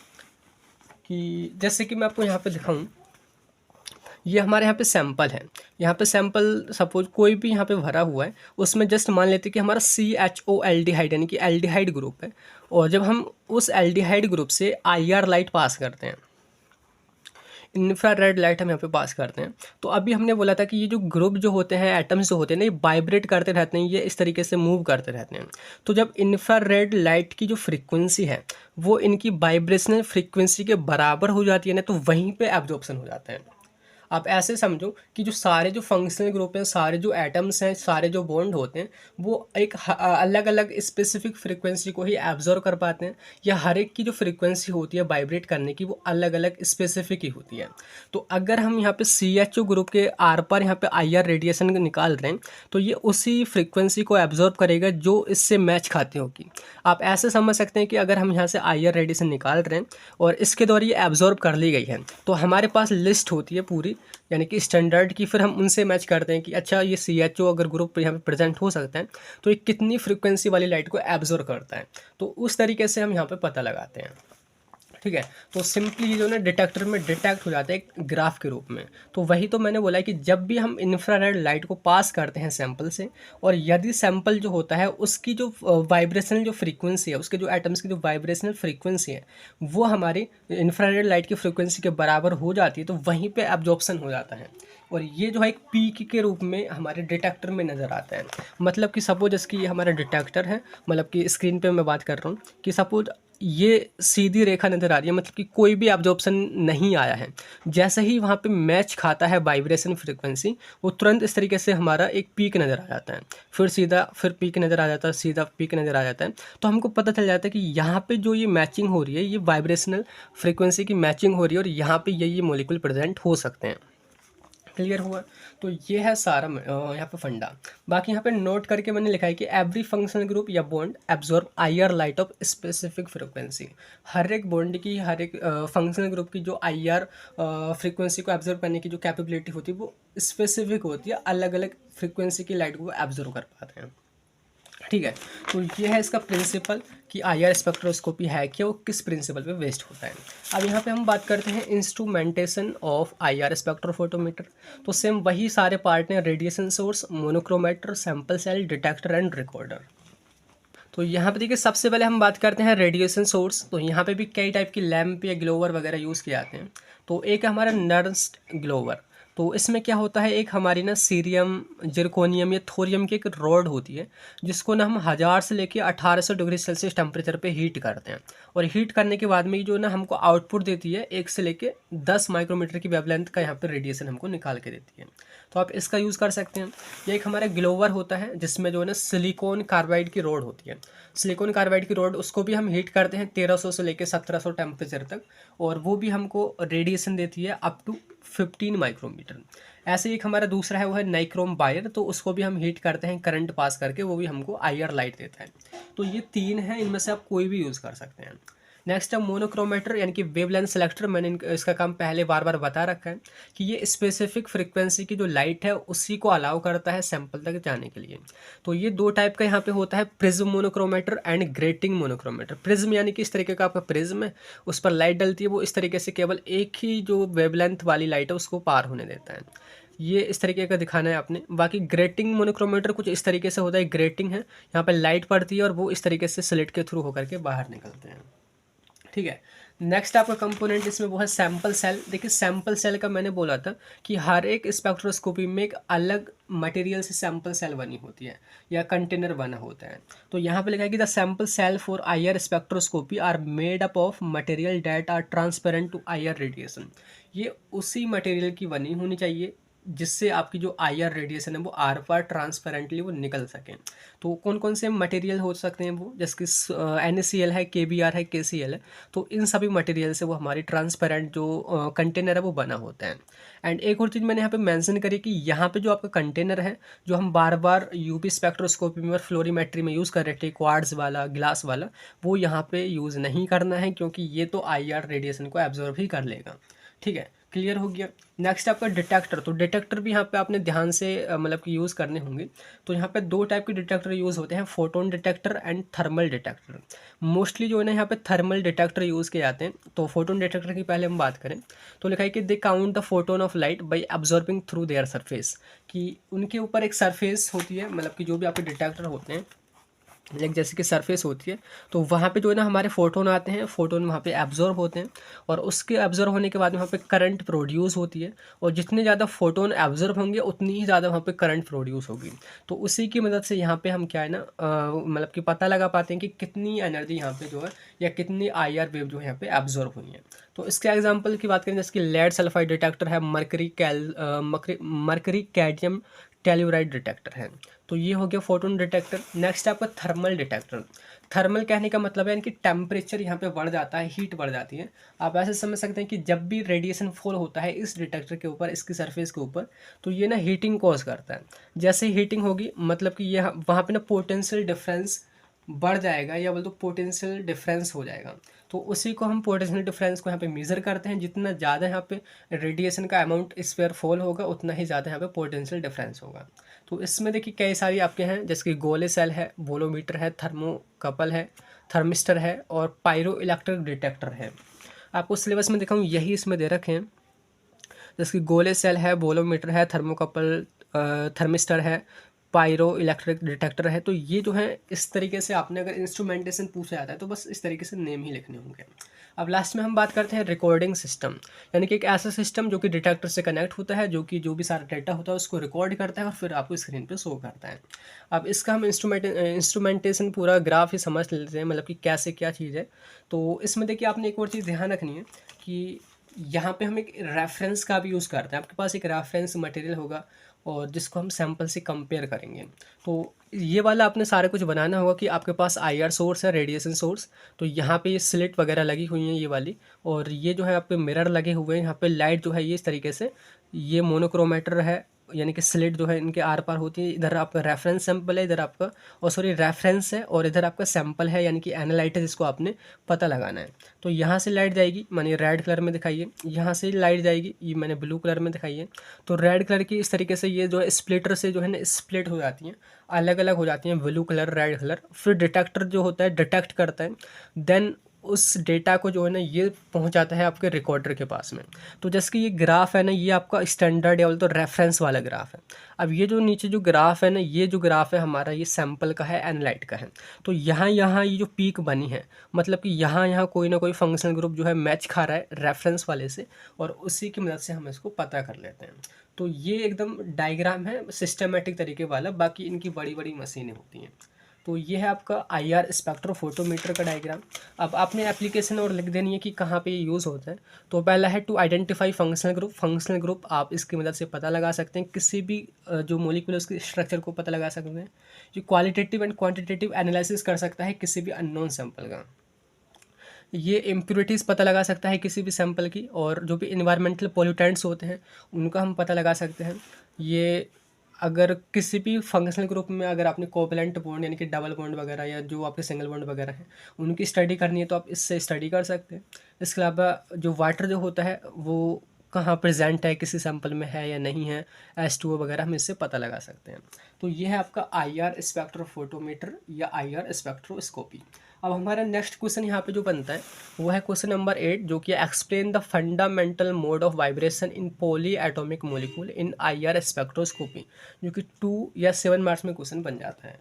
कि जैसे कि मैं आपको यहाँ पे दिखाऊं, ये हमारे यहाँ पे सैंपल है, यहाँ पे सैंपल सपोज कोई भी यहाँ पे भरा हुआ है, उसमें जस्ट मान लेते हैं कि हमारा CHO एल्डिहाइड यानी कि एल्डिहाइड ग्रुप है, और जब हम उस एल्डिहाइड ग्रुप से IR लाइट पास करते हैं, इंफ्रारेड लाइट हम यहाँ पे पास करते हैं, तो अभी हमने बोला था कि ये जो ग्रुप जो होते हैं, एटम्स जो होते हैं ना, ये वाइब्रेट करते रहते हैं, ये इस तरीके से मूव करते रहते हैं। तो जब इंफ्रारेड लाइट की जो फ्रीक्वेंसी है वो इनकी वाइब्रेशनल फ्रीक्वेंसी के बराबर हो जाती है ना, तो वहीं पे एब्जॉर्प्शन हो जाता है। आप ऐसे समझो कि जो सारे जो फंक्शनल ग्रुप हैं, सारे जो एटम्स हैं, सारे जो बॉन्ड होते हैं, वो एक अलग अलग स्पेसिफिक फ्रीक्वेंसी को ही एब्जॉर्व कर पाते हैं, या हर एक की जो फ्रीक्वेंसी होती है वाइब्रेट करने की वो अलग अलग स्पेसिफिक ही होती है। तो अगर हम यहाँ पे CHO ग्रुप के आर पर यहाँ पे IR रेडिएशन निकाल रहे हैं, तो ये उसी फ्रीक्वेंसी को एब्जॉर्व करेगा जो इससे मैच खाती होगी। आप ऐसे समझ सकते हैं कि अगर हम यहाँ से IR रेडिएशन निकाल रहे हैं और इसके द्वारा ये एब्जॉर्ब कर ली गई है, तो हमारे पास लिस्ट होती है पूरी, यानी कि स्टैंडर्ड की, फिर हम उनसे मैच करते हैं कि अच्छा ये CHO अगर ग्रुप यहाँ पे प्रेजेंट हो सकता है तो ये कितनी फ्रीक्वेंसी वाली लाइट को एब्जॉर्ब करता है, तो उस तरीके से हम यहाँ पे पता लगाते हैं। ठीक है, तो सिंपली जो ना डिटेक्टर में डिटेक्ट हो जाता है एक ग्राफ के रूप में। तो वही तो मैंने बोला कि जब भी हम इंफ्रारेड लाइट को पास करते हैं सैंपल से, और यदि सैंपल जो होता है उसकी जो वाइब्रेशनल जो फ्रीक्वेंसी है, उसके जो एटम्स की जो वाइब्रेशनल फ्रीक्वेंसी है वो हमारी इंफ्रारेड लाइट की फ्रीक्वेंसी के बराबर हो जाती है, तो वहीं पे एब्जॉर्प्शन हो जाता है, और ये जो है एक पीक के रूप में हमारे डिटेक्टर में नज़र आता है। मतलब कि सपोज इसकी ये हमारा डिटेक्टर है, मतलब कि स्क्रीन पे मैं बात कर रहा हूँ कि सपोज ये सीधी रेखा नज़र आ रही है, मतलब कि कोई भी एब्जॉर्प्शन नहीं आया है। जैसे ही वहाँ पे मैच खाता है वाइब्रेशन फ्रीक्वेंसी, वो तुरंत इस तरीके से हमारा एक पीक नज़र आ जाता है, फिर सीधा फिर पीक नज़र आ जाता है, सीधा पीक नज़र आ जाता है। तो हमको पता चल जाता है कि यहाँ पे जो ये मैचिंग हो रही है, ये वाइब्रेशनल फ्रीक्वेंसी की मैचिंग हो रही है, और यहाँ पे ये मॉलिक्यूल प्रेजेंट हो सकते हैं। क्लियर हुआ? तो ये है सारा यहाँ पे फंडा। बाकी यहाँ पे नोट करके मैंने लिखा है कि एवरी फंक्शनल ग्रुप या bond absorb IR light of specific frequency. हर एक बॉन्ड की, हर एक फंक्शनल ग्रुप की जो IR फ्रीक्वेंसी को एब्जॉर्ब करने की जो कैपेबिलिटी होती है वो स्पेसिफिक होती है, अलग अलग फ्रीक्वेंसी की लाइट को एब्जॉर्ब कर पाते हैं। ठीक है, तो ये है इसका प्रिंसिपल कि IR स्पेक्ट्रोस्कोपी है क्या, वो किस प्रिंसिपल पे बेस्ड होता है। अब यहाँ पे हम बात करते हैं इंस्ट्रूमेंटेशन ऑफ IR स्पेक्ट्रोफोटोमीटर। तो सेम वही सारे पार्ट हैं, radiation source, monochromator, sample cell, detector and recorder. तो यहाँ पे देखिए सबसे पहले हम बात करते हैं रेडिएशन सोर्स। तो यहाँ पे भी कई टाइप की लैंप या ग्लोवर वगैरह यूज़ किए जाते हैं। तो एक है हमारा नर्स्ट ग्लोवर। तो इसमें क्या होता है, एक हमारी ना सीरियम, जिरकोनियम या थोरियम की एक रॉड होती है, जिसको ना हम 1000 से लेके 1800 डिग्री सेल्सियस टेम्परेचर पे हीट करते हैं, और हीट करने के बाद में ये जो ना हमको आउटपुट देती है 1 से लेके 10 माइक्रोमीटर की वेवलेंथ का यहाँ पे रेडिएशन हमको निकाल के देती है। तो आप इसका यूज़ कर सकते हैं। ये एक हमारा ग्लोवर होता है जिसमें जो है ना सिलिकॉन कार्बाइड की रॉड होती है। सिलिकॉन कार्बाइड की रॉड, उसको भी हम हीट करते हैं 1300 से लेकर 1700 टेम्परेचर तक, और वो भी हमको रेडिएशन देती है अप टू 15 माइक्रोमीटर। ऐसे एक हमारा दूसरा है, वो है नाइक्रोम वायर। तो उसको भी हम हीट करते हैं करंट पास करके, वो भी हमको IR लाइट देता है। तो ये 3 हैं, इनमें से आप कोई भी यूज़ कर सकते हैं। नेक्स्ट है मोनोक्रोमेटर यानी कि वेवलेंथ सेलेक्टर। मैंने इसका काम पहले बार बार बता रखा है कि ये स्पेसिफिक फ्रीक्वेंसी की जो लाइट है उसी को अलाउ करता है सैंपल तक जाने के लिए। तो ये 2 टाइप का यहाँ पे होता है, prism monochromator and grating monochromator. Prism यानी कि इस तरीके का आपका प्रिज्म है, उस पर लाइट डलती है, वो इस तरीके से केवल एक ही जो वेवलेंथ वाली लाइट है उसको पार होने देता है। ये इस तरीके का दिखाना है आपने। बाकी ग्रेटिंग मोनोक्रोमेटर कुछ इस तरीके से होता है, ग्रेटिंग है, यहाँ पे लाइट पड़ती है और वो इस तरीके से स्लिट के थ्रू होकर के बाहर निकलते हैं। ठीक है, नेक्स्ट आपका कंपोनेंट इसमें वो है सैंपल सेल। देखिए सैंपल सेल का मैंने बोला था कि हर एक स्पेक्ट्रोस्कोपी में एक अलग मटेरियल से सैंपल सेल बनी होती है या कंटेनर बना होता है। तो यहाँ पे लिखा है कि the sample cell for IR spectroscopy are made up of material that are transparent to IR radiation. ये उसी मटेरियल की बनी होनी चाहिए जिससे आपकी जो IR रेडिएशन है वो आर पार ट्रांसपेरेंटली वो निकल सकें। तो कौन कौन से मटेरियल हो सकते हैं वो, जैसे कि NaCl है, KBr है, KCl है। तो इन सभी मटेरियल से वो हमारी ट्रांसपेरेंट जो कंटेनर है वो बना होता है। एंड एक और चीज़ मैंने यहाँ पे मेंशन करी कि यहाँ पे जो आपका कंटेनर है, जो हम बार बार यूवी स्पेक्ट्रोस्कोपी में और फ्लोरीमेट्री में यूज़ कर रहे थे, क्वार्ट्ज वाला, ग्लास वाला, वो यहाँ पे यूज़ नहीं करना है, क्योंकि ये तो IR रेडिएशन को एब्जॉर्ब ही कर लेगा। ठीक है, क्लियर हो गया। नेक्स्ट आपका डिटेक्टर। तो डिटेक्टर भी यहाँ पे आपने ध्यान से मतलब कि यूज़ करने होंगे। तो यहाँ पे दो टाइप के डिटेक्टर यूज़ होते हैं, photon detector and thermal detector. Mostly जो है ना यहाँ पे थर्मल डिटेक्टर यूज़ किए जाते हैं। तो फोटोन डिटेक्टर की पहले हम बात करें तो लिखा है कि they count the photon of light by absorbing through their surface, कि उनके ऊपर एक सरफेस होती है, मतलब कि जो भी आपके डिटेक्टर होते हैं लाइक जैसे कि सरफेस होती है, तो वहाँ पे जो है ना हमारे फोटोन आते हैं, फोटोन वहाँ पे एब्जॉर्ब होते हैं, और उसके एब्जॉर्ब होने के बाद वहाँ पे करंट प्रोड्यूस होती है, और जितने ज़्यादा फोटोन एब्जॉर्ब होंगे उतनी ही ज़्यादा वहाँ पे करंट प्रोड्यूस होगी। तो उसी की मदद से यहाँ पे हम क्या है ना मतलब कि पता लगा पाते हैं कि कितनी एनर्जी यहाँ पे जो है या कितनी IR वेव जो है यहाँ पे एब्जॉर्ब हुई है। तो इसके एग्जाम्पल की बात करें, जैसे कि लेड सल्फाइड डिटेक्टर है, मरकरी कैडमियम टेल्यूराइड डिटेक्टर है। तो ये हो गया फोटोन डिटेक्टर। नेक्स्ट आपका थर्मल डिटेक्टर। थर्मल कहने का मतलब है यानी कि टेम्परेचर यहाँ पे बढ़ जाता है, हीट बढ़ जाती है। आप ऐसे समझ सकते हैं कि जब भी रेडिएशन फॉल होता है इस डिटेक्टर के ऊपर, इसकी सरफेस के ऊपर, तो ये ना हीटिंग कॉज करता है। जैसे हीटिंग होगी मतलब कि ये वहाँ पे ना पोटेंशियल डिफरेंस बढ़ जाएगा, या बोल तो पोटेंशियल डिफरेंस हो जाएगा। तो उसी को हम पोटेंशियल डिफरेंस को यहाँ पे मेज़र करते हैं। जितना ज़्यादा यहाँ पे रेडिएशन का अमाउंट इस पर फॉल होगा उतना ही ज़्यादा यहाँ पे पोटेंशियल डिफरेंस होगा। तो इसमें देखिए कई सारी आपके हैं, जैसे कि गोले सेल है, वोलोमीटर है, थर्मोकपल है, थर्मिस्टर है, और पायरो इलेक्ट्रिक डिटेक्टर है। आपको सिलेबस में दिखाऊँ यही इसमें दे रखे हैं, जैसे कि गोले सेल है, वोलोमीटर है, थर्मोकपल, थर्मिस्टर है, पायरो इलेक्ट्रिक डिटेक्टर है। तो ये जो है इस तरीके से आपने अगर इंस्ट्रूमेंटेशन पूछा जाता है तो बस इस तरीके से नेम ही लिखने होंगे। अब लास्ट में हम बात करते हैं रिकॉर्डिंग सिस्टम, यानी कि एक ऐसा सिस्टम जो कि डिटेक्टर से कनेक्ट होता है, जो कि जो भी सारा डेटा होता है उसको रिकॉर्ड करता है और फिर आपको स्क्रीन पे शो करता है। अब इसका हम इंस्ट्रूमेंटेशन पूरा ग्राफ ही समझ लेते हैं, मतलब कि कैसे क्या चीज़ है। तो इसमें देखिए आपने एक और चीज़ ध्यान रखनी है कि यहाँ पे हम एक रेफरेंस का भी यूज़ करते हैं। आपके पास एक रेफरेंस मटेरियल होगा और जिसको हम सैंपल से कंपेयर करेंगे। तो ये वाला आपने सारे कुछ बनाना होगा कि आपके पास IR सोर्स है, रेडिएशन सोर्स। तो यहाँ पे ये स्लिट वगैरह लगी हुई हैं ये वाली, और ये जो है आपके मिरर लगे हुए हैं। यहाँ पे लाइट जो है ये इस तरीके से, ये मोनोक्रोमेटर है, यानी कि स्लिट जो है इनके आर पार होती है। इधर आपका रेफरेंस सैंपल है, इधर आपका सॉरी रेफरेंस है, और इधर आपका सैंपल है, यानी कि एनालाइट है जिसको आपने पता लगाना है। तो यहाँ से लाइट जाएगी, मानिए रेड कलर में दिखाइए, यहाँ से लाइट जाएगी, ये मैंने ब्लू कलर में दिखाई है। तो रेड कलर की इस तरीके से ये जो है स्प्लिटर से जो है ना स्प्लिट हो जाती हैं, अलग अलग हो जाती हैं, ब्लू कलर, रेड कलर। फिर डिटेक्टर जो होता है डिटेक्ट करता है, देन उस डेटा को जो है ना ये पहुंचाता है आपके रिकॉर्डर के पास में। तो जैसे कि ये ग्राफ है ना, ये आपका स्टैंडर्ड या बोल तो रेफरेंस वाला ग्राफ है। अब ये जो नीचे जो ग्राफ है ना, ये जो ग्राफ है हमारा, ये सैंपल का है, एनालाइट का है। तो यहाँ यहाँ ये जो पीक बनी है, मतलब कि यहाँ यहाँ कोई ना कोई फंक्शनल ग्रुप जो है मैच खा रहा है रेफरेंस वाले से, और उसी की मदद से हम इसको पता कर लेते हैं। तो ये एकदम डायग्राम है सिस्टमेटिक तरीके वाला, बाकी इनकी बड़ी बड़ी मशीनें होती हैं। तो ये है आपका IR स्पेक्ट्रोफोटोमीटर का डायग्राम। अब आपने एप्लीकेशन और लिख देनी है कि कहाँ पे ये यूज़ होता है। तो पहला है to identify functional group. Functional group आप इसकी मदद से पता लगा सकते हैं, किसी भी जो मोलिक्यूल है उसके स्ट्रक्चर को पता लगा सकते हैं। जो क्वालिटेटिव एंड क्वांटिटेटिव एनालिसिस कर सकता है किसी भी अननोन सैंपल का। ये इम्प्योरिटीज़ पता लगा सकता है किसी भी सैंपल की, और जो भी इन्वायरमेंटल पोल्यूटेंट्स होते हैं उनका हम पता लगा सकते हैं। ये अगर किसी भी फंक्शनल ग्रुप में अगर आपने कोवैलेंट बॉन्ड यानी कि डबल बॉन्ड वगैरह, या जो आपके सिंगल बॉन्ड वगैरह हैं उनकी स्टडी करनी है तो आप इससे स्टडी कर सकते हैं। इसके अलावा जो वाटर जो होता है वो कहाँ प्रेजेंट है, किसी सैंपल में है या नहीं है, H2O वगैरह हम इससे पता लगा सकते हैं। तो ये है आपका IR स्पेक्ट्रोफोटोमीटर या IR स्पेक्ट्रोस्कोपी। अब हमारा नेक्स्ट क्वेश्चन यहाँ पे जो बनता है वो है क्वेश्चन नंबर 8, जो कि explain the fundamental mode of vibration in poly atomic molecule in IR spectroscopy, जो कि 2 या 7 मार्क्स में क्वेश्चन बन जाता है।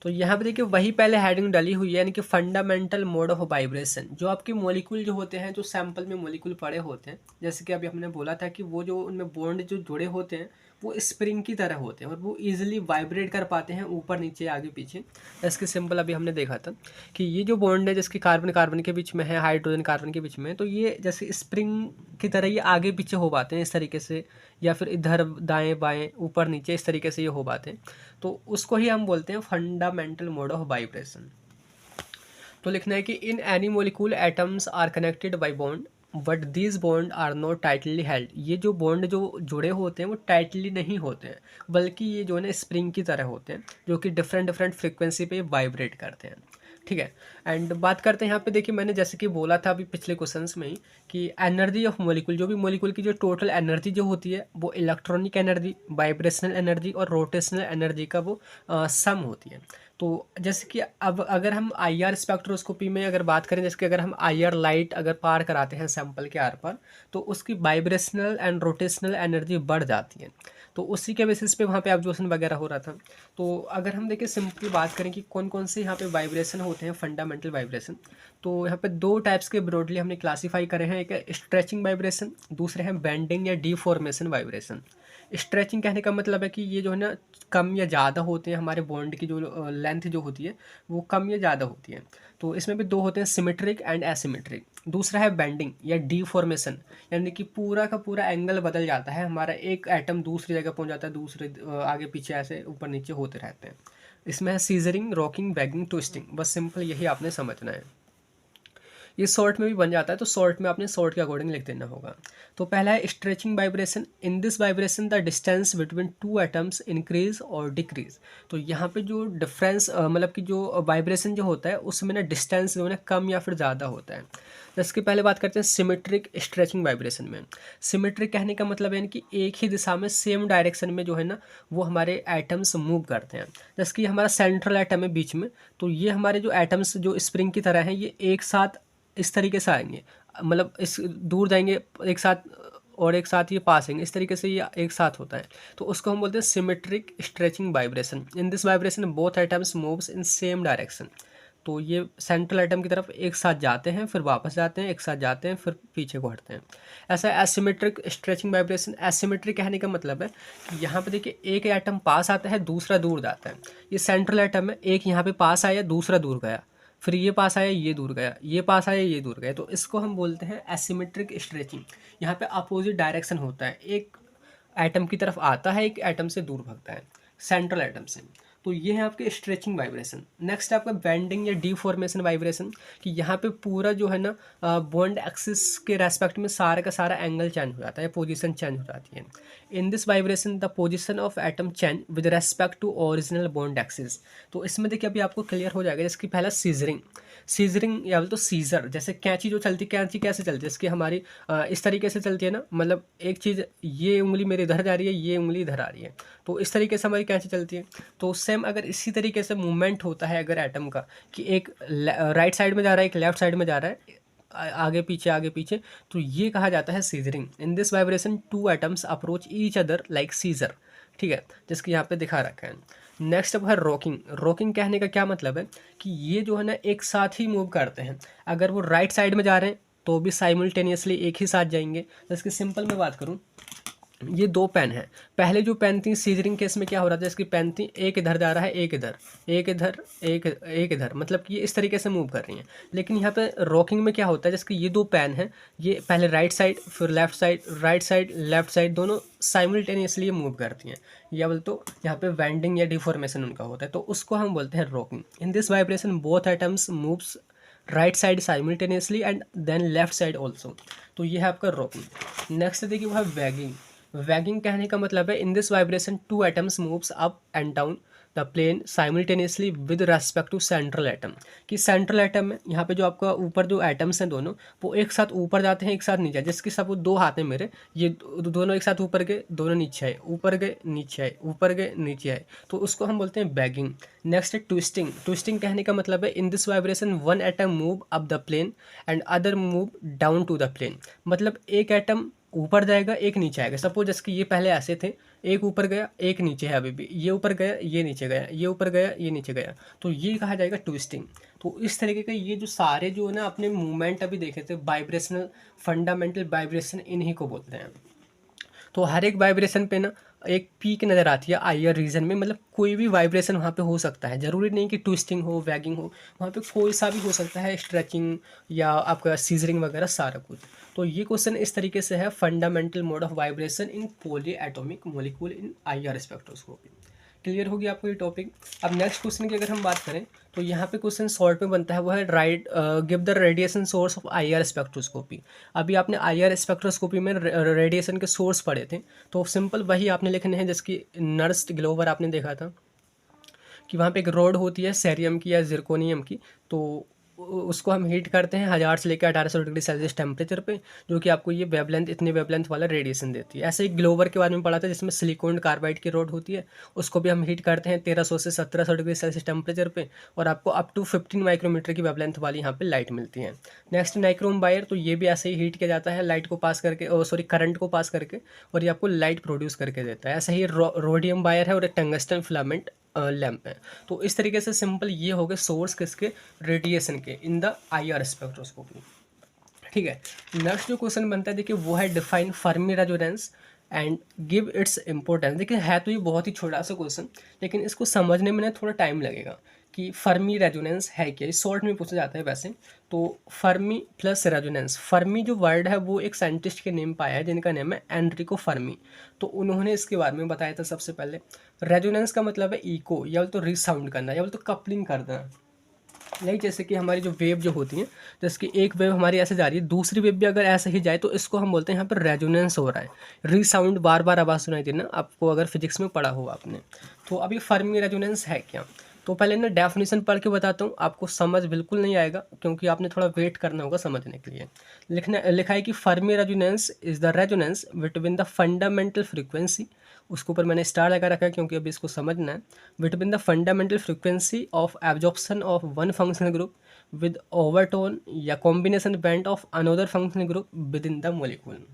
तो यहाँ पे देखिए वही पहले हेडिंग डली हुई है, यानी कि फंडामेंटल मोड ऑफ वाइब्रेशन। जो आपके मोलिक्यूल जो होते हैं, जो सैंपल में मोलिक्यूल पड़े होते हैं, जैसे कि अभी हमने बोला था कि वो जो उनमें बॉन्ड जो जुड़े होते हैं वो स्प्रिंग की तरह होते हैं और वो इजीली वाइब्रेट कर पाते हैं ऊपर नीचे आगे पीछे। इसके सिंपल अभी हमने देखा था कि ये जो बॉन्ड है जिसकी कार्बन कार्बन के बीच में है, हाइड्रोजन कार्बन के बीच में है, तो ये जैसे स्प्रिंग की तरह ये आगे पीछे हो पाते हैं इस तरीके से, या फिर इधर दाएं बाएं ऊपर नीचे, इस तरीके से ये हो बातें, तो उसको ही हम बोलते हैं फंडामेंटल मोड ऑफ वाइब्रेशन। तो लिखना है कि in any molecule atoms are connected by bond but these bond are not tightly held. ये जो बॉन्ड जो जुड़े होते हैं वो टाइटली नहीं होते हैं, बल्कि ये जो है ना स्प्रिंग की तरह होते हैं, जो कि डिफरेंट डिफरेंट फ्रिक्वेंसी पे वाइब्रेट करते हैं। ठीक है। एंड बात करते हैं यहाँ पे, देखिए मैंने जैसे कि बोला था अभी पिछले क्वेश्चंस में ही कि एनर्जी ऑफ मोलिक्यूल, जो भी मोलिक्यूल की जो टोटल एनर्जी जो होती है वो इलेक्ट्रॉनिक एनर्जी, वाइब्रेशनल एनर्जी और रोटेशनल एनर्जी का वो सम होती है। तो जैसे कि अब अगर हम आईआर स्पेक्ट्रोस्कोपी में अगर बात करें, जैसे कि अगर हम आईआर लाइट अगर पार कराते हैं सैंपल के आर पार, तो उसकी वाइब्रेशनल एंड रोटेशनल एनर्जी बढ़ जाती है। तो उसी के बेसिस पे वहाँ पे ऑब्जर्वेशन वगैरह हो रहा था। तो अगर हम देखिए सिंपली बात करें कि कौन कौन से यहाँ पे वाइब्रेशन होते हैं, फंडामेंटल वाइब्रेशन, तो यहाँ पे दो टाइप्स के ब्रॉडली हमने क्लासीफाई करे हैं। एक है स्ट्रेचिंग वाइब्रेशन, दूसरे हैं बेंडिंग या डीफॉर्मेशन वाइब्रेशन। स्ट्रेचिंग कहने का मतलब है कि ये जो है ना कम या ज़्यादा होते हैं, हमारे बॉन्ड की जो लेंथ जो होती है वो कम या ज़्यादा होती है। तो इसमें भी दो होते हैं, सिमेट्रिक एंड एसिमेट्रिक। दूसरा है बेंडिंग या डीफॉर्मेशन, यानी कि पूरा का पूरा एंगल बदल जाता है, हमारा एक एटम दूसरी जगह पहुंच जाता है, दूसरे आगे पीछे ऐसे ऊपर नीचे होते रहते हैं। इसमें है सीजरिंग, रॉकिंग, बैगिंग, ट्विस्टिंग। बस सिंपल यही आपने समझना है। ये शॉर्ट में भी बन जाता है, तो शॉर्ट में आपने शॉर्ट के अकॉर्डिंग लिख देना होगा। तो पहला है stretching vibration. In this vibration the distance between two atoms increase और डिक्रीज। तो यहाँ पे जो डिफरेंस मतलब कि जो वाइब्रेशन जो होता है उसमें ना डिस्टेंस जो है ना कम या फिर ज़्यादा होता है। तो इसके पहले बात करते हैं सिमेट्रिक स्ट्रेचिंग वाइब्रेशन में। सिमेट्रिक कहने का मतलब है कि एक ही दिशा में सेम डायरेक्शन में जो है ना वो हमारे एटम्स मूव करते हैं। जैसे कि हमारा सेंट्रल एटम है बीच में, तो ये हमारे जो एटम्स जो स्प्रिंग की तरह हैं ये एक साथ इस तरीके से आएंगे, मतलब इस दूर जाएंगे एक साथ और एक साथ ये पास आएंगे, इस तरीके से ये एक साथ होता है। तो उसको हम बोलते हैं symmetric stretching vibration. In this vibration both atoms moves in same direction. तो ये सेंट्रल एटम की तरफ एक साथ जाते हैं, फिर वापस जाते हैं, एक साथ जाते हैं, फिर पीछे को हटते हैं। ऐसा एसिमेट्रिक स्ट्रेचिंग वाइब्रेशन। एसिमेट्रिक कहने का मतलब है कि यहाँ पे देखिए एक एटम पास आता है, दूसरा दूर जाता है। ये सेंट्रल एटम है, एक यहाँ पे पास आया, दूसरा दूर गया, फिर ये पास आया, ये दूर गया, ये पास आया, ये दूर गया। तो इसको हम बोलते हैं एसिमेट्रिक स्ट्रेचिंग। यहाँ पे अपोजिट डायरेक्शन होता है, एक एटम की तरफ आता है, एक एटम से दूर भागता है, सेंट्रल एटम से। तो ये है आपके स्ट्रेचिंग वाइब्रेशन। नेक्स्ट आपका बेंडिंग या डीफॉर्मेशन वाइब्रेशन, कि यहाँ पे पूरा जो है ना बॉन्ड एक्सिस के रेस्पेक्ट में सारा का सारा एंगल चेंज हो जाता है, पोजीशन चेंज हो जाती है। In this vibration the position of atom change with respect to original bond axis. तो इसमें देखिए अभी आपको क्लियर हो जाएगा। जैसे कि पहला सीजरिंग, सीजरिंग या तो सीजर, जैसे कैंची जो चलती, कैंची कैसे चलती है, जैसे कि हमारी इस तरीके से चलती है ना, मतलब एक चीज़ ये उंगली मेरी इधर जा रही है, ये उंगली इधर आ रही है, तो इस तरीके से हमारी कैंची चलती है। तो सेम अगर इसी तरीके से मूवमेंट होता है अगर एटम का, कि एक राइट साइड में जा रहा है, एक लेफ्ट साइड में जा रहा है, आगे पीछे आगे पीछे, तो ये कहा जाता है scissoring. In this vibration two atoms approach each other like scissor. ठीक है, जिसकी यहाँ पे दिखा रखा है। नेक्स्ट अब है रॉकिंग। रॉकिंग कहने का क्या मतलब है कि ये जो है ना एक साथ ही मूव करते हैं। अगर वो राइट साइड में जा रहे हैं तो भी साइमल्टेनियसली एक ही साथ जाएंगे। जैसे सिंपल में बात करूँ, ये दो पेन है, पहले जो पेन थी सीजरिंग केस में क्या हो रहा था, इसकी पेन थी एक इधर जा रहा है, एक इधर, एक इधर, एक इधर, मतलब कि ये इस तरीके से मूव कर रही हैं। लेकिन यहाँ पे रॉकिंग में क्या होता है, जैसे कि ये दो पेन हैं, ये पहले राइट साइड फिर left side, right side left side, दोनों साइमल्टेनियसली मूव करती हैं, या बोल तो यहाँ पे वेंडिंग या डिफॉर्मेशन उनका होता है, तो उसको हम बोलते हैं rocking. In this vibration both atoms moves right side simultaneously and then left side also. तो ये है आपका रॉकिंग। नेक्स्ट देखिए वो है वैगिंग। वैगिंग कहने का मतलब है in this vibration two atoms moves up and down the plane simultaneously with respect to central atom. कि सेंट्रल एटम में यहाँ पे जो आपका ऊपर जो एटम्स हैं दोनों, वो एक साथ ऊपर जाते हैं, एक साथ नीचे, जिसकी सब दो हाथ हैं मेरे, ये दोनों एक साथ ऊपर गए, दोनों नीचे आए, ऊपर गए नीचे आए, ऊपर गए नीचे आए, तो उसको हम बोलते हैं बैगिंग। नेक्स्ट है ट्विस्टिंग। ट्विस्टिंग कहने का मतलब है in this vibration one atom move up the plane and other move down to the plane. मतलब एक एटम ऊपर जाएगा, एक नीचे आएगा। सपोज जैसे कि ये पहले ऐसे थे, एक ऊपर गया, एक नीचे है, अभी भी ये ऊपर गया, ये नीचे गया, ये ऊपर गया, ये नीचे गया, तो ये कहा जाएगा ट्विस्टिंग। तो इस तरीके का ये जो सारे जो है ना अपने मूवमेंट अभी देखे थे, वाइब्रेशनल फंडामेंटल वाइब्रेशन, इन्हीं को बोलते हैं। तो हर एक वाइब्रेशन पे ना एक पीक नज़र आती है आईआर रीजन में, मतलब कोई भी वाइब्रेशन वहाँ पे हो सकता है, ज़रूरी नहीं कि ट्विस्टिंग हो, वैगिंग हो, वहाँ पे कोई सा भी हो सकता है, स्ट्रेचिंग या आपका सीजरिंग वगैरह सारा कुछ। तो ये क्वेश्चन इस तरीके से है, fundamental mode of vibration in poly atomic molecule in IR spectroscopy. Clear होगी आपको ये टॉपिक। अब नेक्स्ट क्वेश्चन की अगर हम बात करें तो यहाँ पे क्वेश्चन शॉर्ट में बनता है, वो है right give the radiation source of IR spectroscopy. अभी आपने IR स्पेक्ट्रोस्कोपी में रेडिएशन के सोर्स पढ़े थे, तो सिंपल वही आपने लिखने हैं, जिसकी नर्स ग्लोबर आपने देखा था कि वहाँ पे एक रॉड होती है सेरियम की या जिरकोनियम की, तो उसको हम हीट करते हैं 1000 से लेकर 1800 डिग्री सेल्सियस टेम्परेचर पे, जो कि आपको ये वेवलेंथ, इतनी वेवलेंथ वाला रेडिएशन देती है। ऐसे ही ग्लोबर के बारे में पढ़ा था, जिसमें सिलिकॉन कार्बाइड की रॉड होती है, उसको भी हम हीट करते हैं 1300 से 1700 डिग्री सेल्सियस टेम्परेचर पे, और आपको अप टू 15 माइक्रोमीटर की वेवलेंथ वाली यहाँ पे लाइट मिलती है। नेक्स्ट नाइक्रोम वायर, तो ये भी ऐसे ही हीट किया जाता है लाइट को पास करके, सॉरी करंट को पास करके, और ये आपको लाइट प्रोड्यूस करके देता है। ऐसे ही रोडियम वायर है और एक टंगस्टन फिलामेंट लैंप है। तो इस तरीके से सिंपल ये हो गए सोर्स किसके, रेडिएशन के इन द IR स्पेक्ट्रोस्कोपी। ठीक है, नेक्स्ट जो क्वेश्चन बनता है देखिए, वो है define Fermi resonance and give its importance. देखिए है तो ये बहुत ही छोटा सा क्वेश्चन, लेकिन इसको समझने में ना थोड़ा टाइम लगेगा कि फर्मी रेजोनेंस है क्या। इस शॉर्ट में पूछा जाता है वैसे तो। फर्मी प्लस रेजोनेंस, फर्मी जो वर्ड है वो एक साइंटिस्ट के नेम पाया है, जिनका नेम है एनरिको फर्मी। तो उन्होंने इसके बारे में बताया था सबसे पहले। रेजोनेंस का मतलब है इको, या तो रिसाउंड करना, या तो कपलिंग करना। नहीं, जैसे कि हमारी जो वेव जो होती है, जैसे कि एक वेव हमारी ऐसे जा रही है, दूसरी वेव भी अगर ऐसे ही जाए, तो इसको हम बोलते हैं यहाँ पर रेजोनेंस हो रहा है। रीसाउंड, बार बार आवाज़ सुनाई देना, आपको अगर फिजिक्स में पढ़ा हो आपने। तो अभी फर्मी रेजोनेंस है क्या, तो पहले ना डेफिनेशन पढ़ के बताता हूँ, आपको समझ बिल्कुल नहीं आएगा, क्योंकि आपने थोड़ा वेट करना होगा समझने के लिए। लिखा है कि Fermi resonance is the resonance between the fundamental frequency, उसके ऊपर मैंने स्टार लगा रखा है क्योंकि अभी इसको समझना है, between the fundamental frequency of absorption of one functional group with overtone या combination band of another functional group within the molecule.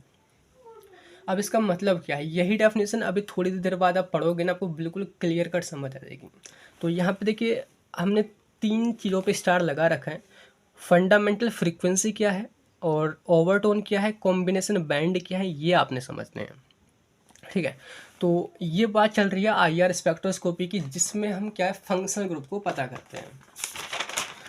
अब इसका मतलब क्या है, यही डेफिनेशन अभी थोड़ी देर बाद आप पढ़ोगे ना, आपको बिल्कुल क्लियर कट समझ आ जाएगी। तो यहाँ पे देखिए, हमने 3 चीज़ों पे स्टार लगा रखा है। फंडामेंटल फ्रीक्वेंसी क्या है, और ओवरटोन क्या है, कॉम्बिनेशन बैंड क्या है, ये आपने समझने हैं। ठीक है, तो ये बात चल रही है IR स्पेक्ट्रोस्कोपी की, जिसमें हम क्या है, फंक्शनल ग्रुप को पता करते हैं।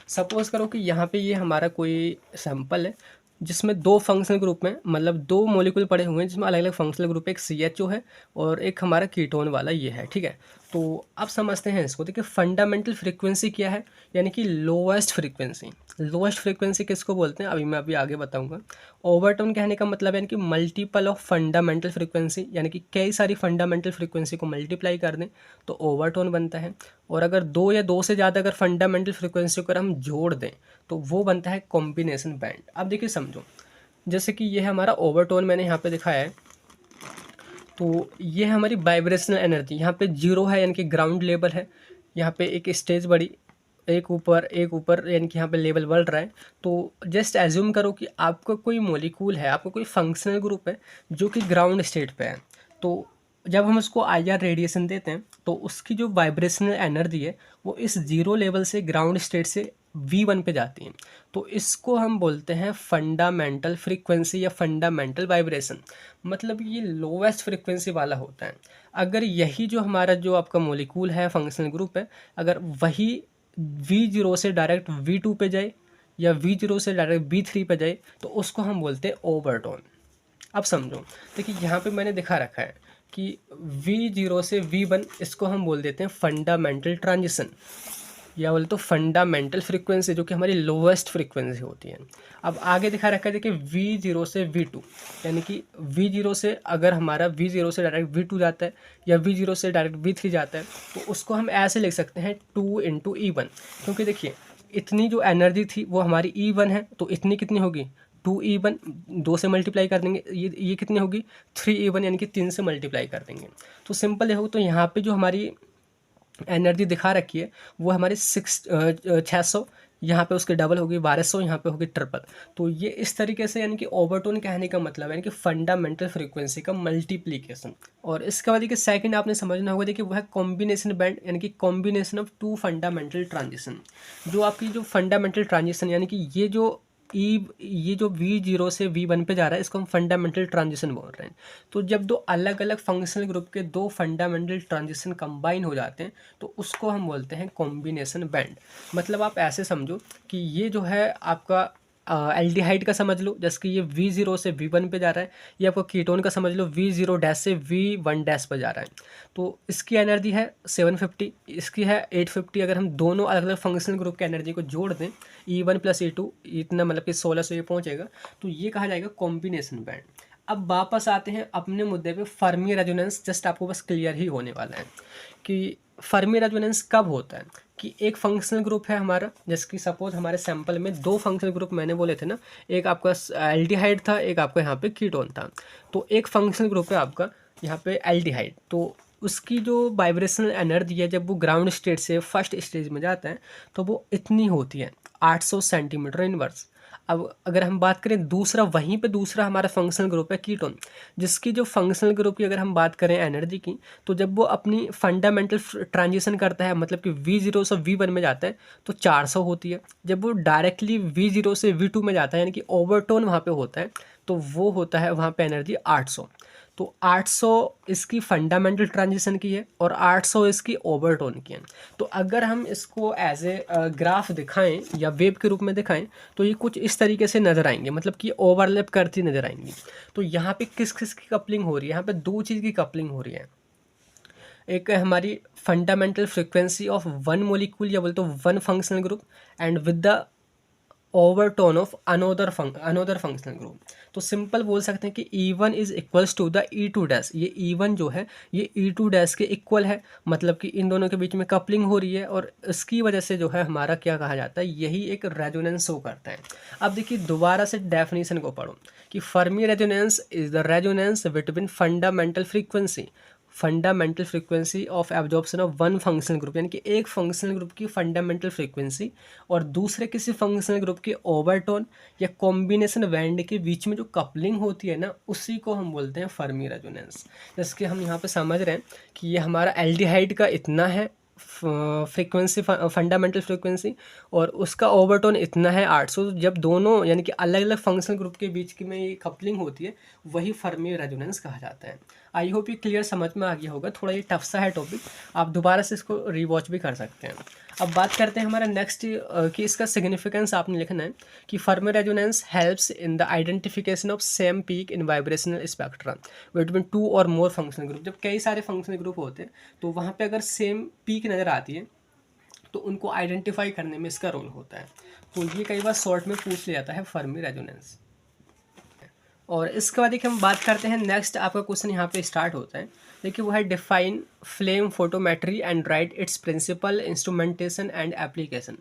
सपोज करो कि यहाँ पे ये हमारा कोई सैंपल है, जिसमें 2 फंक्शनल ग्रुप में, मतलब 2 मॉलिक्यूल पड़े हुए हैं, जिसमें अलग अलग फंक्शनल ग्रुप, एक CHO है और एक हमारा कीटोन वाला ये है। ठीक है, तो अब समझते हैं इसको। देखिए फंडामेंटल फ्रीक्वेंसी क्या है, यानी कि लोवेस्ट फ्रीक्वेंसी। लोवेस्ट फ्रीक्वेंसी किसको बोलते हैं, मैं अभी आगे बताऊंगा। ओवरटोन कहने का मतलब है यानी कि मल्टीपल ऑफ फंडामेंटल फ्रीक्वेंसी, यानी कि कई सारी फंडामेंटल फ्रीक्वेंसी को मल्टीप्लाई कर दें तो ओवरटोन बनता है। और अगर 2 या 2 से ज़्यादा अगर फंडामेंटल फ्रीक्वेंसी को अगर हम जोड़ दें तो वो बनता है कॉम्बिनेशन बैंड। अब देखिए समझो, जैसे कि ये है हमारा ओवरटोन, मैंने यहाँ पे दिखाया है, तो ये है हमारी वाइब्रेशनल एनर्जी। यहाँ पे 0 है यानी कि ग्राउंड लेवल है, यहाँ पे एक स्टेज बड़ी, एक ऊपर यानी कि यहाँ पे लेवल बढ़ रहा है। तो जस्ट एज्यूम करो कि आपका कोई मॉलिक्यूल है, आपका कोई फंक्शनल ग्रुप है जो कि ग्राउंड स्टेट पे है। तो जब हम उसको IR रेडिएशन देते हैं तो उसकी जो वाइब्रेशनल एनर्जी है वो इस 0 लेवल से, ग्राउंड स्टेट से V1 पे जाती है। तो इसको हम बोलते हैं फंडामेंटल फ्रीक्वेंसी या फंडामेंटल वाइब्रेशन, मतलब ये लोवेस्ट फ्रीक्वेंसी वाला होता है। अगर यही जो हमारा जो आपका मॉलिक्यूल है, फंक्शनल ग्रुप है, अगर वही V0 से डायरेक्ट V2 पे जाए या V0 से डायरेक्ट V3 पे जाए तो उसको हम बोलते हैं ओवरटोन। अब समझो, देखिए यहाँ पे मैंने दिखा रखा है कि V0 से V1, इसको हम बोल देते हैं फंडामेंटल ट्रांजिशन, या बोले तो फंडामेंटल फ्रीक्वेंसी, जो कि हमारी लोवेस्ट फ्रीक्वेंसी होती है। अब आगे दिखा रखा है देखिए V0 से V2, यानी कि V0 से अगर हमारा V0 से डायरेक्ट V2 जाता है या V0 से डायरेक्ट V3 जाता है तो उसको हम ऐसे लिख सकते हैं 2 × E1, क्योंकि देखिए इतनी जो एनर्जी थी वो हमारी E1 है, तो इतनी कितनी होगी 2E1, 2 से मल्टीप्लाई कर देंगे, ये कितनी होगी 3E1, यानी कि 3 से मल्टीप्लाई कर देंगे। तो सिंपल ये हो, तो यहाँ पे जो हमारी एनर्जी दिखा रखी है वो हमारी 600, यहाँ पे उसके डबल होगी 1200, यहाँ पे होगी ट्रिपल। तो ये इस तरीके से, यानी कि ओवरटोन कहने का मतलब है यानी कि फंडामेंटल फ्रीक्वेंसी का मल्टीप्लिकेशन। और इसके बाद देखिए सेकंड आपने समझना होगा, देखिए वो है कॉम्बिनेशन बैंड, यानी कि कॉम्बिनेशन ऑफ 2 फंडामेंटल ट्रांजिशन। जो आपकी जो फंडामेंटल ट्रांजिशन, यानी कि ये जो V0 से V1 पे जा रहा है, इसको हम फंडामेंटल ट्रांजिशन बोल रहे हैं। तो जब 2 अलग अलग फंक्शनल ग्रुप के 2 फंडामेंटल ट्रांजिशन कंबाइन हो जाते हैं तो उसको हम बोलते हैं कॉम्बिनेशन बैंड। मतलब आप ऐसे समझो कि ये जो है आपका एल्डिहाइड का समझ लो, जैसे कि ये V0 से V1 पे जा रहा है। ये आपको कीटोन का समझ लो, V0 डैश से V1 डैश पे जा रहा है। तो इसकी एनर्जी है 750, इसकी है 850। अगर हम दोनों अलग अलग फंक्शनल ग्रुप की एनर्जी को जोड़ दें, E1 प्लस E2, इतना मतलब कि 1600 ये पहुंचेगा। तो ये कहा जाएगा कॉम्बिनेशन बैंड। अब वापस आते हैं अपने मुद्दे पे, फर्मी रेजोनेंस। जस्ट आपको बस क्लियर ही होने वाला है कि फर्मी रेजोनेंस कब होता है। कि एक फंक्शनल ग्रुप है हमारा, जैसे कि सपोज हमारे सैंपल में दो फंक्शनल ग्रुप मैंने बोले थे ना, एक आपका एल्डिहाइड था, एक आपका यहाँ पे कीटोन था। तो एक फंक्शनल ग्रुप है आपका यहाँ पे एल्डिहाइड, तो उसकी जो वाइब्रेशनल एनर्जी है जब वो ग्राउंड स्टेट से फर्स्ट स्टेज में जाता है तो वो इतनी होती है 800 सेंटीमीटर इनवर्स। अब अगर हम बात करें दूसरा, वहीं पे दूसरा हमारा फंक्शनल ग्रुप है कीटोन, जिसकी जो फंक्शनल ग्रुप की अगर हम बात करें एनर्जी की, तो जब वो अपनी फंडामेंटल ट्रांजिशन करता है, मतलब कि V0 से V1 में जाता है तो 400 होती है। जब वो डायरेक्टली V0 से V2 में जाता है, यानी कि ओवरटोन वहाँ पे होता है, तो वो होता है वहाँ पे एनर्जी 800। तो 800 इसकी फंडामेंटल ट्रांजिशन की है और 800 इसकी ओवरटोन की है। तो अगर हम इसको एज ए ग्राफ दिखाएं या वेव के रूप में दिखाएं तो ये कुछ इस तरीके से नज़र आएंगे, मतलब कि ओवरलैप करती नज़र आएंगी। तो यहाँ पे किस किस की कपलिंग हो रही है, यहाँ पे दो चीज़ की कपलिंग हो रही है। एक है हमारी fundamental frequency of one molecule या बोलते तो one functional group, and with the overtone of another functional group. तो सिंपल बोल सकते हैं कि E1 is equals to the E2 dash. ये E1 जो है ये E2 डैश के इक्वल है, मतलब कि इन दोनों के बीच में कपलिंग हो रही है और इसकी वजह से जो है हमारा क्या कहा जाता है, यही एक रेजोनेंस शो करता है। अब देखिए दोबारा से डेफिनेशन को पढ़ो कि Fermi resonance is the resonance between fundamental frequency of absorption of one functional group, यानी कि एक फंक्शनल ग्रुप की फंडामेंटल फ्रीक्वेंसी और दूसरे किसी फंक्शनल ग्रुप के ओवरटोन या कॉम्बिनेशन बैंड के बीच में जो कपलिंग होती है ना, उसी को हम बोलते हैं फर्मी रेजोनेंस। जैसे कि हम यहाँ पे समझ रहे हैं कि ये हमारा एल्डिहाइड का इतना है फ्रीक्वेंसी, फंडामेंटल फ्रीक्वेंसी, और उसका ओवरटोन इतना है 800। जब दोनों यानी कि अलग अलग फंक्शनल ग्रुप के बीच की में ये कपलिंग होती है, वही फर्मी रेजोनेंस कहा जाता है। आई होप ये क्लियर समझ में आ गया होगा। थोड़ा ये टफ सा है टॉपिक, आप दोबारा से इसको रिवॉच भी कर सकते हैं। अब बात करते हैं हमारा नेक्स्ट कि इसका सिग्निफिकेंस आपने लिखना है कि Fermi resonance helps in the identification of same peak in vibrational spectrum between two और मोर फंक्शनल ग्रुप। जब कई सारे फंक्शनल ग्रुप होते हैं तो वहाँ पे अगर सेम पीक नज़र आती है तो उनको आइडेंटिफाई करने में इसका रोल होता है। तो ये कई बार शॉर्ट में पूछ लिया जाता है फर्मी रेजोनेंस। और इसके बाद देखिए हम बात करते हैं नेक्स्ट, आपका क्वेश्चन यहाँ पे स्टार्ट होता है। देखिए वो है define flame photometry and write its principle, instrumentation and application.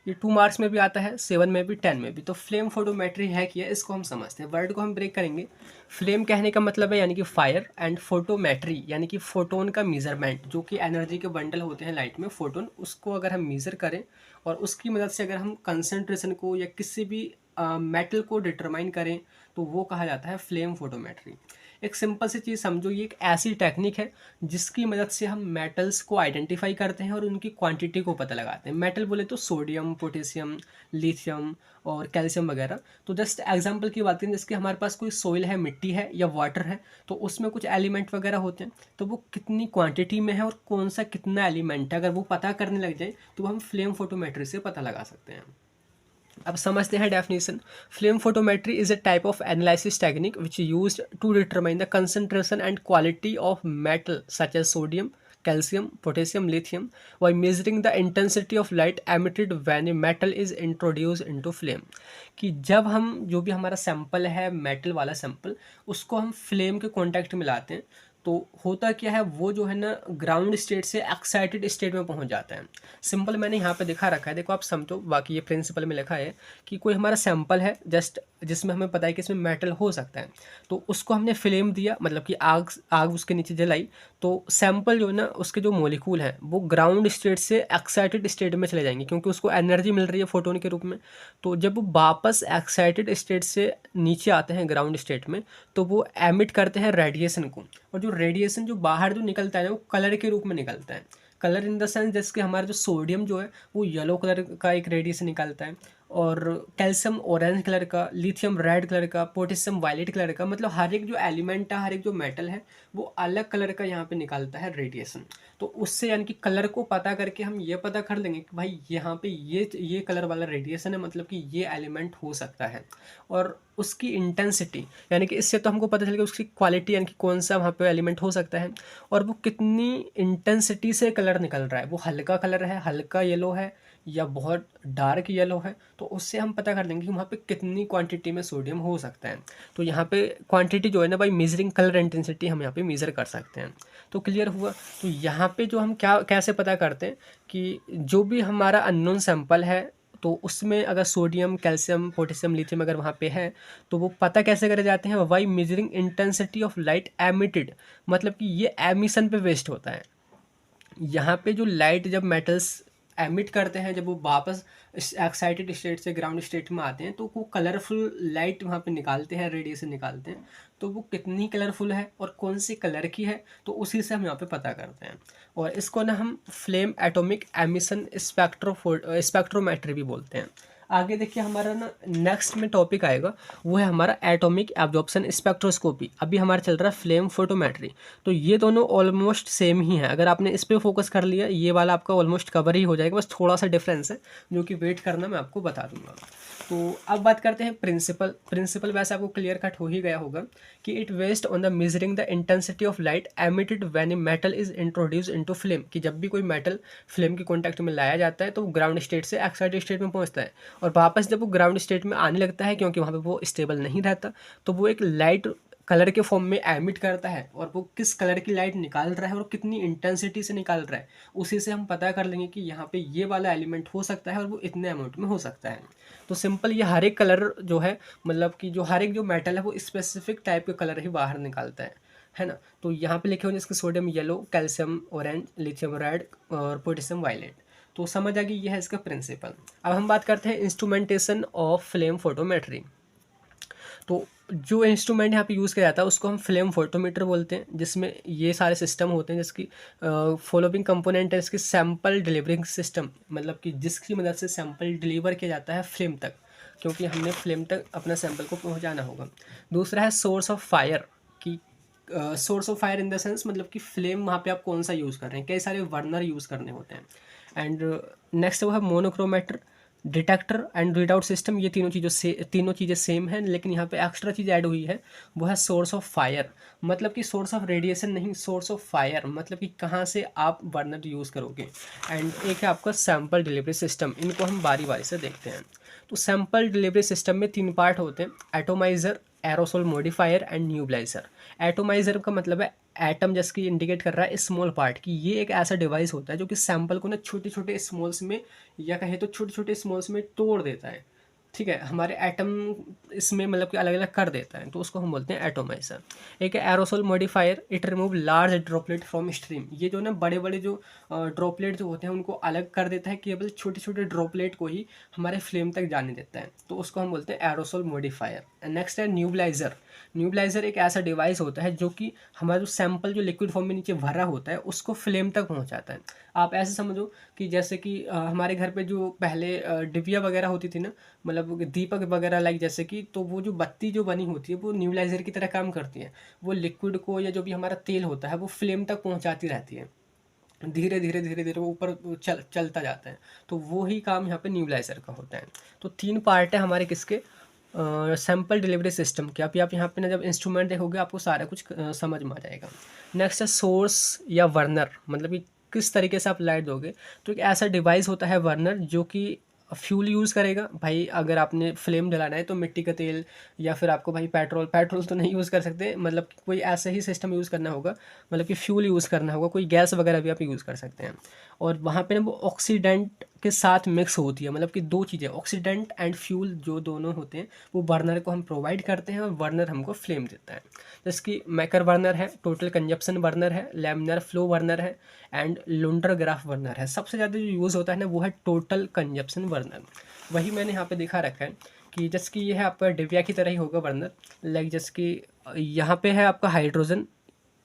ये 2 मार्क्स में भी आता है, 7 में भी, 10 में भी। तो फ्लेम फोटोमेट्री है क्या, इसको हम समझते हैं। वर्ड को हम ब्रेक करेंगे। फ्लेम कहने का मतलब है यानी कि फायर, एंड फोटोमेट्री यानी कि फोटोन का मेजरमेंट, जो कि एनर्जी के बंडल होते हैं लाइट में, फोटोन, उसको अगर हम मेज़र करें और उसकी मदद से अगर हम कंसंट्रेशन को या किसी भी मेटल को डिटरमाइन करें तो वो कहा जाता है फ्लेम फोटोमेट्री। एक सिंपल सी चीज़ समझो, ये एक ऐसी टेक्निक है जिसकी मदद से हम मेटल्स को आइडेंटिफाई करते हैं और उनकी क्वांटिटी को पता लगाते हैं। मेटल बोले तो सोडियम, पोटेशियम, लिथियम और कैल्शियम वगैरह। तो जस्ट एग्जांपल की बात करें, जैसे कि हमारे पास कोई सोइल है, मिट्टी है या वाटर है, तो उसमें कुछ एलिमेंट वगैरह होते हैं, तो वो कितनी क्वांटिटी में है और कौन सा कितना एलिमेंट है, अगर वो पता करने लग जाए तो हम फ्लेम फोटोमेट्री से पता लगा सकते हैं। अब समझते हैं definition. Flame photometry is a type of analysis technique which used to determine the concentration and quality of metal such as sodium, calcium, potassium, lithium by measuring the intensity of light emitted when a metal is introduced into flame। कि जब हम जो भी हमारा सैंपल है मेटल वाला सैंपल, उसको हम फ्लेम के कॉन्टैक्ट में लाते हैं तो होता क्या है, वो जो है ना ग्राउंड स्टेट से एक्साइटेड स्टेट में पहुंच जाता है। सिंपल मैंने यहाँ पे दिखा रखा है, देखो आप समझो, बाकी ये प्रिंसिपल में लिखा है कि कोई हमारा सैंपल है जस्ट, जिसमें हमें पता है कि इसमें मेटल हो सकता है, तो उसको हमने फ्लेम दिया, मतलब कि आग उसके नीचे जलाई, तो सैंपल जो है ना उसके जो मोलिक्यूल हैं वो ग्राउंड स्टेट से एक्साइटेड स्टेट में चले जाएंगे, क्योंकि उसको एनर्जी मिल रही है फोटोन के रूप में। तो जब वो वापस एक्साइटेड स्टेट से नीचे आते हैं ग्राउंड स्टेट में, तो वो एमिट करते हैं रेडिएशन को, और जो रेडिएशन जो बाहर जो निकलता है ना वो कलर के रूप में निकलता है। कलर इन द सेंस जैसे कि हमारा जो सोडियम जो है वो येलो कलर का एक रेडिएशन निकलता है, और कैल्शियम ऑरेंज कलर का, लिथियम रेड कलर का, पोटेशियम वायलेट कलर का। मतलब हर एक जो एलिमेंट है, हर एक जो मेटल है, वो अलग कलर का यहाँ पे निकालता है रेडिएशन। तो उससे यानी कि कलर को पता करके हम ये पता कर लेंगे कि भाई यहाँ पे ये कलर वाला रेडिएशन है, मतलब कि ये एलिमेंट हो सकता है। और उसकी इंटेंसिटी, यानी कि इससे तो हमको पता चलेगा उसकी क्वालिटी, यानी कि कौन सा वहाँ पे एलिमेंट हो सकता है और वो कितनी इंटेंसिटी से कलर निकल रहा है। वो हल्का कलर है, हल्का येलो है, या बहुत डार्क येलो है, तो उससे हम पता कर लेंगे कि वहाँ पे कितनी क्वांटिटी में सोडियम हो सकता है। तो यहाँ पे क्वांटिटी जो है ना भाई, मेजरिंग कलर इंटेंसिटी हम यहाँ पे मेज़र कर सकते हैं। तो क्लियर हुआ। तो यहाँ पे जो हम क्या कैसे पता करते हैं कि जो भी हमारा अननोन सैंपल है, तो उसमें अगर सोडियम, कैल्शियम, पोटेशियम, लिथियम अगर वहाँ पे है, तो वो पता कैसे करे जाते हैं, by measuring intensity of light emitted. मतलब कि ये एमिशन पे बेस्ड होता है। यहाँ पे जो लाइट जब मेटल्स एमिट करते हैं, जब वो वापस एक्साइटेड स्टेट से ग्राउंड स्टेट में आते हैं, तो वो कलरफुल लाइट वहाँ पे निकालते हैं, रेडिएशन निकालते हैं। तो वो कितनी कलरफुल है और कौन सी कलर की है, तो उसी से हम यहाँ पे पता करते हैं। और इसको ना हम फ्लेम एटॉमिक एमिशन स्पेक्ट्रोमेट्री भी बोलते हैं। आगे देखिए हमारा ना नेक्स्ट में टॉपिक आएगा, वो है हमारा एटॉमिक एब्जॉर्प्शन स्पेक्ट्रोस्कोपी। अभी हमारा चल रहा है फ्लेम फोटोमेट्री। तो ये दोनों ऑलमोस्ट सेम ही है। अगर आपने इस पर फोकस कर लिया, ये वाला आपका ऑलमोस्ट कवर ही हो जाएगा, बस थोड़ा सा डिफरेंस है जो कि वेट करना मैं आपको बता दूंगा। तो अब बात करते हैं प्रिंसिपल वैसे आपको क्लियर कट हो ही गया होगा कि it based on the measuring the intensity of light emitted when a metal is introduce into flame. कि जब भी कोई मेटल फ्लेम के कॉन्टैक्ट में लाया जाता है, तो ग्राउंड स्टेट से एक्साइटेड स्टेट में पहुंचता है, और वापस जब वो ग्राउंड स्टेट में आने लगता है, क्योंकि वहाँ पे वो स्टेबल नहीं रहता, तो वो एक लाइट कलर के फॉर्म में एमिट करता है। और वो किस कलर की लाइट निकाल रहा है और कितनी इंटेंसिटी से निकाल रहा है, उसी से हम पता कर लेंगे कि यहाँ पे ये वाला एलिमेंट हो सकता है और वो इतने अमाउंट में हो सकता है। तो सिंपल, ये हर एक कलर जो है, मतलब कि जो हर एक जो मेटल है, वो स्पेसिफिक टाइप के कलर ही बाहर निकालता है ना। तो यहाँ पे लिखे हुए इसके sodium yellow, calcium orange, lithium red और पोटेशियम वायलेट। तो समझ आ गई, ये है इसका प्रिंसिपल। अब हम बात करते हैं इंस्ट्रूमेंटेशन ऑफ फ्लेम फोटोमेट्री। तो जो इंस्ट्रूमेंट यहाँ पे यूज़ किया जाता है उसको हम फ्लेम फोटोमीटर बोलते हैं, जिसमें ये सारे सिस्टम होते हैं, जिसकी फॉलोइंग कंपोनेंट है इसकी सैंपल डिलीवरिंग सिस्टम। मतलब कि जिसकी मदद से सैंपल डिलीवर किया जाता है फ्लेम तक, क्योंकि हमने फ्लेम तक अपना सैंपल को पहुँचाना होगा। दूसरा है सोर्स ऑफ फायर। की source of fire in the sense, मतलब कि फ्लेम वहाँ पे आप कौन सा यूज़ कर रहे हैं, कई सारे वर्नर यूज़ करने होते हैं। एंड नेक्स्ट वो है monochromator, detector and readout system. ये तीनों चीज़ें सेम हैं, लेकिन यहाँ पे एक्स्ट्रा चीज़ ऐड हुई है, वो है सोर्स ऑफ फायर। मतलब कि सोर्स ऑफ रेडिएशन नहीं, सोर्स ऑफ फायर, मतलब कि कहाँ से आप बर्नर यूज़ करोगे। एंड एक है आपका सैंपल डिलीवरी सिस्टम। इनको हम बारी बारी से देखते हैं। तो सैंपल डिलीवरी सिस्टम में 3 पार्ट होते हैं, atomizer, aerosol modifier and nebulizer. Atomizer का मतलब है एटम, जैसे इंडिकेट कर रहा है स्मॉल पार्ट की। ये एक ऐसा डिवाइस होता है जो कि सैंपल को ना छोटे छोटे स्मॉल्स में, या कहे तो छोटे छोटे स्मॉल्स में तोड़ देता है। ठीक है, हमारे एटम इसमें मतलब कि अलग अलग कर देता है, तो उसको हम बोलते हैं एटोमाइज़र। एक है aerosol modifier, it remove large droplet from stream. ये जो ना बड़े बड़े जो ड्रॉपलेट जो होते हैं उनको अलग कर देता है, केवल छोटे छोटे ड्रॉपलेट को ही हमारे फ्लेम तक जाने देता है, तो उसको हम बोलते हैं एरोसोल मॉडिफायर। नेक्स्ट है न्यूबलाइज़र। न्यूबलाइज़र एक ऐसा डिवाइस होता है जो कि हमारा जो सैंपल जो लिक्विड फॉर्म में नीचे भरा होता है उसको फ्लेम तक पहुंचाता है। आप ऐसे समझो कि जैसे कि हमारे घर पे जो पहले डिबिया वगैरह होती थी ना, मतलब दीपक वगैरह लाइक, जैसे कि तो वो जो बत्ती जो बनी होती है वो न्यूबलाइज़र की तरह काम करती है। वो लिक्विड को या जो भी हमारा तेल होता है वो फ्लेम तक पहुंचाती रहती है, धीरे धीरे धीरे धीरे वो ऊपर चलता जाता है। तो वो ही काम यहाँ पे न्यूबलाइज़र का होता है। तो 3 पार्ट है हमारे किसके, सैंपल डिलीवरी सिस्टम के। अभी आप यहाँ पे ना जब इंस्ट्रूमेंट देखोगे आपको सारा कुछ समझ में आ जाएगा। नेक्स्ट है सोर्स या वर्नर, मतलब कि किस तरीके से आप लाइट दोगे। तो एक ऐसा डिवाइस होता है वर्नर जो कि फ्यूल यूज़ करेगा। भाई अगर आपने फ्लेम जलाना है तो मिट्टी का तेल, या फिर आपको भाई पेट्रोल तो नहीं यूज़ कर सकते, मतलब कि कोई ऐसा ही सिस्टम यूज़ करना होगा, मतलब कि फ्यूल यूज़ करना होगा, कोई गैस वगैरह भी आप यूज़ कर सकते हैं। और वहाँ पे ना वो ऑक्सीडेंट के साथ मिक्स होती है, मतलब कि 2 चीज़ें, ऑक्सीडेंट एंड फ्यूल जो दोनों होते हैं वो बर्नर को हम प्रोवाइड करते हैं और बर्नर हमको फ्लेम देता है। जैसे कि मैकर बर्नर है, टोटल कंजप्शन बर्नर है, लैमिनर फ्लो बर्नर है एंड लुंडर ग्राफ बर्नर है। सबसे ज़्यादा जो यूज़ होता है ना वो है टोटल कंजप्शन बर्नर। वही मैंने यहाँ पे दिखा रखा है कि जैसे कि ये है आपका डिबिया की तरह ही होगा बर्नर। लाइक जैसे कि यहाँ पे है आपका हाइड्रोजन,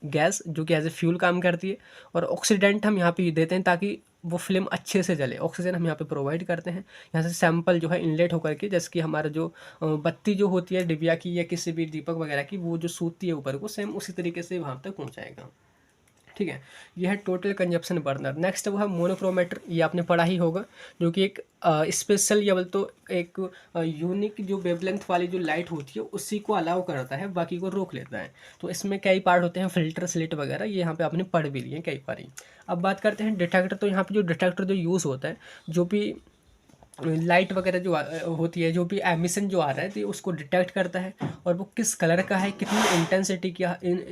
गैस जो कि एज ए फ्यूल काम करती है, और ऑक्सीडेंट हम यहाँ पे देते हैं ताकि वो फिल्म अच्छे से जले। ऑक्सीजन हम यहाँ पे प्रोवाइड करते हैं। यहाँ से सैंपल जो है इनलेट होकर के, जैसे कि हमारा जो बत्ती जो होती है डिबिया की या किसी भी दीपक वगैरह की, वो जो सूती है ऊपर को, सेम उसी तरीके से वहाँ तक पहुँचाएगा। ठीक है, ये है टोटल कंजप्शन बर्नर। नेक्स्ट वो है मोनोक्रोमेटर, ये आपने पढ़ा ही होगा, जो कि एक स्पेशल या बोल तो एक यूनिक जो वेवलेंथ वाली जो लाइट होती है उसी को अलाउ करता है, बाकी को रोक लेता है। तो इसमें कई पार्ट होते हैं, फिल्टर स्लिट वगैरह, ये यहाँ पे आपने पढ़ भी लिए कई बार ही। अब बात करते हैं डिटेक्टर। तो यहाँ पे जो डिटेक्टर जो यूज़ होता है, जो भी लाइट वगैरह जो होती है, जो भी एमिशन जो आ रहा है तो उसको डिटेक्ट करता है, और वो किस कलर का है, कितनी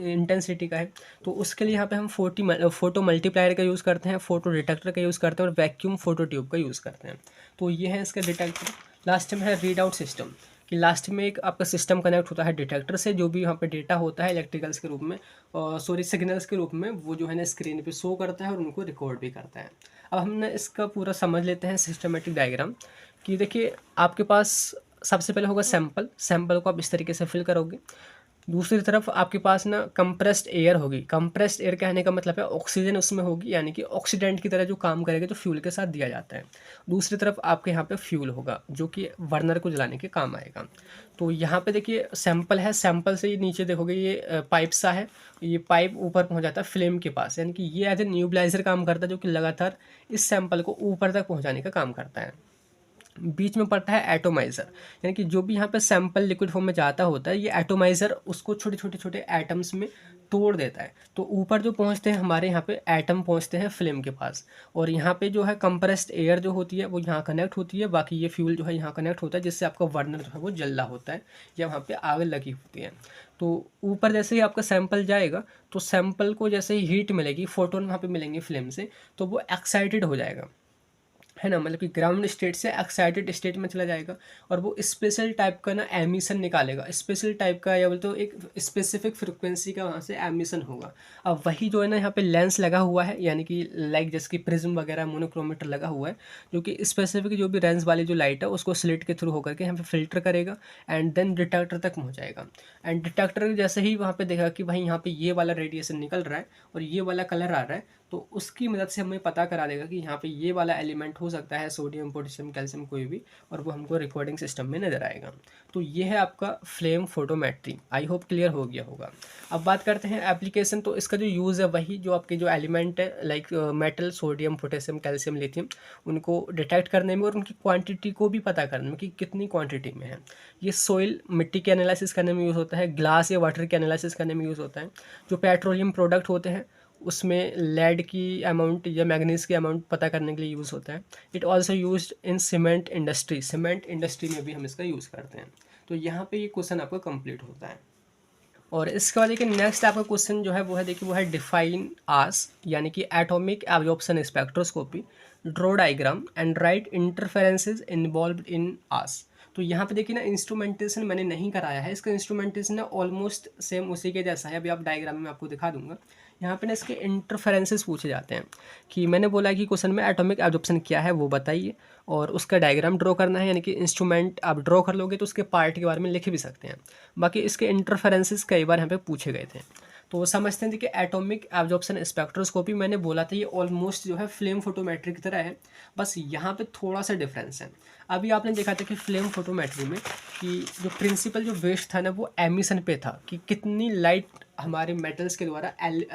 इंटेंसिटी का है। तो उसके लिए यहाँ पे हम फोटो मल्टीप्लायर का यूज़ करते हैं, फोटो डिटेक्टर का यूज़ करते हैं, और वैक्यूम फोटो ट्यूब का यूज़ करते हैं। तो ये है इसका डिटेक्टर। लास्ट में है रीड आउट सिस्टम, कि लास्ट में एक आपका सिस्टम कनेक्ट होता है डिटेक्टर से, जो भी यहाँ पे डेटा होता है इलेक्ट्रिकल्स के रूप में, सॉरी सिग्नल्स के रूप में, वो जो है ना स्क्रीन पे शो करता है और उनको रिकॉर्ड भी करता है। अब हमने इसका पूरा समझ लेते हैं सिस्टमेटिक डायग्राम, कि देखिए आपके पास सबसे पहले होगा सैंपल को आप इस तरीके से फिल करोगे। दूसरी तरफ आपके पास ना कंप्रेस्ड एयर होगी। कंप्रेस्ड एयर कहने का मतलब है ऑक्सीजन उसमें होगी, यानी कि ऑक्सीडेंट की तरह जो काम करेगा, जो फ्यूल के साथ दिया जाता है। दूसरी तरफ आपके यहाँ पे फ्यूल होगा जो कि बर्नर को जलाने के काम आएगा। तो यहाँ पे देखिए सैंपल है, सैंपल से ये नीचे देखोगे ये पाइप सा है, ये पाइप ऊपर पहुँच जाता है फ्लेम के पास, यानी कि ये एज ए न्यूबलाइजर काम करता है, जो कि लगातार इस सैंपल को ऊपर तक पहुँचाने का काम करता है। बीच में पड़ता है एटोमाइज़र, यानी कि जो भी यहाँ पे सैंपल लिक्विड फॉर्म में जाता होता है, ये एटोमाइज़र उसको छोटे छोटे छोटे एटम्स में तोड़ देता है। तो ऊपर जो पहुँचते हैं हमारे यहाँ पे एटम पहुँचते हैं फ्लेम के पास, और यहाँ पे जो है कंप्रेस्ड एयर जो होती है वो यहाँ कनेक्ट होती है, बाकी ये फ्यूल जो है यहाँ कनेक्ट होता है, जिससे आपका बर्नर जो है वो जल रहा होता है या वहाँ पे आग लगी होती है। तो ऊपर जैसे ही आपका सैंपल जाएगा, तो सैंपल को जैसे ही हीट मिलेगी, फोटोन वहाँ पे मिलेंगे फ्लेम से, तो वो एक्साइटेड हो जाएगा, है ना, मतलब कि ग्राउंड स्टेट से एक्साइटेड स्टेट में चला जाएगा, और वो स्पेशल टाइप का ना एमिशन निकालेगा, स्पेशल टाइप का, या बोलते तो एक स्पेसिफिक फ्रिक्वेंसी का वहाँ से एमिशन होगा। अब वही जो है ना यहाँ पे लेंस लगा हुआ है, यानी कि लाइक जैसे कि प्रिज्म वगैरह मोनोक्रोमीटर लगा हुआ है, जो कि स्पेसिफिक जो भी रेंज वाली जो लाइट है उसको स्लिट के थ्रू होकर के यहाँ पे फिल्टर करेगा, एंड देन डिटेक्टर तक पहुँचाएगा। एंड डिटेक्टर जैसे ही वहाँ पे देखा कि भाई यहाँ पे ये वाला रेडिएशन निकल रहा है और ये वाला कलर आ रहा है, तो उसकी मदद से हमें पता करा देगा कि यहाँ पे ये वाला एलिमेंट हो सकता है, सोडियम, पोटेशियम, कैल्शियम, कोई भी, और वो हमको रिकॉर्डिंग सिस्टम में नज़र आएगा। तो ये है आपका flame photometry. I hope clear हो गया होगा। अब बात करते हैं एप्लीकेशन। तो इसका जो यूज़ है वही जो आपके जो एलिमेंट है like metal, sodium, potassium, calcium, lithium, उनको डिटेक्ट करने में और उनकी क्वान्टिटी को भी पता करने में कि कितनी क्वान्टिटी में है। ये सोइल, मिट्टी के एनालिसिस करने में यूज़ होता है, ग्लास या वाटर के एनालिसिस करने में यूज़ होता है। जो पेट्रोलियम प्रोडक्ट होते हैं उसमें लेड की अमाउंट या मैग्नीज की अमाउंट पता करने के लिए यूज़ होता है। It also use in cement industry, cement industry में भी हम इसका यूज़ करते हैं। तो यहाँ पे ये क्वेश्चन आपका कंप्लीट होता है। और इसके बाद देखिए नेक्स्ट आपका क्वेश्चन जो है वो है, देखिए वो है डिफाइन आस, यानी कि atomic absorption spectroscopy, draw diagram and write interferences involved in AAS. तो यहाँ पे देखिए ना इंस्ट्रूमेंटेशन मैंने नहीं कराया है, इसका इंस्ट्रूमेंटेशन है ऑलमोस्ट सेम उसी के जैसा है, अभी आप डायग्राम में आपको दिखा दूंगा। यहाँ पे ना इसके इंटरफेरेंसेस पूछे जाते हैं, कि मैंने बोला कि क्वेश्चन में एटॉमिक एब्जॉर्प्शन क्या है वो बताइए, और उसका डायग्राम ड्रॉ करना है, यानी कि इंस्ट्रूमेंट आप ड्रॉ कर लोगे तो उसके पार्ट के बारे में लिख भी सकते हैं। बाकी इसके इंटरफेरेंसेस कई बार यहाँ पे पूछे गए थे। तो समझते हैं कि एटॉमिक एब्जॉर्प्शन स्पेक्ट्रोस्कोपी मैंने बोला था ये ऑलमोस्ट जो है फ्लेम फोटोमेट्री की तरह है, बस यहाँ पे थोड़ा सा डिफरेंस है। अभी आपने देखा था कि फ्लेम फोटोमेट्री में कि जो प्रिंसिपल जो बेस्ड था ना वो एमिशन पे था, कि कितनी लाइट हमारे मेटल्स के द्वारा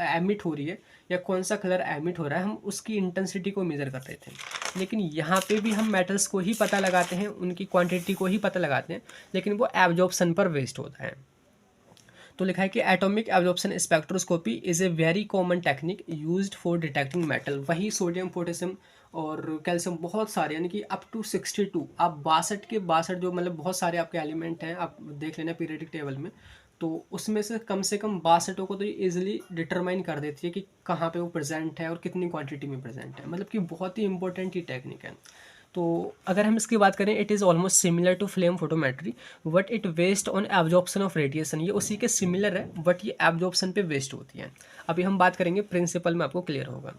एमिट हो रही है या कौन सा कलर एमिट हो रहा है, हम उसकी इंटेंसिटी को मेज़र कर रहे थे। लेकिन यहाँ पे भी हम मेटल्स को ही पता लगाते हैं, उनकी क्वांटिटी को ही पता लगाते हैं, लेकिन वो एब्जॉर्प्शन पर बेस्ड होता है। तो लिखा है कि atomic absorption spectroscopy is a very common technique used for detecting metal. वही सोडियम, पोटेशियम और कैल्शियम, बहुत सारे, यानी कि अप टू 62, आप 62 के 62 जो मतलब बहुत सारे आपके एलिमेंट हैं, आप देख लेना पीरियडिक टेबल में, तो उसमें से कम 62 को तो ये ईजिली डिटरमाइन कर देती है कि कहाँ पे वो प्रेजेंट है और कितनी क्वांटिटी में प्रेजेंट है, मतलब कि बहुत ही इंपॉर्टेंट ये टेक्निक है। तो अगर हम इसकी बात करें, it is almost similar to flame photometry but it based on absorption of radiation. ये उसी के सिमिलर है बट ये एब्जॉर्प्शन पे वेस्ट होती है। अभी हम बात करेंगे प्रिंसिपल में, आपको क्लियर होगा।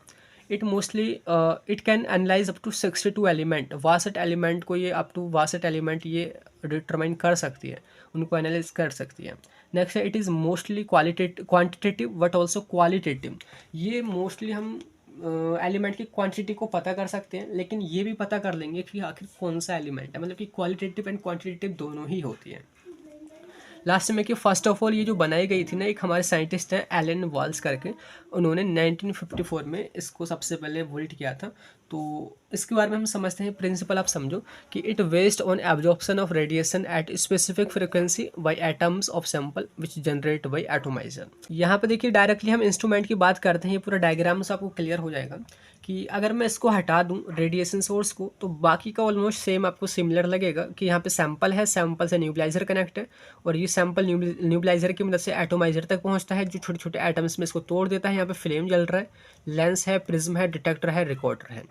It mostly it can analyse up to 62 element, वासेट एलिमेंट को ये अप टू वासेट एलिमेंट ये डिटरमाइन कर सकती है, उनको एनालाइज कर सकती है। नेक्स्ट है it is mostly quantitative but also qualitative. ये मोस्टली हम एलिमेंट की क्वांटिटी को पता कर सकते हैं, लेकिन ये भी पता कर लेंगे कि आखिर कौन सा एलिमेंट है, मतलब कि क्वालिटेटिव एंड क्वांटिटेटिव दोनों ही होती है। लास्ट में कि फर्स्ट ऑफ ऑल ये जो बनाई गई थी ना, एक हमारे साइंटिस्ट हैं एलन वाल्स करके, उन्होंने 1954 में इसको सबसे पहले वोल्ट किया था। तो इसके बारे में हम समझते हैं, प्रिंसिपल आप समझो कि it based on absorption of radiation at specific frequency by atoms of sample which generate by atomizer. यहाँ पे देखिए डायरेक्टली हम इंस्ट्रूमेंट की बात करते हैं, ये पूरा डायग्राम से आपको क्लियर हो जाएगा कि अगर मैं इसको हटा दूं रेडिएशन सोर्स को, तो बाकी का ऑलमोस्ट सेम आपको सिमिलर लगेगा कि यहाँ पे सैंपल है, सैंपल से न्यूक्लाइजर कनेक्ट है, और ये सैंपल न्यूक्लाइजर की मदद से एटोमाइजर तक पहुँचता है, जो छोटे छोटे एटम्स में इसको तोड़ देता है। यहाँ पे फ्लेम जल रहा है, लेंस है, प्रिज्म है, डिटेक्टर है, रिकॉर्डर है।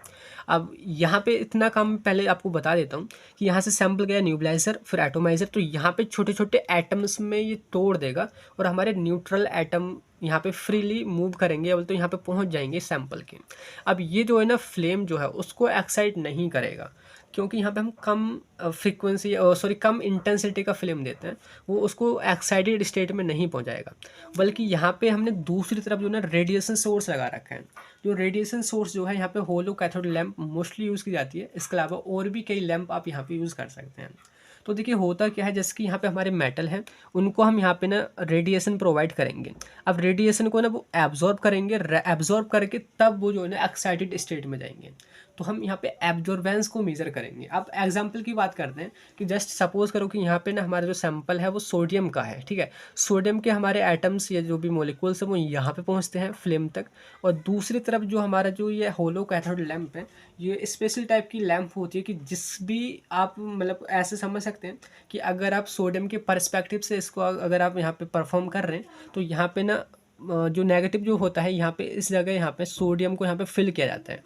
अब यहाँ पे इतना काम पहले आपको बता देता हूँ कि यहाँ से सैंपल गया न्यूक्लाइजर, फिर एटोमाइजर, तो यहाँ पे छोटे छोटे एटम्स में ये तोड़ देगा और हमारे न्यूट्रल एटम यहाँ पे फ्रीली मूव करेंगे, बोलते तो यहाँ पे पहुँच जाएंगे सैंपल के। अब ये जो है ना फ्लेम जो है उसको एक्साइट नहीं करेगा, क्योंकि यहाँ पे हम कम फ्रीक्वेंसी कम इंटेंसिटी का फ्लेम देते हैं, वो उसको एक्साइटेड स्टेट में नहीं पहुँचाएगा। बल्कि यहाँ पे हमने दूसरी तरफ जो ना रेडिएशन सोर्स लगा रखा है। जो रेडिएशन सोर्स जो है यहाँ पे होलो कैथोड लैंप मोस्टली यूज़ की जाती है, इसके अलावा और भी कई लैंप आप यहाँ पे यूज़ कर सकते हैं। तो देखिए होता क्या है, जैसे कि यहाँ पे हमारे मेटल हैं, उनको हम यहाँ पे ना रेडिएशन प्रोवाइड करेंगे। अब रेडिएशन को ना वो एब्जॉर्ब करेंगे, एब्जॉर्ब करके तब वो जो है ना एक्साइटेड स्टेट में जाएंगे। तो हम यहाँ पे एब्जॉर्बेंस को मेजर करेंगे। अब एग्जांपल की बात करते हैं कि जस्ट सपोज करो कि यहाँ पे ना हमारा जो सैंपल है वो सोडियम का है, ठीक है। सोडियम के हमारे एटम्स या जो भी मोलिक्यूल्स हैं वो यहाँ पे पहुँचते हैं फ्लेम तक, और दूसरी तरफ जो हमारा जो ये होलो कैथोड लैंप है, ये स्पेशल टाइप की लैंप होती है कि जिस भी आप मतलब ऐसे समझ सकते हैं कि अगर आप सोडियम के पर्सपेक्टिव से इसको अगर आप यहाँ पे परफॉर्म कर रहे हैं, तो यहाँ पे ना जो नेगेटिव जो होता है यहाँ पे इस जगह यहाँ पे सोडियम को यहाँ पे फिल किया जाता है,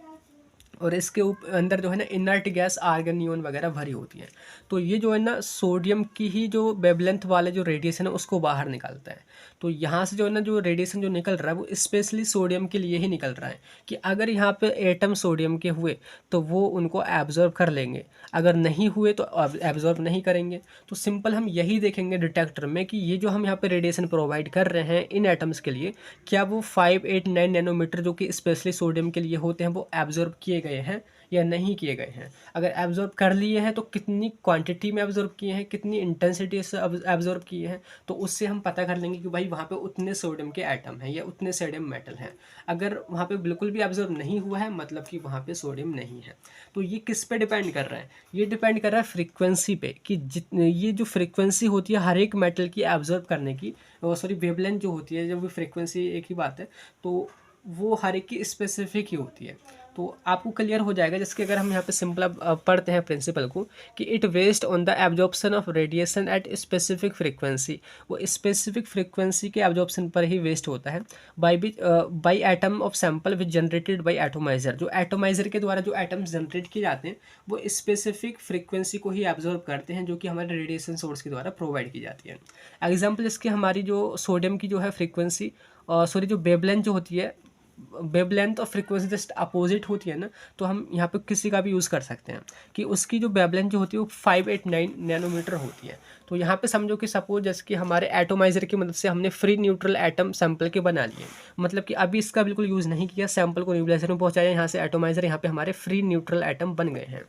और इसके अंदर जो है ना इनर्ट गैस आर्गन नियॉन वगैरह भरी होती है। तो ये जो है ना सोडियम की ही जो वेवलेंथ वाले जो रेडिएशन है उसको बाहर निकालता है। तो यहाँ से जो है ना जो रेडिएशन जो निकल रहा है वो स्पेशली सोडियम के लिए ही निकल रहा है, कि अगर यहाँ पे एटम सोडियम के हुए तो वो उनको एब्जॉर्ब कर लेंगे, अगर नहीं हुए तो एब्जॉर्ब नहीं करेंगे। तो सिंपल हम यही देखेंगे डिटेक्टर में कि ये जो हम यहाँ पे रेडिएशन प्रोवाइड कर रहे हैं इन एटम्स के लिए, क्या वो 589 नैनोमीटर जो कि स्पेशली सोडियम के लिए होते हैं वो एब्जॉर्ब किए गए हैं या नहीं किए गए हैं। अगर एब्जॉर्ब कर लिए हैं तो कितनी क्वांटिटी में एब्जॉर्ब किए हैं, कितनी इंटेंसिटी से एब्जॉर्ब किए हैं, तो उससे हम पता कर लेंगे कि भाई वहाँ पे उतने सोडियम के एटम हैं या उतने सोडियम मेटल हैं। अगर वहाँ पे बिल्कुल भी एब्जॉर्ब नहीं हुआ है, मतलब कि वहाँ पे सोडियम नहीं है। तो ये किस पे डिपेंड कर रहा है? ये डिपेंड कर रहा है फ्रीक्वेंसी पे, कि जितने ये जो फ्रीक्वेंसी होती है हर एक मेटल की एब्जॉर्ब करने की, वेवलेंथ जो होती है, जब भी फ्रीक्वेंसी एक ही बात है, तो वो हर एक की स्पेसिफिक ही होती है। तो आपको क्लियर हो जाएगा, जैसे कि अगर हम यहाँ पे सिंपल पढ़ते हैं प्रिंसिपल को कि it based on the absorption of radiation at specific frequency, वो स्पेसिफिक फ्रीक्वेंसी के एब्जॉर्प्शन पर ही वेस्ट होता है by atom of sample which generated by atomizer. जो एटोमाइजर के द्वारा जो एटम्स जनरेट किए जाते हैं वो स्पेसिफिक फ्रीक्वेंसी को ही एब्जॉर्ब करते हैं, जो कि हमारे रेडिएशन सोर्स के द्वारा प्रोवाइड की जाती है। एग्जाम्पल इसके हमारी जो सोडियम की जो है फ्रीक्वेंसी जो वेवलेंथ जो होती है, वेवलेंथ और फ्रीक्वेंसी जस्ट अपोजिट होती है ना, तो हम यहाँ पे किसी का भी यूज़ कर सकते हैं कि उसकी जो वेवलेंथ जो होती है वो 589 नैनोमीटर होती है। तो यहाँ पे समझो कि सपोज जैसे कि हमारे एटोमाइजर की मदद से हमने फ्री न्यूट्रल एटम सैंपल के बना लिए, मतलब कि अभी इसका बिल्कुल यूज़ नहीं किया, सैंपल को न्यूक्लियस में पहुँचाया, यहाँ से एटोमाइजर, यहाँ पे हमारे फ्री न्यूट्रल एटम बन गए हैं।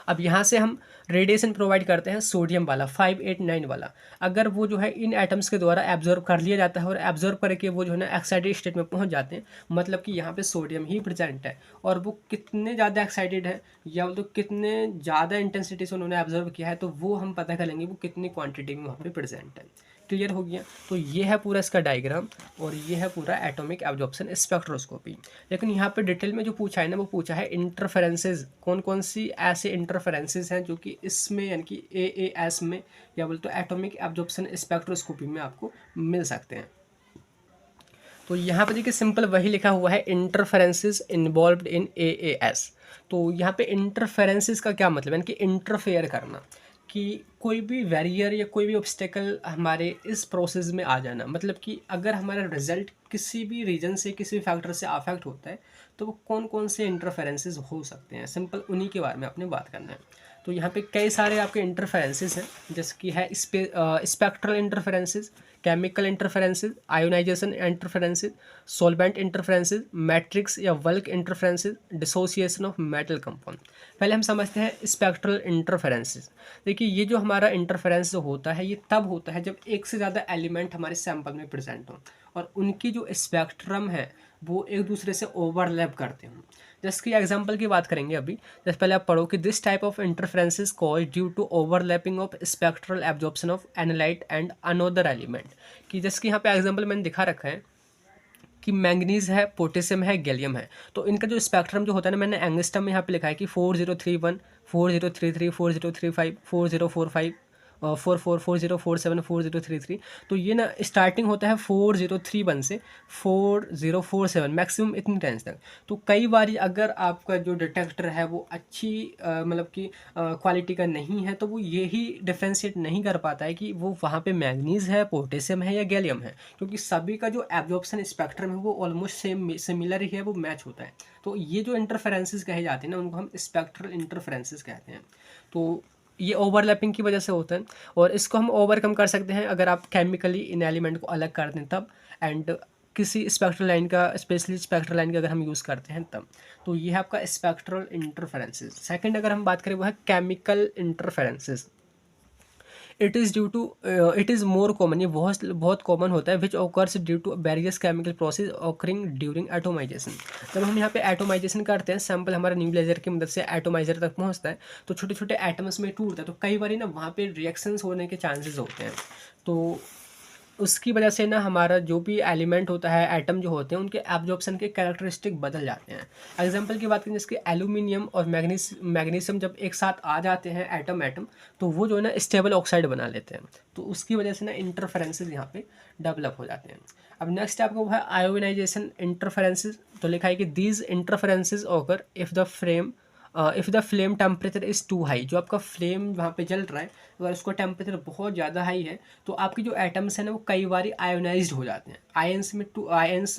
अब यहाँ से हम रेडिएशन प्रोवाइड करते हैं सोडियम वाला 589 वाला, अगर वो जो है इन एटम्स के द्वारा एब्जॉर्ब कर लिया जाता है और एब्जॉर्ब करके वो जो है ना एक्साइटेड स्टेट में पहुँच जाते हैं, मतलब कि यहाँ पे सोडियम ही प्रेजेंट है, और वो कितने ज़्यादा एक्साइटेड है या तो कितने ज़्यादा इंटेंसिटी से उन्होंने एब्जॉर्ब किया है, तो वो हम पता कर लेंगे वो कितनी क्वान्टिटी में वहाँ पर प्रेजेंट है। क्लियर हो गया? तो ये है पूरा इसका डायग्राम, और ये है पूरा एटॉमिक एब्जॉर्प्शन स्पेक्ट्रोस्कोपी। लेकिन यहाँ पे डिटेल में जो पूछा है ना, वो पूछा है इंटरफेरेंसेज, कौन कौन सी ऐसे इंटरफेरेंसेज हैं जो कि इसमें यानी कि AAS में या बोल तो एटॉमिक एब्जॉर्प्शन स्पेक्ट्रोस्कोपी में आपको मिल सकते हैं। तो यहाँ पे देखिए सिंपल वही लिखा हुआ है, इंटरफेरेंसेज इन्वॉल्व्ड इन AAS। तो यहाँ पे इंटरफेरेंसेज का क्या मतलब है, यानी कि इंटरफेयर करना, कि कोई भी बैरियर या कोई भी ऑब्स्टेकल हमारे इस प्रोसेस में आ जाना, मतलब कि अगर हमारा रिजल्ट किसी भी रीजन से, किसी भी फैक्टर से अफेक्ट होता है, तो वो कौन कौन से इंटरफेरेंसेस हो सकते हैं, सिंपल उन्हीं के बारे में अपने बात करना है। तो यहाँ पे कई सारे आपके इंटरफेरेंसेस हैं, जैसे कि है spectral interferences, chemical interferences, ionization interferences, solvent interferences, matrix या bulk interferences, dissociation of metal compound. पहले हम समझते हैं स्पेक्ट्रल इंटरफेरेंसेस। देखिए ये जो हमारा इंटरफेरेंस जो होता है ये तब होता है जब एक से ज़्यादा एलिमेंट हमारे सैंपल में प्रेजेंट हो और उनकी जो स्पेक्ट्रम है वो एक दूसरे से ओवरलैप करते हों। जैसे कि एग्जांपल की बात करेंगे अभी, जैसे पहले आप पढ़ो कि this type of interferences cause due to overlapping of spectral absorption of analyte and another element. कि जैसे कि यहाँ पे एग्जांपल मैंने दिखा रखा है कि मैंगनीज है, पोटेशियम है, गैलियम है, तो इनका जो स्पेक्ट्रम जो होता है ना, मैंने एंगस्ट्रम में यहाँ पे लिखा है कि 4031, 4033, 4035, 4045, 444047, 4033। तो ये ना स्टार्टिंग होता है 403 से 4047 मैक्सिमम इतनी रेंज तक। तो कई बार अगर आपका जो डिटेक्टर है वो अच्छी मतलब कि क्वालिटी का नहीं है तो वो यही डिफ्रेंशिएट नहीं कर पाता है कि वो वहाँ पे मैंगनीज है, पोटेशियम है या गैलियम है, क्योंकि सभी का जो एब्जॉर्प्शन स्पेक्ट्रम है वो ऑलमोस्ट सेम सिमिलर ही है, वो मैच होता है। तो ये जो इंटरफेरेंसेस कहे जाते हैं ना उनको हम स्पेक्ट्रल इंटरफेरेंसेस कहते हैं। तो ये ओवरलैपिंग की वजह से होता है और इसको हम ओवरकम कर सकते हैं अगर आप केमिकली इन एलिमेंट को अलग कर दें तब, एंड किसी स्पेक्ट्रल लाइन का, स्पेशली स्पेक्ट्रल लाइन का अगर हम यूज़ करते हैं तब। तो ये है आपका स्पेक्ट्रल इंटरफेरेंसेस। सेकंड अगर हम बात करें वो है chemical interferences. It is due to it is more common, ये बहुत बहुत कॉमन होता है, which occurs due to various chemical process occurring during atomization. जब हम यहाँ पे एटोमाइजेशन करते हैं, सैंपल हमारा न्यूक्लियर की मदद से एटोमाइजर तक पहुँचता है तो छोटे छोटे एटम्स में टूटता है, तो कई बार ना वहाँ पे रिएक्शंस होने के चांसेस होते हैं। तो उसकी वजह से ना हमारा जो भी एलिमेंट होता है, एटम जो होते हैं, उनके एब्जॉर्प्शन के कैरेक्टरिस्टिक बदल जाते हैं। एग्जांपल की बात करें जिसके एल्यूमिनियम और मैग्नीशियम जब एक साथ आ जाते हैं एटम एटम, तो वो जो है ना स्टेबल ऑक्साइड बना लेते हैं, तो उसकी वजह से ना इंटरफेरेंसेस यहाँ पे डेवलप हो जाते हैं। अब नेक्स्ट आपको वो है आयोनाइजेशन इंटरफेरेंसेस। तो लिखा है कि these interferences occur if the flame temperature is too high. जो आपका फ्लेम वहाँ पे जल रहा है अगर उसका टेम्परेचर बहुत ज़्यादा हाई है तो आपके जो एटम्स हैं ना वो कई बार आयोनाइज्ड हो जाते हैं, आयंस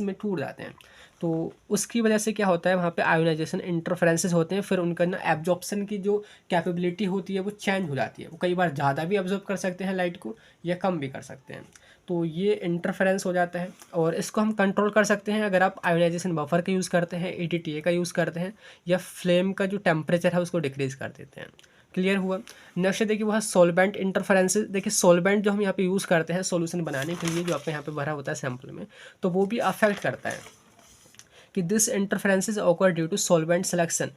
में टूट जाते हैं। तो उसकी वजह से क्या होता है, वहाँ पे आयोनाइजेशन इंटरफेरेंसेस होते हैं, फिर उनका ना एब्जॉर्प्शन की जो कैपेबिलिटी होती है वो चेंज हो जाती है। वो कई बार ज़्यादा भी एब्जॉर्ब कर सकते हैं लाइट को या कम भी कर सकते हैं। तो ये इंटरफेरेंस हो जाता है और इसको हम कंट्रोल कर सकते हैं अगर आप आयोनाइजेशन बफर का यूज़ करते हैं, ADTA का यूज़ करते हैं, या फ्लेम का जो टेम्परेचर है उसको डिक्रीज़ कर देते हैं। क्लियर हुआ। नेक्स्ट देखिए वो है सॉल्वेंट इंटरफेरेंसेस। देखिए सॉल्वेंट जो हम यहाँ पे यूज़ करते हैं सॉल्यूशन बनाने के लिए, जो आपके यहाँ पे भरा होता है सैंपल में, तो वो भी अफेक्ट करता है कि this interferences occur due to solvent selection.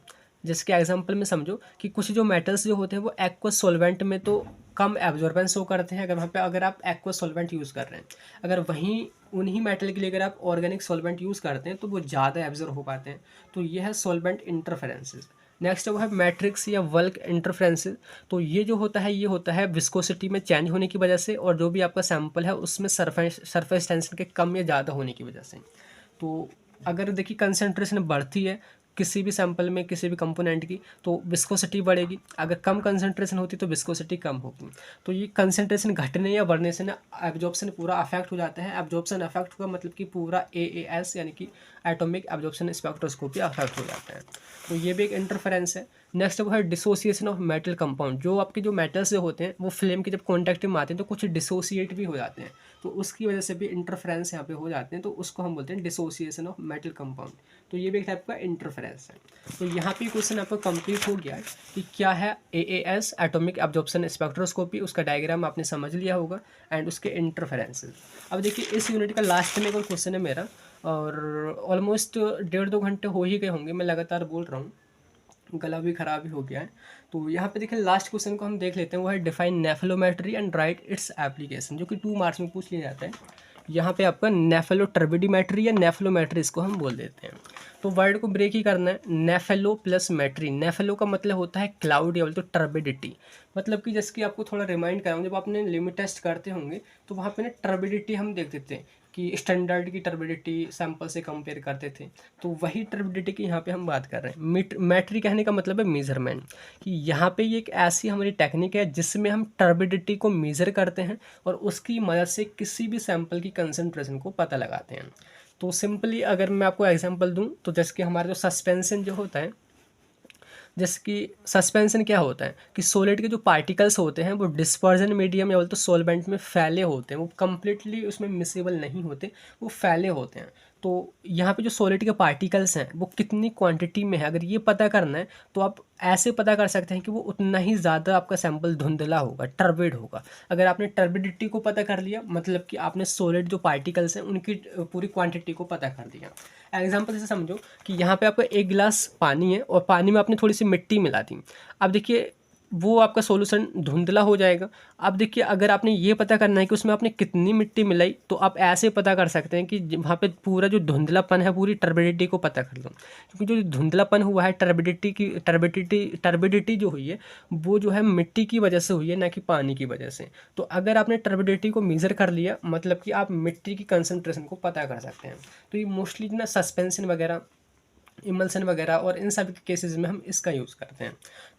जिसके एग्जांपल में समझो कि कुछ जो मेटल्स जो होते हैं वो एक्वस सॉल्वेंट में तो कम एब्जॉर्बेंस शो करते हैं, अगर वहाँ पे अगर आप एक्वस सॉल्वेंट यूज़ कर रहे हैं, अगर वहीं उन्हीं मेटल के लिए अगर आप ऑर्गेनिक सॉल्वेंट यूज़ करते हैं तो वो ज़्यादा एब्जॉर्ब हो पाते हैं। तो ये है सॉल्वेंट इंटरफेरेंसेस। नेक्स्ट वो है मैट्रिक्स या वल्क इंटरफेरेंसेस। तो ये जो होता है ये होता है विस्कोसिटी में चेंज होने की वजह से और जो भी आपका सैंपल है उसमें सरफेस टेंशन के कम या ज़्यादा होने की वजह से। तो अगर देखिए कंसंट्रेशन बढ़ती है किसी भी सैंपल में किसी भी कंपोनेंट की तो विस्कोसिटी बढ़ेगी, अगर कम कंसंट्रेशन होती तो विस्कोसिटी कम होगी। तो ये कंसंट्रेशन घटने या बढ़ने से ना एब्जॉर्प्शन पूरा अफेक्ट हो जाता है। एब्जॉर्प्शन अफेक्ट हुआ मतलब कि पूरा AAS यानी कि एटॉमिक एब्जॉर्प्शन स्पेक्ट्रोस्कोपी अफेक्ट हो जाता है। तो ये भी एक इंटरफेरेंस है। नेक्स्ट वो है डिसोसिएशन ऑफ मेटल कंपाउंड। जो आपके जो मेटल्स जो होते हैं वो फ्लेम के जब कॉन्टैक्ट में आते हैं तो कुछ डिसोसिएट भी हो जाते हैं, तो उसकी वजह से भी इंटरफेरेंस यहाँ पे हो जाते हैं, तो उसको हम बोलते हैं डिसोसिएशन ऑफ मेटल कंपाउंड। तो ये भी एक टाइप का इंटरफेरेंस है। तो यहाँ पे क्वेश्चन आपका कंप्लीट हो गया कि क्या है AAS एटॉमिक एब्जॉर्प्शन स्पेक्ट्रोस्कोपी, उसका डायग्राम आपने समझ लिया होगा, एंड उसके इंटरफेरेंसेस। अब देखिए इस यूनिट का लास्ट में कोई क्वेश्चन है मेरा, और ऑलमोस्ट 1.5-2 घंटे हो ही गए होंगे, मैं लगातार बोल रहा हूँ, गला भी खराब ही हो गया है। तो यहाँ पे देखिए लास्ट क्वेश्चन को हम देख लेते हैं, वो है define nephelometry and write its application, जो कि 2 मार्क्स में पूछ लिया जाता है। यहाँ पे आपका नेफेलो टर्बिडीमेट्री या नेफेलोमेट्री इसको हम बोल देते हैं। तो वर्ड को ब्रेक ही करना है, नेफेलो प्लस मेट्री। नेफेलो का मतलब होता है क्लाउड या बोलते तो टर्बिडिटी, मतलब कि जैसे कि आपको थोड़ा रिमाइंड कराऊँ, जब आपने लिमिट टेस्ट करते होंगे तो वहाँ पे ना टर्बिडिटी हम देख देते हैं कि स्टैंडर्ड की टर्बिडिटी सैंपल से कंपेयर करते थे, तो वही टर्बिडिटी की यहाँ पे हम बात कर रहे हैं। मेट्री कहने का मतलब है मेजरमेंट, कि यहाँ पे ये एक ऐसी हमारी टेक्निक है जिसमें हम टर्बिडिटी को मेज़र करते हैं और उसकी मदद से किसी भी सैंपल की कंसंट्रेशन को पता लगाते हैं। तो सिंपली अगर मैं आपको एग्जांपल दूं तो जैसे कि हमारा जो सस्पेंशन जो होता है, जैसे कि सस्पेंशन क्या होता है कि सॉलिड के जो पार्टिकल्स होते हैं वो डिस्पर्जन मीडियम या बोलते तो सॉल्वेंट में फैले होते हैं, वो कंप्लीटली उसमें मिसेबल नहीं होते, वो फैले होते हैं। तो यहाँ पे जो सॉलिड के पार्टिकल्स हैं वो कितनी क्वांटिटी में है, अगर ये पता करना है तो आप ऐसे पता कर सकते हैं कि वो उतना ही ज़्यादा आपका सैंपल धुंधला होगा, टर्बिड होगा। अगर आपने टर्बिडिटी को पता कर लिया मतलब कि आपने सॉलिड जो पार्टिकल्स हैं उनकी पूरी क्वांटिटी को पता कर लिया। एग्जाम्पल से समझो कि यहाँ पे आपका एक गिलास पानी है और पानी में आपने थोड़ी सी मिट्टी मिला दी। अब देखिए वो आपका सॉल्यूशन धुंधला हो जाएगा। अब देखिए अगर आपने ये पता करना है कि उसमें आपने कितनी मिट्टी मिलाई तो आप ऐसे पता कर सकते हैं कि वहाँ पे पूरा जो धुंधलापन है पूरी टर्बिडिटी को पता कर लो, क्योंकि जो धुंधलापन हुआ है टर्बिडिटी जो हुई है वो जो है मिट्टी की वजह से हुई है, ना कि पानी की वजह से। तो अगर आपने टर्बिडिटी को मेज़र कर लिया मतलब कि आप मिट्टी की कंसनट्रेशन को पता कर सकते हैं। तो ये मोस्टली ना सस्पेंशन वगैरह, इमल्सन वगैरह और इन सभी केसेस में हम इसका यूज़ करते हैं।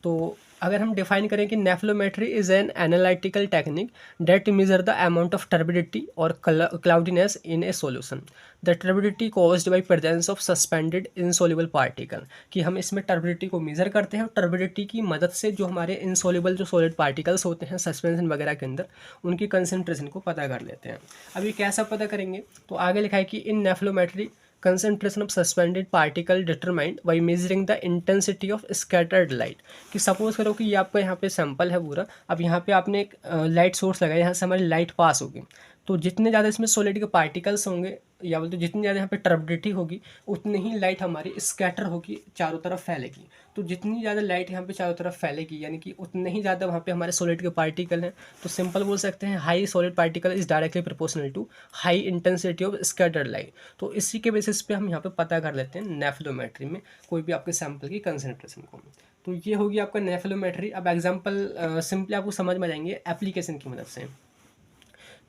तो अगर हम डिफाइन करें कि nephelometry is an analytical technique that measure the amount of turbidity और cloudiness in a solution. The turbidity caused by presence of suspended insoluble particle, कि हम इसमें टर्बिडिटी को मेज़र करते हैं और टर्बिडिटी की मदद से जो हमारे इनसॉल्युबल जो सॉलिड पार्टिकल्स होते हैं सस्पेंशन वगैरह के अंदर उनकी कंसनट्रेशन को पता कर लेते हैं। अब ये कैसा पता करेंगे, तो आगे लिखा है कि इन नेफ्लोमेट्री concentration of suspended particle determined by measuring the intensity of scattered light। कि सपोज करो कि ये आपका यहाँ पे सैंपल है पूरा, अब यहाँ पे आपने एक लाइट सोर्स लगाया, यहाँ से हमारी लाइट पास होगी, तो जितने ज़्यादा इसमें सॉलिड के पार्टिकल्स होंगे या बोलते जितनी ज़्यादा यहाँ पे टर्बिडिटी होगी उतनी ही लाइट हमारी स्कैटर होगी, चारों तरफ फैलेगी। तो जितनी ज़्यादा लाइट यहाँ पे चारों तरफ फैलेगी यानी कि उतने ही ज़्यादा वहाँ पे हमारे सॉलिड के पार्टिकल हैं। तो सिंपल बोल सकते हैं high solid particle is directly proportional to high intensity of scattered light. तो इसी के बेसिस पे हम यहाँ पे पता कर लेते हैं नेफ्लोमेट्री में कोई भी आपके सैंपल की कंसनट्रेशन को। तो ये होगी आपका नेफ्लोमेट्री। अब एग्जाम्पल सिंपली आपको समझ में आएंगे एप्लीकेशन की मदद से,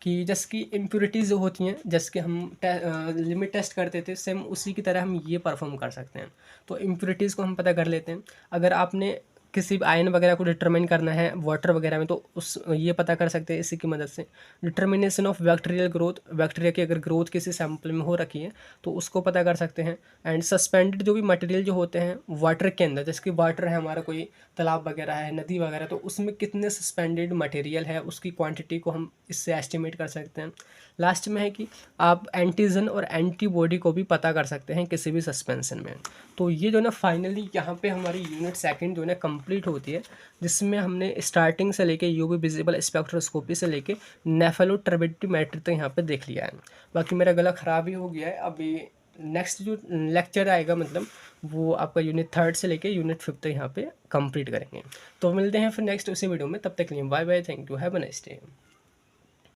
कि जैसे कि इम्प्योरिटीज़ जो होती हैं, जैसे कि हम लिमिट टेस्ट करते थे सेम उसी की तरह हम ये परफॉर्म कर सकते हैं। तो इम्प्योरिटीज़ को हम पता कर लेते हैं। अगर आपने किसी भी आयन वगैरह को डिटरमाइन करना है वाटर वगैरह में तो उस ये पता कर सकते हैं इसी की मदद से। Determination of bacterial growth, bacteria की अगर ग्रोथ किसी सैंपल में हो रखी है तो उसको पता कर सकते हैं। एंड सस्पेंडेड जो भी मटेरियल जो होते हैं वाटर के अंदर, जैसे कि वाटर है हमारा कोई तालाब वगैरह है, नदी वगैरह, तो उसमें कितने सस्पेंडेड मटेरियल है उसकी क्वांटिटी को हम इससे एस्टिमेट कर सकते हैं। लास्ट में है कि आप एंटीजन और एंटीबॉडी को भी पता कर सकते हैं किसी भी सस्पेंशन में। तो ये जो ना फाइनली यहाँ पे हमारी यूनिट सेकंड जो है कंप्लीट होती है, जिसमें हमने स्टार्टिंग से लेके यूवी विजिबल स्पेक्ट्रोस्कोपी से लेके नेफेलोटर्बिडिमेट्री तक यहाँ पे देख लिया है। बाकी मेरा गला ख़राब ही हो गया है। अभी नेक्स्ट जो लेक्चर आएगा मतलब वो आपका यूनिट थर्ड से लेके यूनिट फिफ्थ तक यहाँ पे कंप्लीट करेंगे। तो मिलते हैं फिर नेक्स्ट उसी वीडियो में, तब तक के लिए bye bye, thank you, have a nice day.